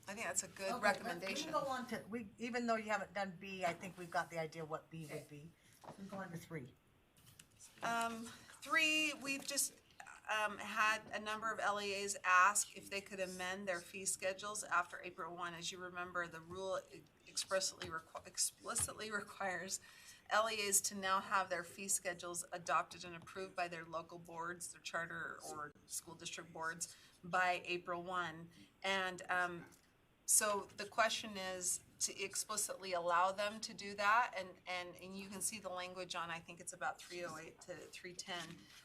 I think that's a good recommendation.
We can go on to, even though you haven't done B, I think we've got the idea what B would be. We can go on to 3.
3, we've just had a number of LEAs ask if they could amend their fee schedules after April 1. As you remember, the rule explicitly requires LEAs to now have their fee schedules adopted and approved by their local boards, their charter or school district boards, by April 1. And So the question is to explicitly allow them to do that, and you can see the language on, I think it's about 308 to 310,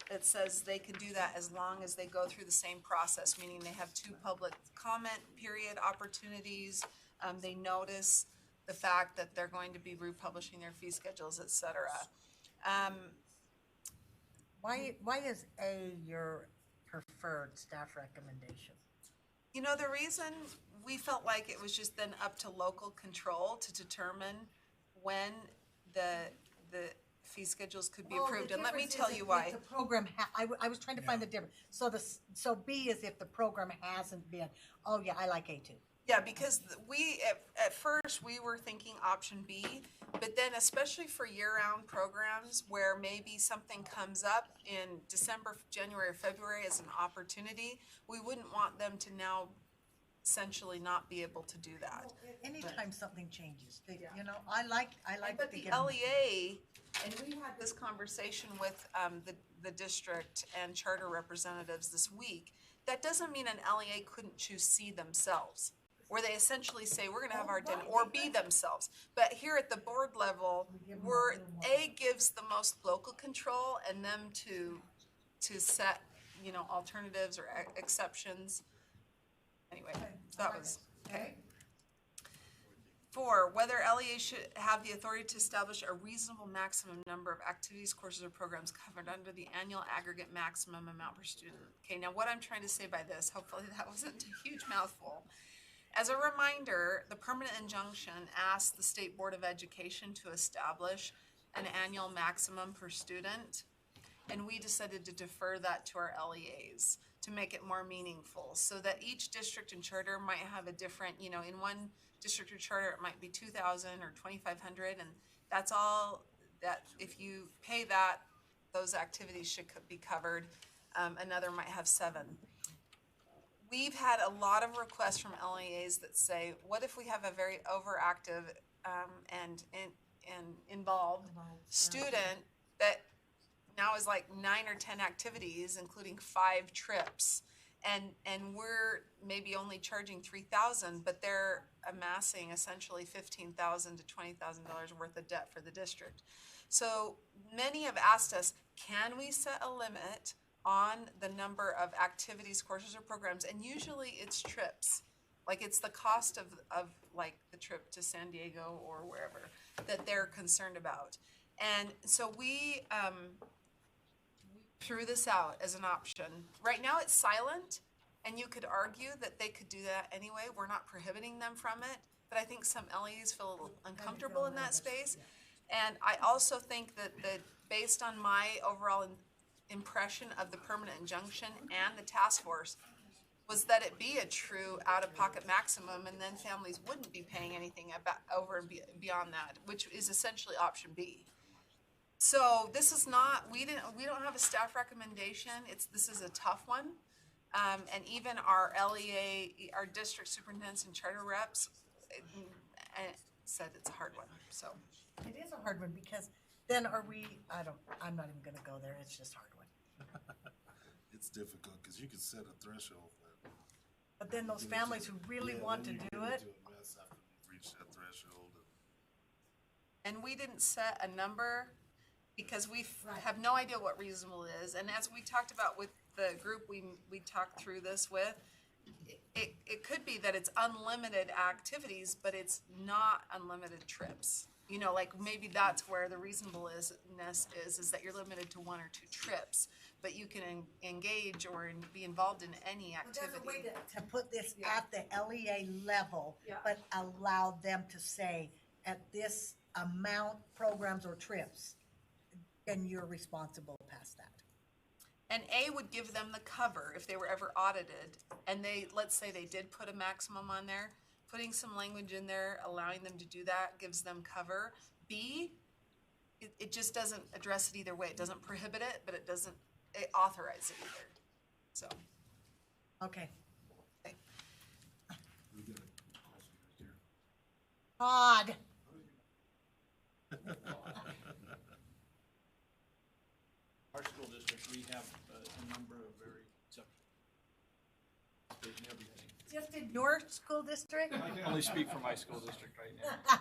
that says they can do that as long as they go through the same process, meaning they have 2 public comment period opportunities, they notice the fact that they're going to be republishing their fee schedules, et cetera.
Why is A your preferred staff recommendation?
You know, the reason we felt like it was just then up to local control to determine when the fee schedules could be approved, and let me tell you why.
If the program, I was trying to find the difference. So B is if the program hasn't been, oh yeah, I like A too.
Yeah, because we, at first, we were thinking option B, but then especially for year-round programs where maybe something comes up in December, January, or February as an opportunity, we wouldn't want them to now essentially not be able to do that.
Anytime something changes, you know, I like
But
to
the
get 'em-
LEA, and we had this conversation with the district and charter representatives this week, that doesn't mean an LEA couldn't choose C themselves, where they essentially say, we're gonna have our dinner, or B themselves. But here at the board level, A gives the most local control and them to set, you know, alternatives or exceptions. Anyway, that was, okay. 4, whether LEA should have the authority to establish a reasonable maximum number of activities, courses, or programs covered under the annual aggregate maximum amount per student. Okay, now what I'm trying to say by this, hopefully that wasn't a huge mouthful. As a reminder, the permanent injunction asked the State Board of Education to establish an annual maximum per student, and we decided to defer that to our LEAs to make it more meaningful, so that each district and charter might have a different, you know, in one district or charter it might be 2,000 or 2,500, and that's all that, if you pay that, those activities should be covered. Another might have 7. We've had a lot of requests from LEAs that say, what if we have a very overactive and involved student that now is like 9 or 10 activities, including 5 trips, and we're maybe only charging $3,000, but they're amassing essentially $15,000 to $20,000 worth of debt for the district. So many have asked us, can we set a limit on the number of activities, courses, or programs? And usually it's trips. Like it's the cost of like the trip to San Diego or wherever that they're concerned about. And so we threw this out as an option. Right now it's silent, and you could argue that they could do that anyway. We're not prohibiting them from it, but I think some LEAs feel a little uncomfortable in that space. And I also think that based on my overall impression of the permanent injunction and the task force, was that it be a true out-of-pocket maximum, and then families wouldn't be paying anything over and beyond that, which is essentially option B. So this is not, we don't have a staff recommendation. This is a tough one, and even our LEA, our district superintendents and charter reps, said it's a hard one. So
it is a hard one, because then I'm not even gonna go there. It's just a hard one.
It's difficult because you can set a threshold.
But then those families who really want to do it.
After you've reached that threshold.
And we didn't set a number because we have no idea what reasonable is. And as we talked about with the group we talked through this with, it could be that it's unlimited activities, but it's not unlimited trips. You know, like maybe that's where the reasonableness is that you're limited to 1 or 2 trips, but you can engage or be involved in any activity.
There's a way to put this at the LEA level, but allow them to say, at this amount, programs or trips, and you're responsible past that.
And A would give them the cover if they were ever audited, and let's say they did put a maximum on there, putting some language in there, allowing them to do that gives them cover. B, it just doesn't address it either way. It doesn't prohibit it, but it doesn't authorize it either. So.
Okay.
We got a question right here.
Todd.
Our school district, we have a number of very exceptional and everything.
Just
in your school district?
I can only speak for my school district right now.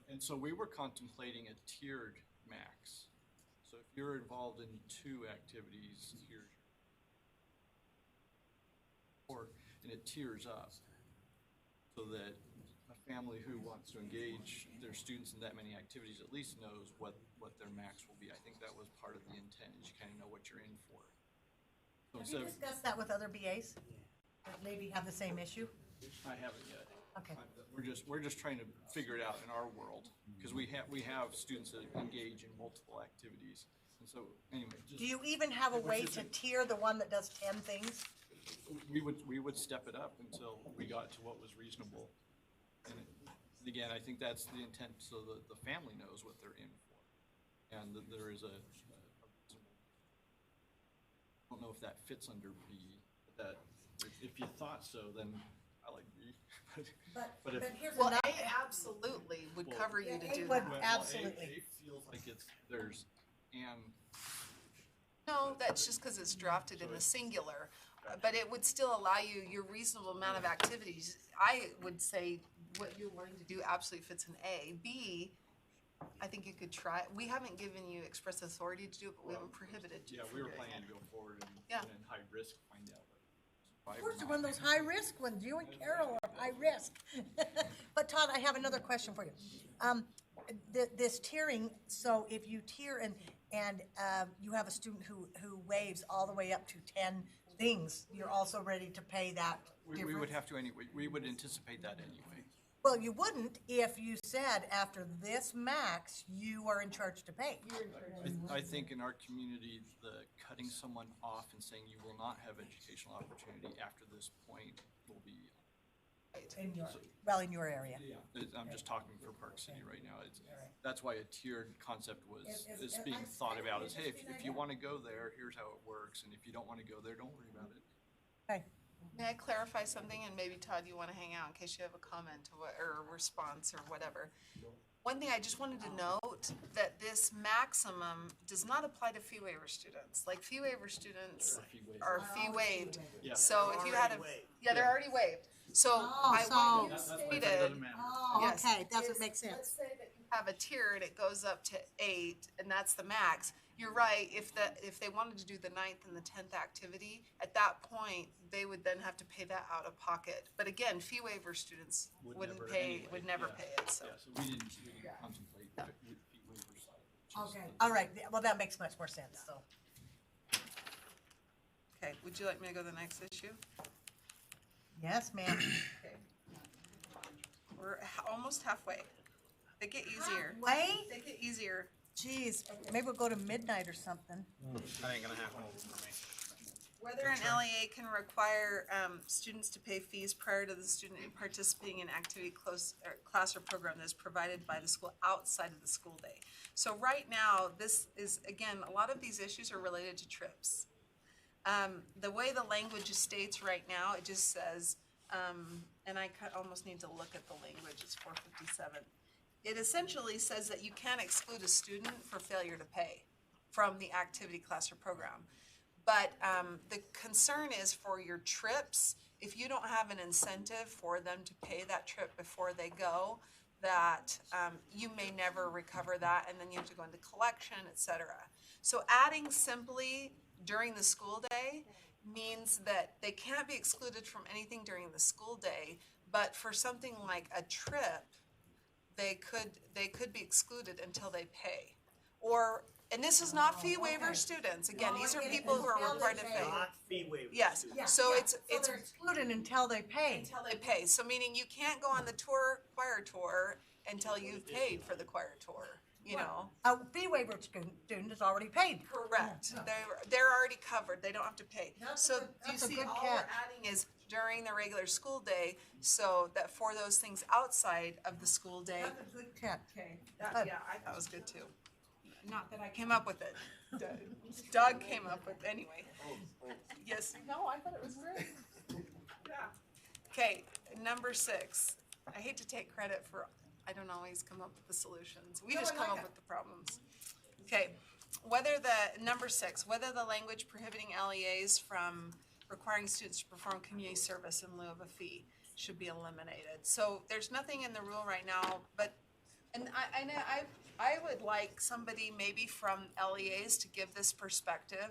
And so we were contemplating a tiered max. So if you're involved in 2 activities, here's and it tiers up so that a family who wants to engage their students in that many activities at least knows what their max will be. I think that was part of the intent, is you kind of know what you're in for. So
Have you discussed that with other BAs? That maybe have the same issue?
I haven't yet.
Okay.
We're just trying to figure it out in our world, because we have students that engage in multiple activities. And so anyway,
Do you even have a way to tier the one that does 10 things?
we would step it up until we got to what was reasonable. And again, I think that's the intent, so that the family knows what they're in for, and that there is a reasonable. I don't know if that fits under B, but that if you thought so, then I like B. But if,
here's
Well,
another.
A absolutely would cover you to do
would
that.
absolutely.
A feels like there's and.
No, that's just because it's drafted in the singular, but it would still allow you your reasonable amount of activities. I would say what you're wanting to do absolutely fits in A. B, I think you could try, we haven't given you express authority to do it, but we haven't prohibited you
Yeah,
from
we were
doing
planning
it.
to go forward and
Yeah.
in high risk, find out what.
Of course, you're one of those high-risk ones. You and Carol are high risk. But Todd, I have another question for you. This tiering, so if you tier and you have a student who waives all the way up to 10 things, you're also ready to pay that
We would
difference?
have to anyway, we would anticipate that anyway.
Well, you wouldn't if you said after this max, you are in charge to pay.
I think in our community, the cutting someone off and saying you will not have educational opportunity after this point will be.
In your area.
I'm just talking for Park City right now. That's why a tiered concept is being thought about as, hey, if you want to go there, here's how it works, and if you don't want to go there, don't worry about it.
Okay.
May I clarify something, and maybe Todd, you want to hang out in case you have a comment or a response or whatever. One thing I just wanted to note, that this maximum does not apply to fee waiver students. Like fee waiver students are fee waived.
Yeah.
So if you had
Already waived.
yeah, they're already waived. So I want you stated. Yes.
Okay, doesn't
is,
make sense.
Let's say that you have a tier and it goes up to 8, and that's the max. You're right, if they wanted to do the 9th and the 10th activity, at that point, they would then have to pay that out of pocket. But again, fee waiver students would never pay it, so.
Yeah, so we didn't contemplate the fee waiver side.
Okay, all right, well, that makes much more sense, so.
Okay, would you like me to go to the next issue?
Yes, ma'am.
Okay. We're almost halfway. They get easier.
Halfway?
They get easier.
Geez, maybe we'll go to midnight or something.
That ain't gonna happen for me.
Whether an LEA can require students to pay fees prior to the student participating in activity class or program that is provided by the school outside of the school day. So right now, this is, again, a lot of these issues are related to trips. The way the language states right now, it just says, and I almost need to look at the language, it's 457. It essentially says that you can't exclude a student for failure to pay from the activity class or program. But the concern is for your trips, if you don't have an incentive for them to pay that trip before they go, that you may never recover that, and then you have to go into collection, et cetera. So adding simply during the school day means that they can't be excluded from anything during the school day, but for something like a trip, they could be excluded until they pay. Or, and this is not fee waiver students, again, these are people who are required to pay.
Not fee waiver.
Yes,
students.
so it's
they're excluded until they pay.
until they pay, so meaning you can't go on the choir tour until you've paid for the choir tour, you know?
A fee waiver student is already paid.
Correct, they're already covered, they don't have to pay. So you
that's a
see,
good
all
catch.
we're adding is during the regular school day, so that for those things outside of the school day.
That's a good catch.
Okay. Yeah, I thought it was good too. Not that I came up with it. Doug came up with, anyway. Yes. No, I thought it was great. Yeah. Okay, number 6. I hate to take credit for, I don't always come up with the solutions. We just come up with the problems. Okay, number 6, whether the language prohibiting LEAs from requiring students to perform community service in lieu of a fee should be eliminated. So there's nothing in the rule right now, but, and I would like somebody maybe from LEAs to give this perspective,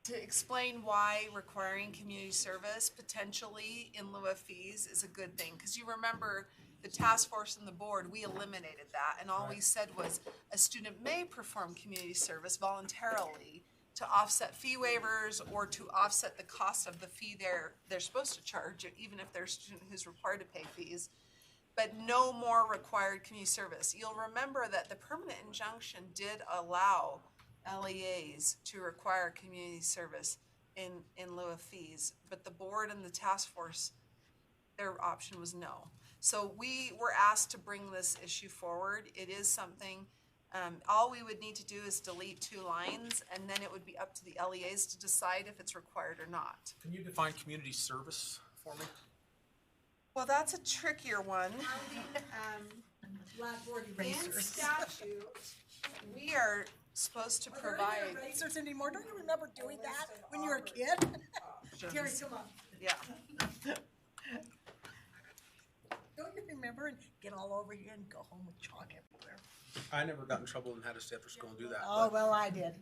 to explain why requiring community service potentially in lieu of fees is a good thing. Because you remember the task force and the board, we eliminated that, and all we said was a student may perform community service voluntarily to offset fee waivers or to offset the cost of the fee they're supposed to charge, even if they're a student who's required to pay fees, but no more required community service. You'll remember that the permanent injunction did allow LEAs to require community service in lieu of fees, but the board and the task force, their option was no. So we were asked to bring this issue forward. It is something, all we would need to do is delete 2 lines, and then it would be up to the LEAs to decide if it's required or not.
Can you define community service for me?
Well, that's a trickier one.
Blackboard
In
erasers.
statute, we are supposed to
Are there
provide.
any erasers anymore? Don't you remember doing that when you were a kid? Terry, come on.
Yeah.
Don't you remember and get all over here and go home with chalk everywhere?
I never got in trouble and had to stay after school and do that.
Oh, well, I did.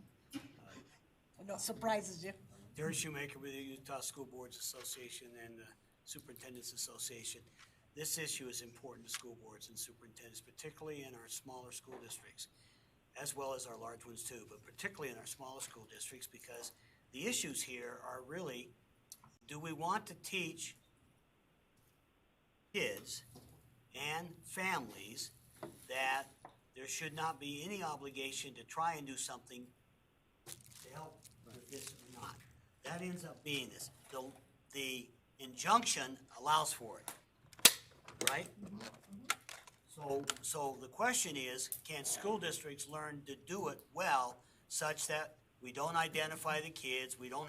No surprises you.
Terry Shoemaker with the Utah School Boards Association and the Superintendent's Association. This issue is important to school boards and superintendents, particularly in our smaller school districts, as well as our large ones too, but particularly in our smaller school districts, because the issues here are really, do we want to teach kids and families that there should not be any obligation to try and do something to help with this or not? That ends up being this. The injunction allows for it, right? So the question is, can school districts learn to do it well such that we don't identify the kids, we don't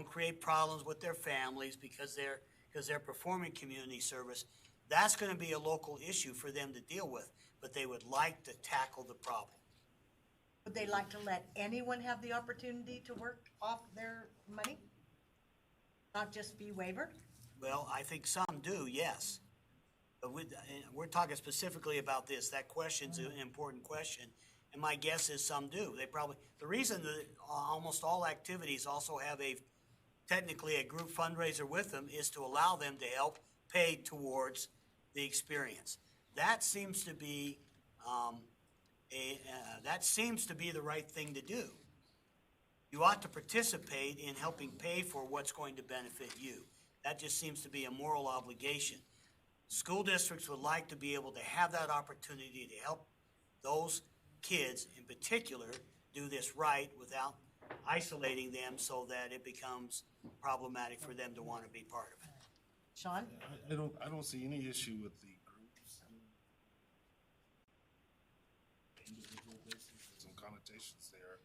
create problems with their families because they're performing community service? That's gonna be a local issue for them to deal with, but they would like to tackle the problem.
Would they like to let anyone have the opportunity to work off their money? Not just be waivered?
Well, I think some do, yes. But we're talking specifically about this. That question's an important question, and my guess is some do. The reason that almost all activities also have technically a group fundraiser with them is to allow them to help pay towards the experience. That seems to be the right thing to do. You ought to participate in helping pay for what's going to benefit you. That just seems to be a moral obligation. School districts would like to be able to have that opportunity to help those kids in particular do this right without isolating them so that it becomes problematic for them to want to be part of it.
Sean?
I don't see any issue with the groups. Individual basis, there's some connotations there.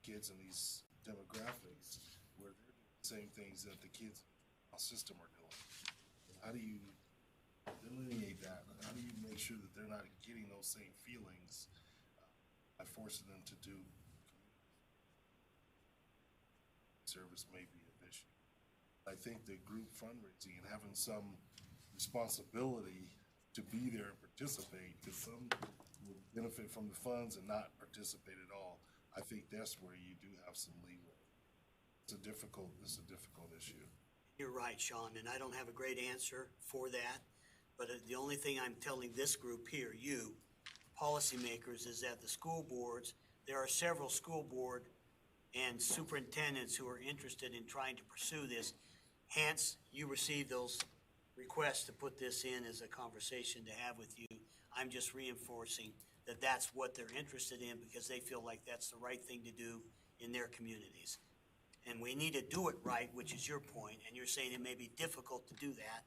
Kids in these demographics where they're doing the same things that the kids in our system are doing. How do you delineate that? How do you make sure that they're not getting those same feelings by forcing them to do service may be an issue. I think the group fundraising and having some responsibility to be there and participate, because some will benefit from the funds and not participate at all. I think that's where you do have some leeway. It's a difficult issue.
You're right, Sean, and I don't have a great answer for that, but the only thing I'm telling this group here, you, policymakers, is that the school boards, there are several school board and superintendents who are interested in trying to pursue this. Hence, you received those requests to put this in as a conversation to have with you. I'm just reinforcing that that's what they're interested in because they feel like that's the right thing to do in their communities. And we need to do it right, which is your point, and you're saying it may be difficult to do that.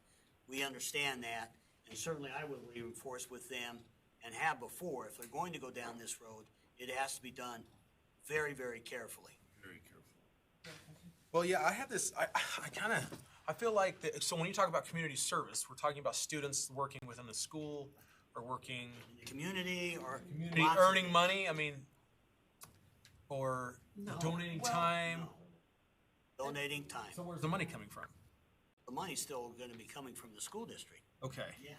We understand that, and certainly I will reinforce with them and have before, if they're going to go down this road, it has to be done very, very carefully.
Very careful.
Well, yeah, I have this, I feel like, so when you talk about community service, we're talking about students working within the school or working
in the community or
earning money, I mean, or Donating time?
Donating time.
So where's the money coming from?
The money's still gonna be coming from the school district.
Okay.
Yeah.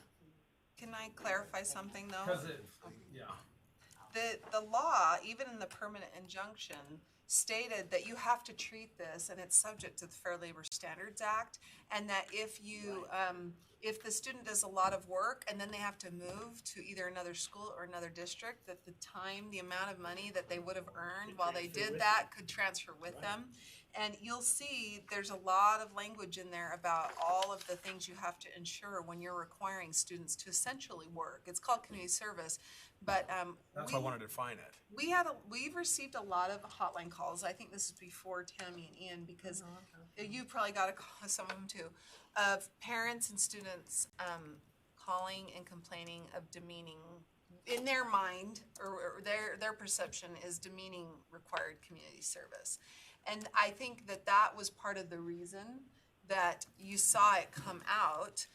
Can I clarify something though?
Because yeah.
The law, even in the permanent injunction, stated that you have to treat this, and it's subject to the Fair Labor Standards Act, and that if you, if the student does a lot of work and then they have to move to either another school or another district, that the time, the amount of money that they would have earned while they did that could transfer with them. And you'll see there's a lot of language in there about all of the things you have to ensure when you're requiring students to essentially work. It's called community service, but
That's why I wanted to define it.
we've received a lot of hotline calls. I think this is before Tammy and Ian, because you probably got a call, some of them too, of parents and students calling and complaining of demeaning, in their mind, or their perception is demeaning required community service. And I think that that was part of the reason that you saw it come out.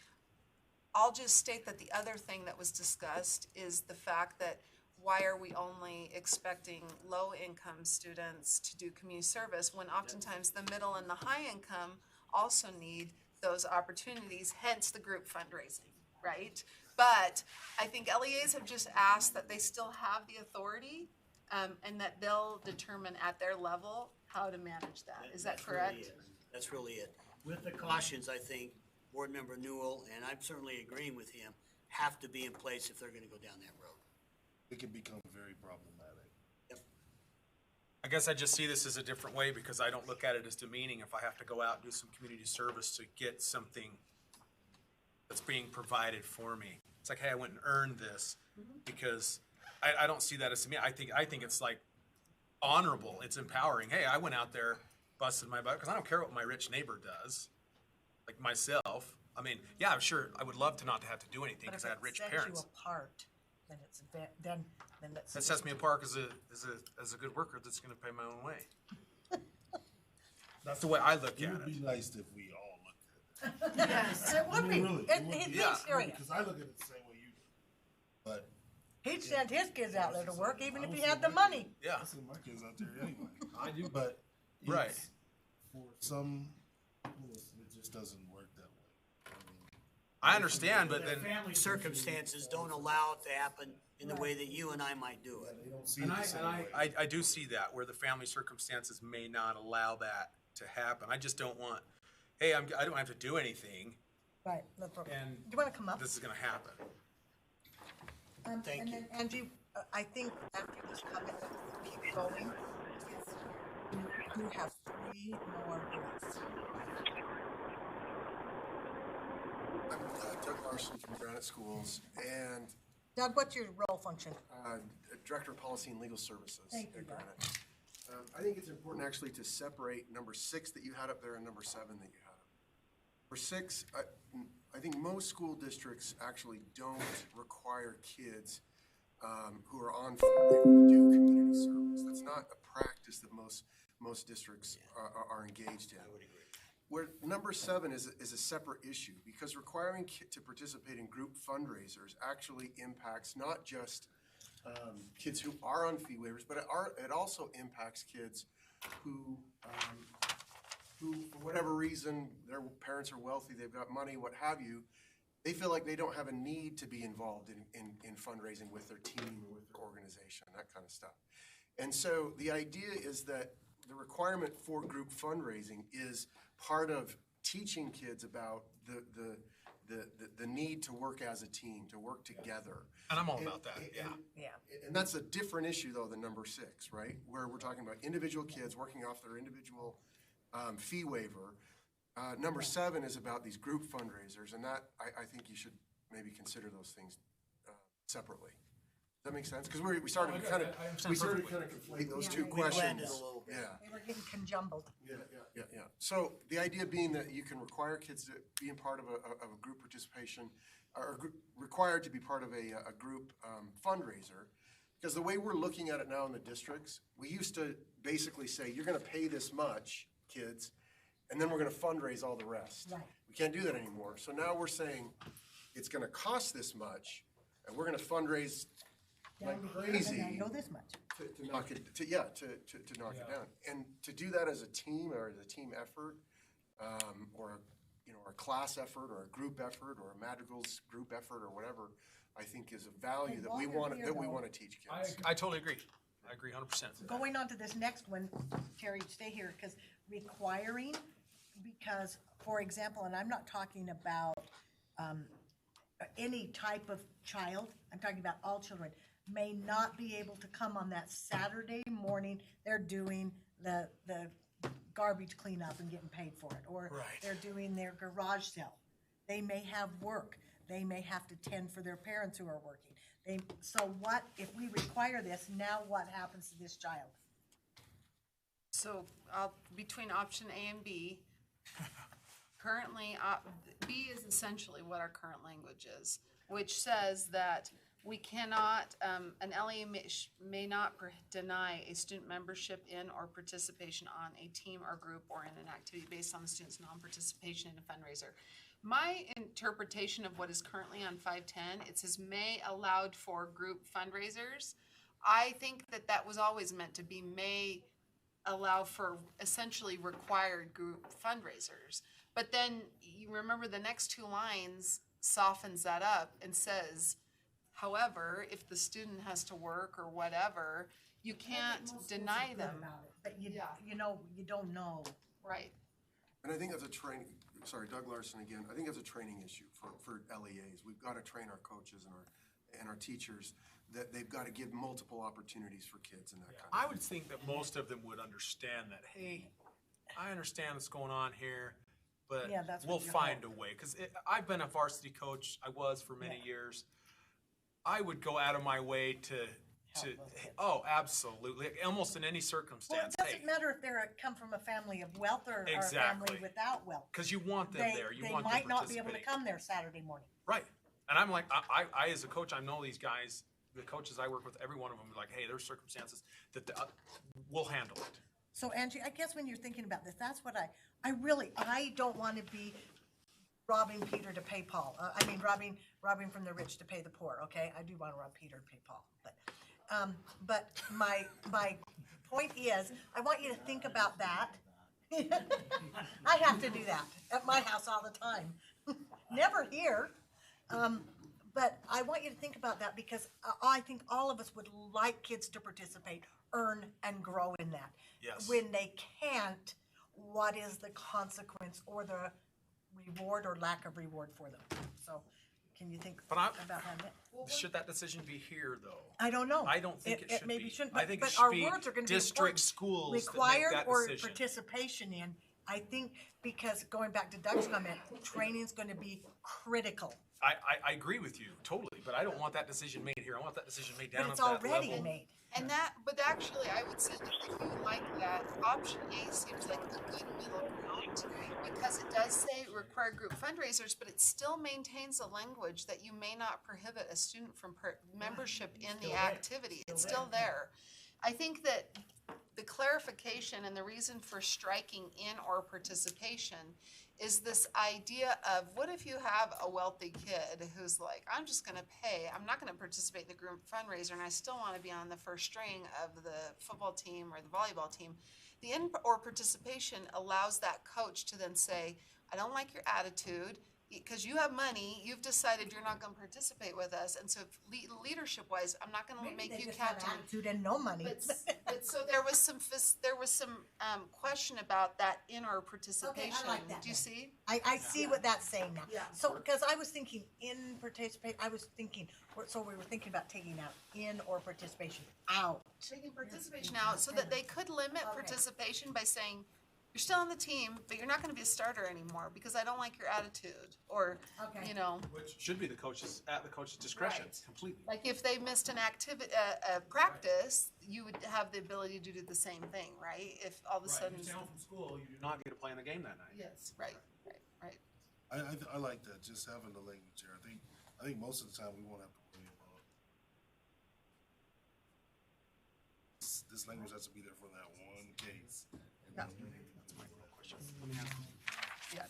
I'll just state that the other thing that was discussed is the fact that why are we only expecting low-income students to do community service when oftentimes the middle and the high income also need those opportunities, hence the group fundraising, right? But I think LEAs have just asked that they still have the authority and that they'll determine at their level how to manage that. Is that correct?
That's really it. With the cautions, I think, Board Member Newell, and I'm certainly agreeing with him, have to be in place if they're gonna go down that road.
It can become very problematic.
Yep.
I guess I just see this as a different way because I don't look at it as demeaning if I have to go out and do some community service to get something that's being provided for me. It's like, hey, I went and earned this because I don't see that as demeaning. I think it's like honorable. It's empowering. Hey, I went out there, busted my butt because I don't care what my rich neighbor does, like myself. I mean, yeah, I'm sure I would love to not have to do anything because I had rich parents.
But if it sets you apart, then it's then it's.
That sets me apart as a good worker that's going to pay my own way. That's the way I look at it.
It would be nice if we all looked at it.
Yes, it would be.
Really,
Yeah.
because I look at it the same way you do. But
He'd send his kids out there to work even if he had the money.
Yeah.
I send my kids out there anyway. I do, but
Right.
for some schools, it just doesn't work that way.
I understand, but then
Family circumstances don't allow it to happen in the way that you and I might do it.
They don't see
And
it the same way.
I do see that where the family circumstances may not allow that to happen. I just don't want, hey, I don't have to do anything.
Right. That's right.
And
Do you want to come up?
this is going to happen.
Thank
and
you.
then Angie, I think after this comment, we'll keep going. You do have 3 more minutes.
I'm Doug Larson from Granite Schools and
Doug, what's your role function?
Director of Policy and Legal Services
Thank you,
at
Doug.
Granite. I think it's important actually to separate number 6 that you had up there and number 7 that you had up. For 6, I think most school districts actually don't require kids who are on full labor to do community service. That's not a practice that most districts are engaged in. Where number 7 is a separate issue because requiring to participate in group fundraisers actually impacts not just kids who are on fee waivers, but it also impacts kids who for whatever reason, their parents are wealthy, they've got money, what have you, they feel like they don't have a need to be involved in fundraising with their team or with their organization, that kind of stuff. And so the idea is that the requirement for group fundraising is part of teaching kids about the need to work as a team, to work together.
And I'm all about that,
Yeah.
And that's a different issue though than number 6, right? Where we're talking about individual kids working off their individual fee waiver. Number 7 is about these group fundraisers, and that I think you should maybe consider those things separately. Does that make sense? Because we started to kind of conflate those two questions. Yeah.
They were getting conjumbled.
Yeah. So the idea being that you can require kids to be in part of a group participation, or required to be part of a group fundraiser, because the way we're looking at it now in the districts, we used to basically say, you're going to pay this much, kids, and then we're going to fundraise all the rest.
Right.
We can't do that anymore. So now we're saying it's going to cost this much, and we're going to fundraise like
Down to here,
crazy.
And then go this much.
To knock it, to knock it down. And to do that as a team or as a team effort, or, a class effort or a group effort or a Madrigal's group effort or whatever, I think is a value
And
that
while
we
you're
want,
here,
that we
though-
want to teach kids.
I totally agree. I agree 100%.
Going on to this next one, Terry, stay here, because requiring, because, for example, and I'm not talking about any type of child, I'm talking about all children, may not be able to come on that Saturday morning, they're doing the garbage cleanup and getting paid for it, or
Right.
they're doing their garage sale. They may have work, they may have to tend for their parents who are working. So what, if we require this, now what happens to this child?
So, between option A and B, currently, B is essentially what our current language is, which says that we cannot, an LEA may not deny a student membership in or participation on a team or group or in an activity based on the student's non-participation in a fundraiser. My interpretation of what is currently on 510, it says may allowed for group fundraisers. I think that was always meant to be may allow for essentially required group fundraisers. But then you remember the next two lines softens that up and says, however, if the student has to work or whatever, you can't deny them.
But you don't know.
Right.
And I think that's a training, sorry, Doug Larson again, I think that's a training issue for LEAs. We've got to train our coaches and our teachers that they've got to give multiple opportunities for kids and that kind of thing.
I would think that most of them would understand that, hey, I understand what's going on here, but
Yeah, that's
we'll
what you
find
hope.
a way. Because I've been a varsity coach. I was for many years. I would go out of my way to oh, absolutely. Almost in any
Well,
circumstance.
it doesn't matter if they're come from a family of wealth or a
Exactly.
family without wealth.
Because you want them there. You
They
want
might
them
not be able to
participating.
come there Saturday morning.
Right. And I'm like, I as a coach, I know these guys, the coaches I work with, every one of them are like, hey, there's circumstances that we'll handle it.
So Angie, I guess when you're thinking about this, that's what I don't want to be robbing Peter to pay Paul. Robbing from the rich to pay the poor, okay? I do want to rob Peter to pay Paul. But my point is, I want you to think about that. I have to do that at my house all the time. Never here. But I want you to think about that because I think all of us would like kids to participate, earn, and grow in that.
Yes.
When they can't, what is the consequence or the reward or lack of reward for them? So can you think about that?
Should that decision be here, though?
I don't know.
I don't think it should
maybe
be.
shouldn't,
I think it
but
should
our
be
words are going to be
district
important.
schools that make
Required
that
or
decision.
participation in, I think, because going back to Doug's comment, training is going to be critical.
I agree with you totally, but I don't want that decision made here. I want that decision made down
But
at
it's
that
already
level.
made.
But actually, I would say that if you like that, option A seems like a good middle ground because it does say require group fundraisers, but it still maintains the language that you may not prohibit a student from membership in the activity. It's still there. I think that the clarification and the reason for striking in or participation is this idea of what if you have a wealthy kid who's like, I'm just going to pay, I'm not going to participate in the group fundraiser, and I still want to be on the first string of the football team or the volleyball team. The in or participation allows that coach to then say, I don't like your attitude because you have money, you've decided you're not going to participate with us, and so leadership-wise, I'm not going to make you captain.
Attitude and no money.
But so there was some question about that in or participation.
Okay, I like that
Do you
then.
see?
I see what that's saying now.
Yeah.
So, because I was thinking in participate, so we were thinking about taking out in or participation out.
Taking participation out so that they could limit participation by saying, you're still on the team, but you're not going to be a starter anymore because I don't like your attitude, or you know.
Which should be at the coach's discretion,
Right.
completely.
Like if they missed an activity, a practice, you would have the ability to do the same thing, right? If all of a sudden.
If you're down from school, you do not get to play in the game that night.
Yes, right.
I like that, just having the language here. I think most of the time we won't have to worry about this language has to be there for that one case. And then that's my question.
Yeah.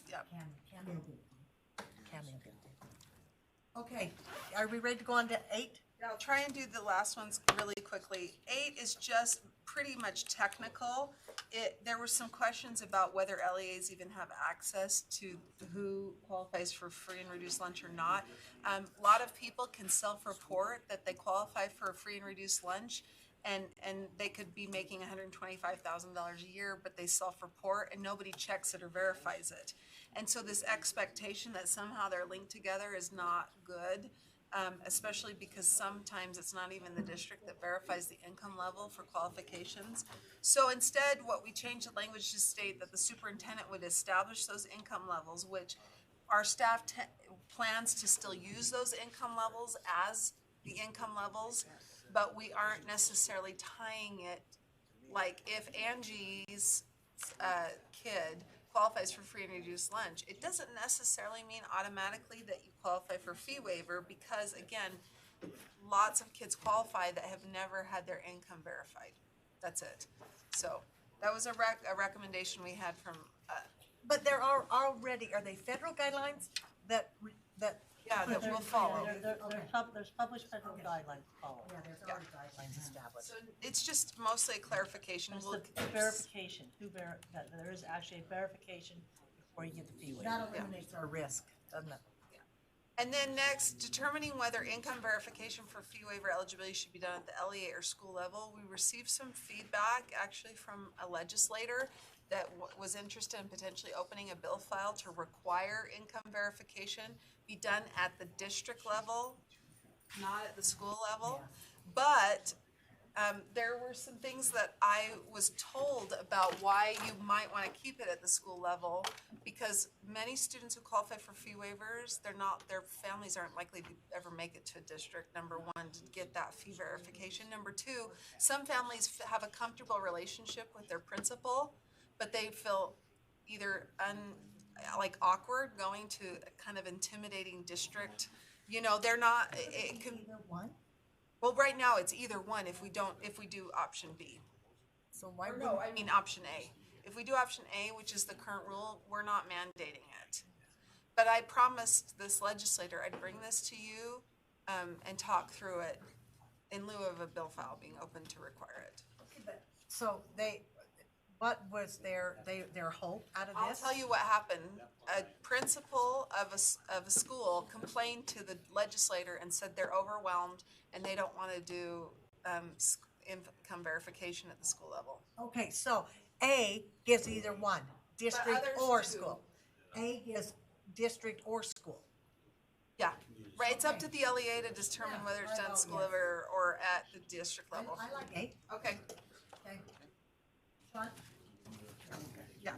Okay, are we ready to go on to 8?
Yeah, I'll try and do the last ones really quickly. 8 is just pretty much technical. There were some questions about whether LEAs even have access to who qualifies for free and reduced lunch or not. A lot of people can self-report that they qualify for a free and reduced lunch, and they could be making $125,000 a year, but they self-report and nobody checks it or verifies it. And so this expectation that somehow they're linked together is not good. Especially because sometimes it's not even the district that verifies the income level for qualifications. So instead, what we changed the language to state that the superintendent would establish those income levels, which our staff plans to still use those income levels as the income levels, but we aren't necessarily tying it, like if Angie's kid qualifies for free and reduced lunch, it doesn't necessarily mean automatically that you qualify for fee waiver, because again, lots of kids qualify that have never had their income verified. That's it. So that was a recommendation we had from,
But there are already, are they federal guidelines that?
yeah, that will follow.
There's published federal guidelines to follow.
Yeah, there's already guidelines established.
So it's just mostly a clarification.
There's the verification, that there is actually a verification before you get the fee waiver.
That eliminates our risk, doesn't it?
And then next, determining whether income verification for fee waiver eligibility should be done at the LEA or school level. We received some feedback actually from a legislator that was interested in potentially opening a bill file to require income verification be done at the district level, not at the school level. But there were some things that I was told about why you might want to keep it at the school level, because many students who qualify for fee waivers, their families aren't likely to ever make it to a district, number one, to get that fee verification. Number two, some families have a comfortable relationship with their principal, but they feel either awkward going to a kind of intimidating district. You know, they're not, it can.
Either one?
Well, right now it's either one if we do option B.
So why?
No, I mean option A. If we do option A, which is the current rule, we're not mandating it. But I promised this legislator I'd bring this to you and talk through it in lieu of a bill file being open to require it.
So what was their hope out of this?
I'll tell you what happened. A principal of a school complained to the legislator and said they're overwhelmed and they don't want to do income verification at the school level.
Okay, so A gives either one, district or school. A gives district or school.
Yeah, right. It's up to the LEA to determine whether it's done at school level or at the district level.
I like A.
Okay.
Okay. Sean?
Yeah.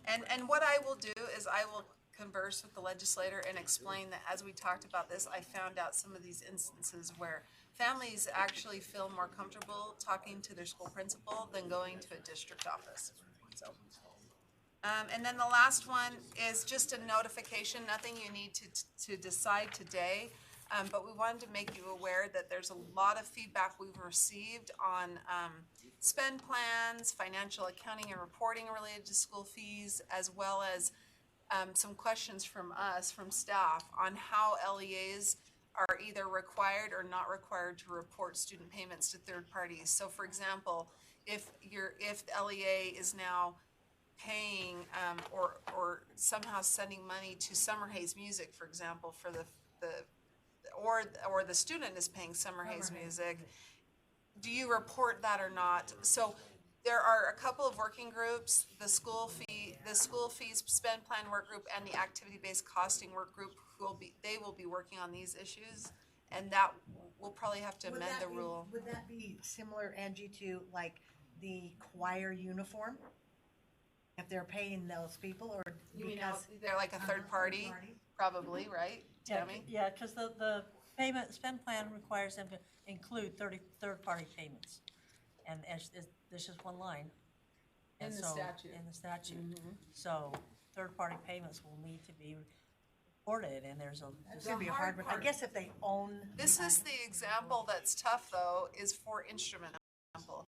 And what I will do is I will converse with the legislator and explain that as we talked about this, I found out some of these instances where families actually feel more comfortable talking to their school principal than going to a district office. So, and then the last one is just a notification, nothing you need to decide today, but we wanted to make you aware that there's a lot of feedback we've received on spend plans, financial accounting and reporting related to school fees, as well as some questions from us, from staff, on how LEAs are either required or not required to report student payments to third parties. So for example, if the LEA is now paying or somehow sending money to Summer Haze Music, for example, for or the student is paying Summer Haze Music, do you report that or not? So there are a couple of working groups, the school fees spend plan work group and the activity-based costing work group, they will be working on these issues, and that we'll probably have to amend the rule.
Would that be similar, Angie, to like the choir uniform? If they're paying those people, or
You mean
because
they're like a third party, probably, right, Tammy?
Yeah, because the spend plan requires them to include third-party payments. And there's just one line.
In the statute.
In the statute. So third-party payments will need to be reported, and there's
it's gonna be a hard one. I guess if they own.
This is the example that's tough, though, is for instrument example.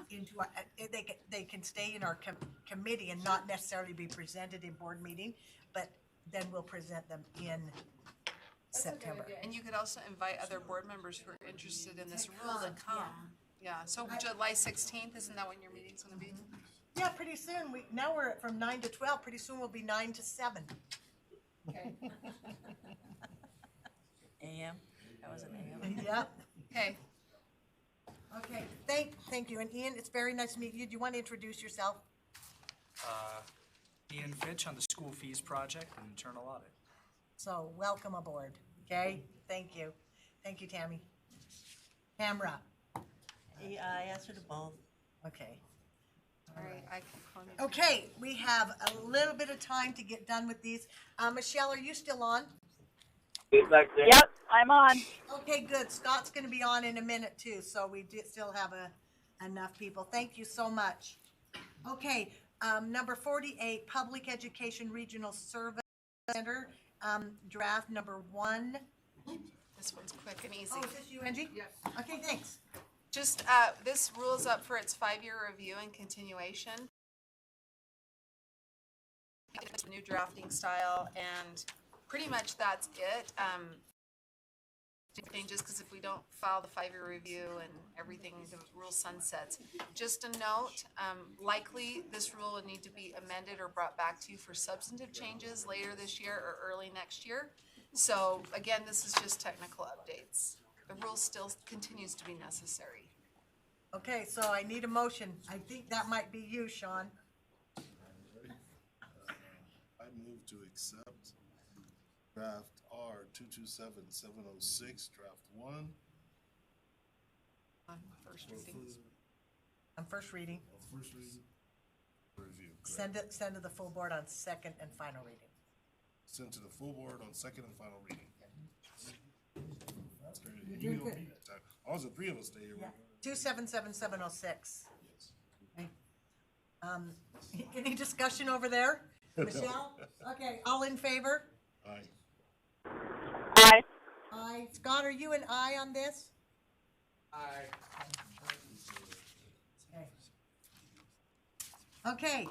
into our, they can stay in our committee and not necessarily be presented in board meeting, but then we'll present them in September.
And you could also invite other board members who are interested in this rule to come. Yeah, so July 16th, isn't that when your meeting's gonna be?
Yeah, pretty soon. Now we're from 9 to 12. Pretty soon we'll be 9 to 7.
Okay. AM, that was an AM.
Yeah.
Okay.
Okay, thank you. And Ian, it's very nice to meet you. Do you want to introduce yourself?
Ian Fitch on the school fees project and internal audit.
So welcome aboard, okay? Thank you. Thank you, Tammy. Tamra.
I answered to both.
Okay.
All right, I can call you.
Okay, we have a little bit of time to get done with these. Michelle, are you still on?
Yep, I'm on.
Okay, good. Scott's going to be on in a minute too, so we do still have enough people. Thank you so much. Okay, number 48, Public Education Regional Service Center, draft number 1.
This one's quick and easy.
Oh, is this you, Angie?
Yes.
Okay, thanks.
Just, this rule's up for its 5-year review and continuation. New drafting style, and pretty much that's it. Changes, because if we don't file the 5-year review and everything, the rule sunsets. Just a note, likely this rule will need to be amended or brought back to you for substantive changes later this year or early next year. So again, this is just technical updates. The rule still continues to be necessary.
Okay, so I need a motion. I think that might be you, Sean.
I move to accept draft R 227706, draft 1.
On first reading.
On first reading.
First reading. Review.
Send to the full board on second and final reading.
Sent to the full board on second and final reading.
You're good.
All the 3 of us stay here.
Yeah. 277706. Okay. Any discussion over there? Michelle? Okay, all in favor?
Aye.
Aye.
Aye. Scott, are you an aye on this?
Aye.
Okay.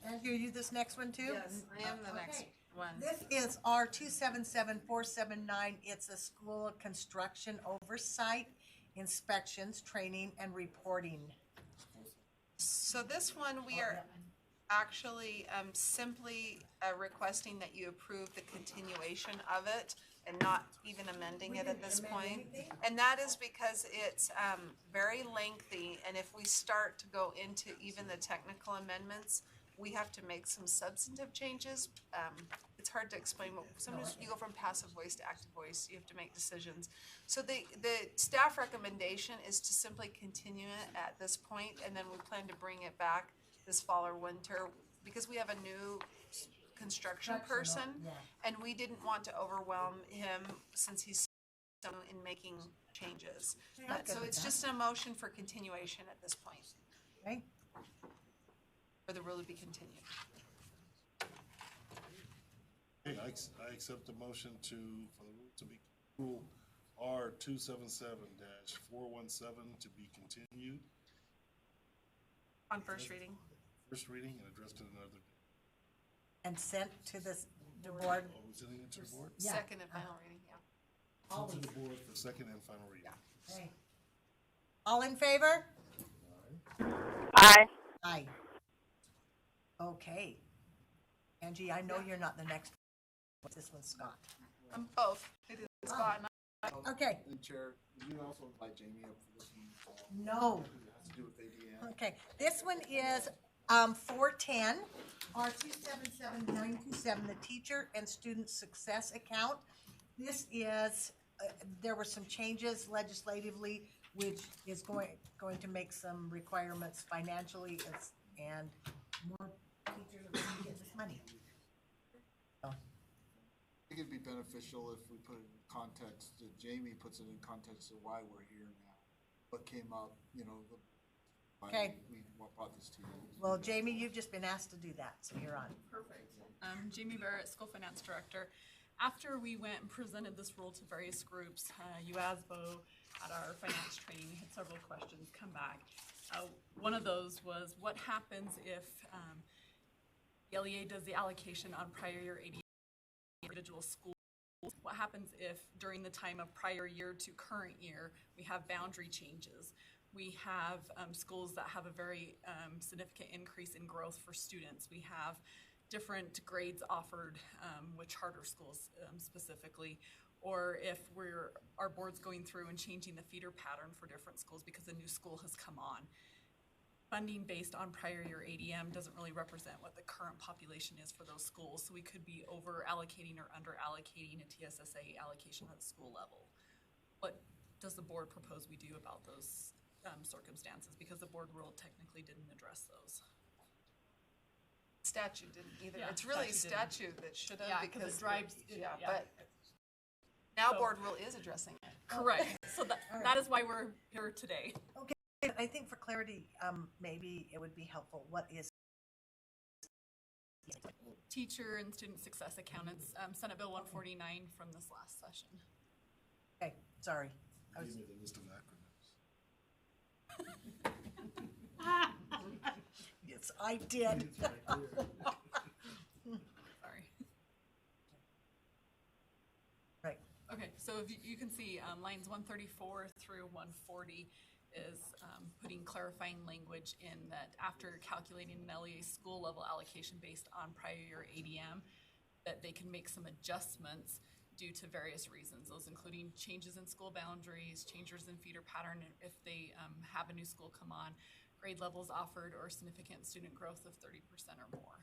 Andrew, you this next one too?
Yes, I am the next one.
This is R 277479. It's a school construction oversight, inspections, training, and reporting.
So this one, we are actually simply requesting that you approve the continuation of it and not even amending it at this point. And that is because it's very lengthy, and if we start to go into even the technical amendments, we have to make some substantive changes. It's hard to explain. Sometimes you go from passive voice to active voice. You have to make decisions. So the staff recommendation is to simply continue it at this point, and then we plan to bring it back this fall or winter because we have a new construction person, and we didn't want to overwhelm him since he's so in making changes. So it's just a motion for continuation at this point.
Okay.
For the rule to be continued.
Okay, I accept the motion for the rule to be rule R 277-417 to be continued.
On first reading.
First reading and addressed at another day.
And sent to the board.
Oh, we're sending it to the board?
Yeah.
Second and final reading, yeah.
Sent to the board for second and final reading.
Okay. All in favor?
Aye.
Aye. Okay. Angie, I know you're not the next. This one's Scott.
I'm both. It is Scott and I.
Okay.
And Chair, would you also invite Jamie up for this one?
No.
It has to do with ADN.
Okay, this one is 410, R 277927, the Teacher and Student Success Account. This is, there were some changes legislatively, which is going to make some requirements financially and more teachers are going to get this money. So.
I think it'd be beneficial if we put it in context, that Jamie puts it in context of why we're here now. What came up, why
Okay.
we brought this to you.
Well, Jamie, you've just been asked to do that, so you're on.
Perfect. Jamie Barrett, School Finance Director. After we went and presented this rule to various groups, UASBO, at our finance training, we had several questions come back. One of those was what happens if the LEA does the allocation on prior year ADM individual schools? What happens if during the time of prior year to current year, we have boundary changes? We have schools that have a very significant increase in growth for students. We have different grades offered with charter schools specifically, or if our board's going through and changing the feeder pattern for different schools because a new school has come on. Funding based on prior year ADM doesn't really represent what the current population is for those schools, so we could be over allocating or under allocating a TSSA allocation at the school level. What does the board propose we do about those circumstances? Because the board rule technically didn't address those.
Statute didn't either.
Yeah,
It's really
statute
statute that should have.
Yeah, because it drives,
But now board rule is addressing it.
Correct. So that is why we're here today.
Okay, I think for clarity, maybe it would be helpful, what is?
Teacher and student success accountants, Senate Bill 149 from this last session.
Okay, sorry.
Give me the list of acronyms.
Yes, I did.
Sorry.
Right.
Okay, so if you can see lines 134 through 140 is putting clarifying language in that after calculating an LEA school level allocation based on prior year ADM, that they can make some adjustments due to various reasons, those including changes in school boundaries, changes in feeder pattern if they have a new school come on, grade levels offered, or significant student growth of 30% or more.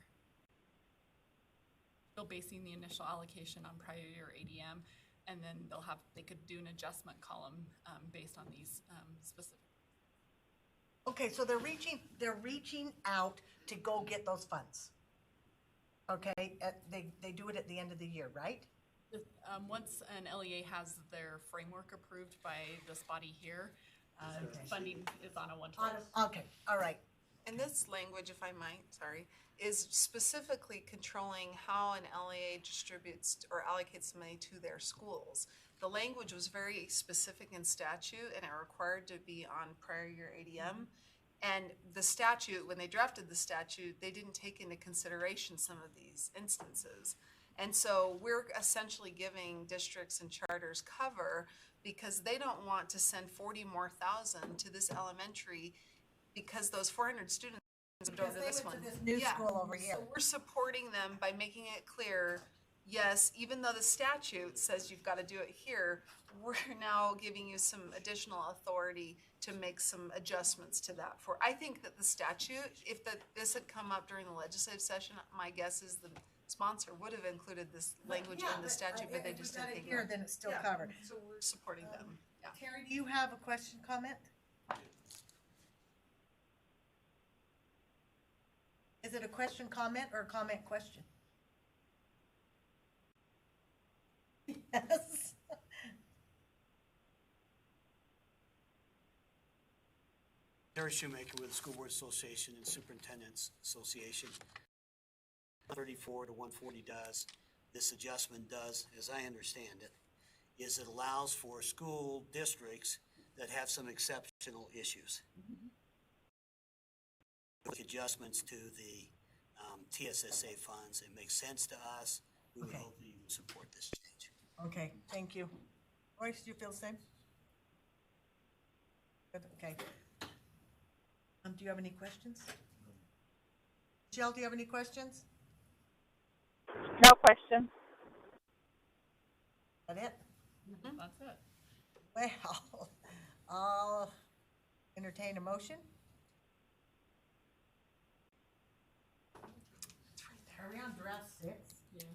Still basing the initial allocation on prior year ADM, and then they could do an adjustment column based on these specific.
Okay, so they're reaching out to go get those funds. Okay, they do it at the end of the year, right?
Once an LEA has their framework approved by this body here, funding is on a one-to-one.
Okay, all right.
And this language, if I might, sorry, is specifically controlling how an LEA distributes or allocates money to their schools. The language was very specific in statute, and it required to be on prior year ADM. And the statute, when they drafted the statute, they didn't take into consideration some of these instances. And so we're essentially giving districts and charters cover because they don't want to send 40 more thousand to this elementary because those 400 students go to this one.
This new school over here.
So we're supporting them by making it clear, yes, even though the this says you've got to do it here, we're now giving you some additional authority to make some adjustments to that. I think that the statute, if this had come up during the legislative session, my guess is the sponsor would have included this language in the statute, but they just didn't think
here, then it's still covered.
So we're supporting them. Yeah.
Terry, do you have a question, comment? Is it a question, comment, or a comment, question? Yes.
Terry Shoemaker with the School Board Association and Superintendents Association. 34 to 140 does, this adjustment does, as I understand it, is it allows for school districts that have some exceptional issues. With adjustments to the TSSA funds, it makes sense to us. We would hope that you would support this change.
Okay, thank you. Royce, do you feel the same? Good, okay. Do you have any questions? Michelle, do you have any questions?
No question.
That it?
That's it.
Well, I'll entertain a motion. Are we on draft 6?
Yes.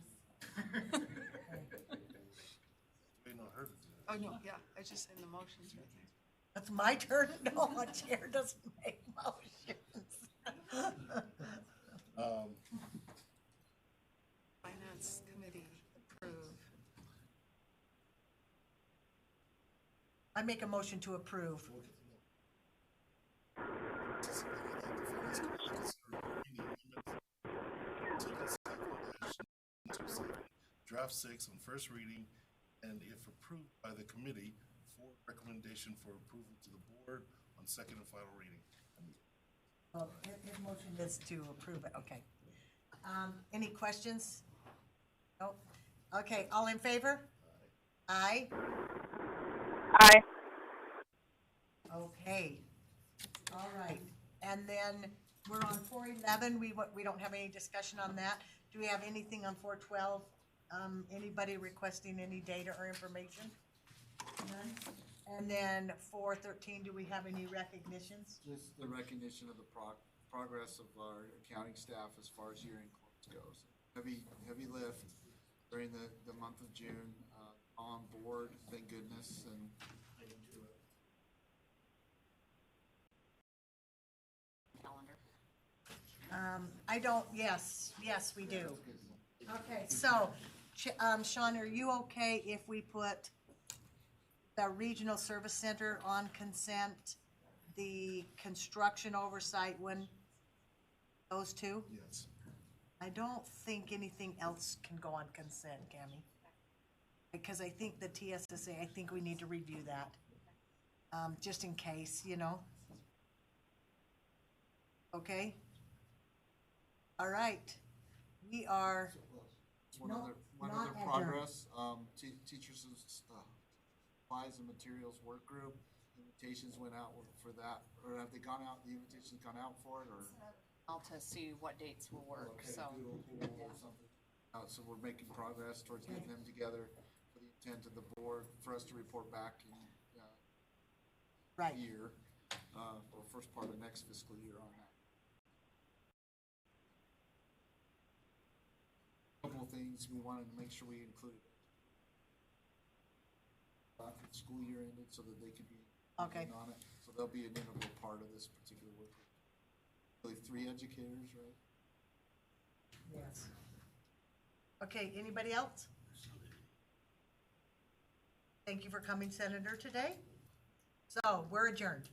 Waiting on her to do it.
Oh, no, yeah, I was just saying the motions right there.
That's my turn? No, a chair doesn't make motions.
Finance Committee approve.
I make a motion to approve.
Draft 6 on first reading, and if approved by the committee, for recommendation for approval to the board on second and final reading.
Oh, his motion is to approve it, okay. Any questions? Nope. Okay, all in favor? Aye.
Aye.
Okay, all right. And then we're on 411, we don't have any discussion on that. Do we have anything on 412? Anybody requesting any data or information? None? And then 413, do we have any recognitions?
Just the recognition of the progress of our accounting staff as far as year-end close goes. Heavy lift during the month of June, on board, thank goodness, and
yes, we do. Okay, so, Sean, are you okay if we put the Regional Service Center on consent, the construction oversight one, those two?
Yes.
I don't think anything else can go on consent, Cammy. Because I think the TSSA, I think we need to review that, just in case, you know? Okay? All right. We are,
one
No,
other
not adjourned.
progress, teachers and supplies and materials work group, invitations went out for that, or have they gone out, the invitations gone out for it, or?
To see what dates will work,
Okay,
so.
doodle poll or something. So we're making progress towards getting them together for the intent of the board, for us to report back in,
Right.
year, or first part of next fiscal year on that. Couple of things we wanted to make sure we included. After the school year ended, so that they could be
Okay.
in on it, so they'll be an integral part of this particular work group. Really 3 educators, right?
Yes. Okay, anybody else? Thank you for coming, Senator, today. So, we're adjourned.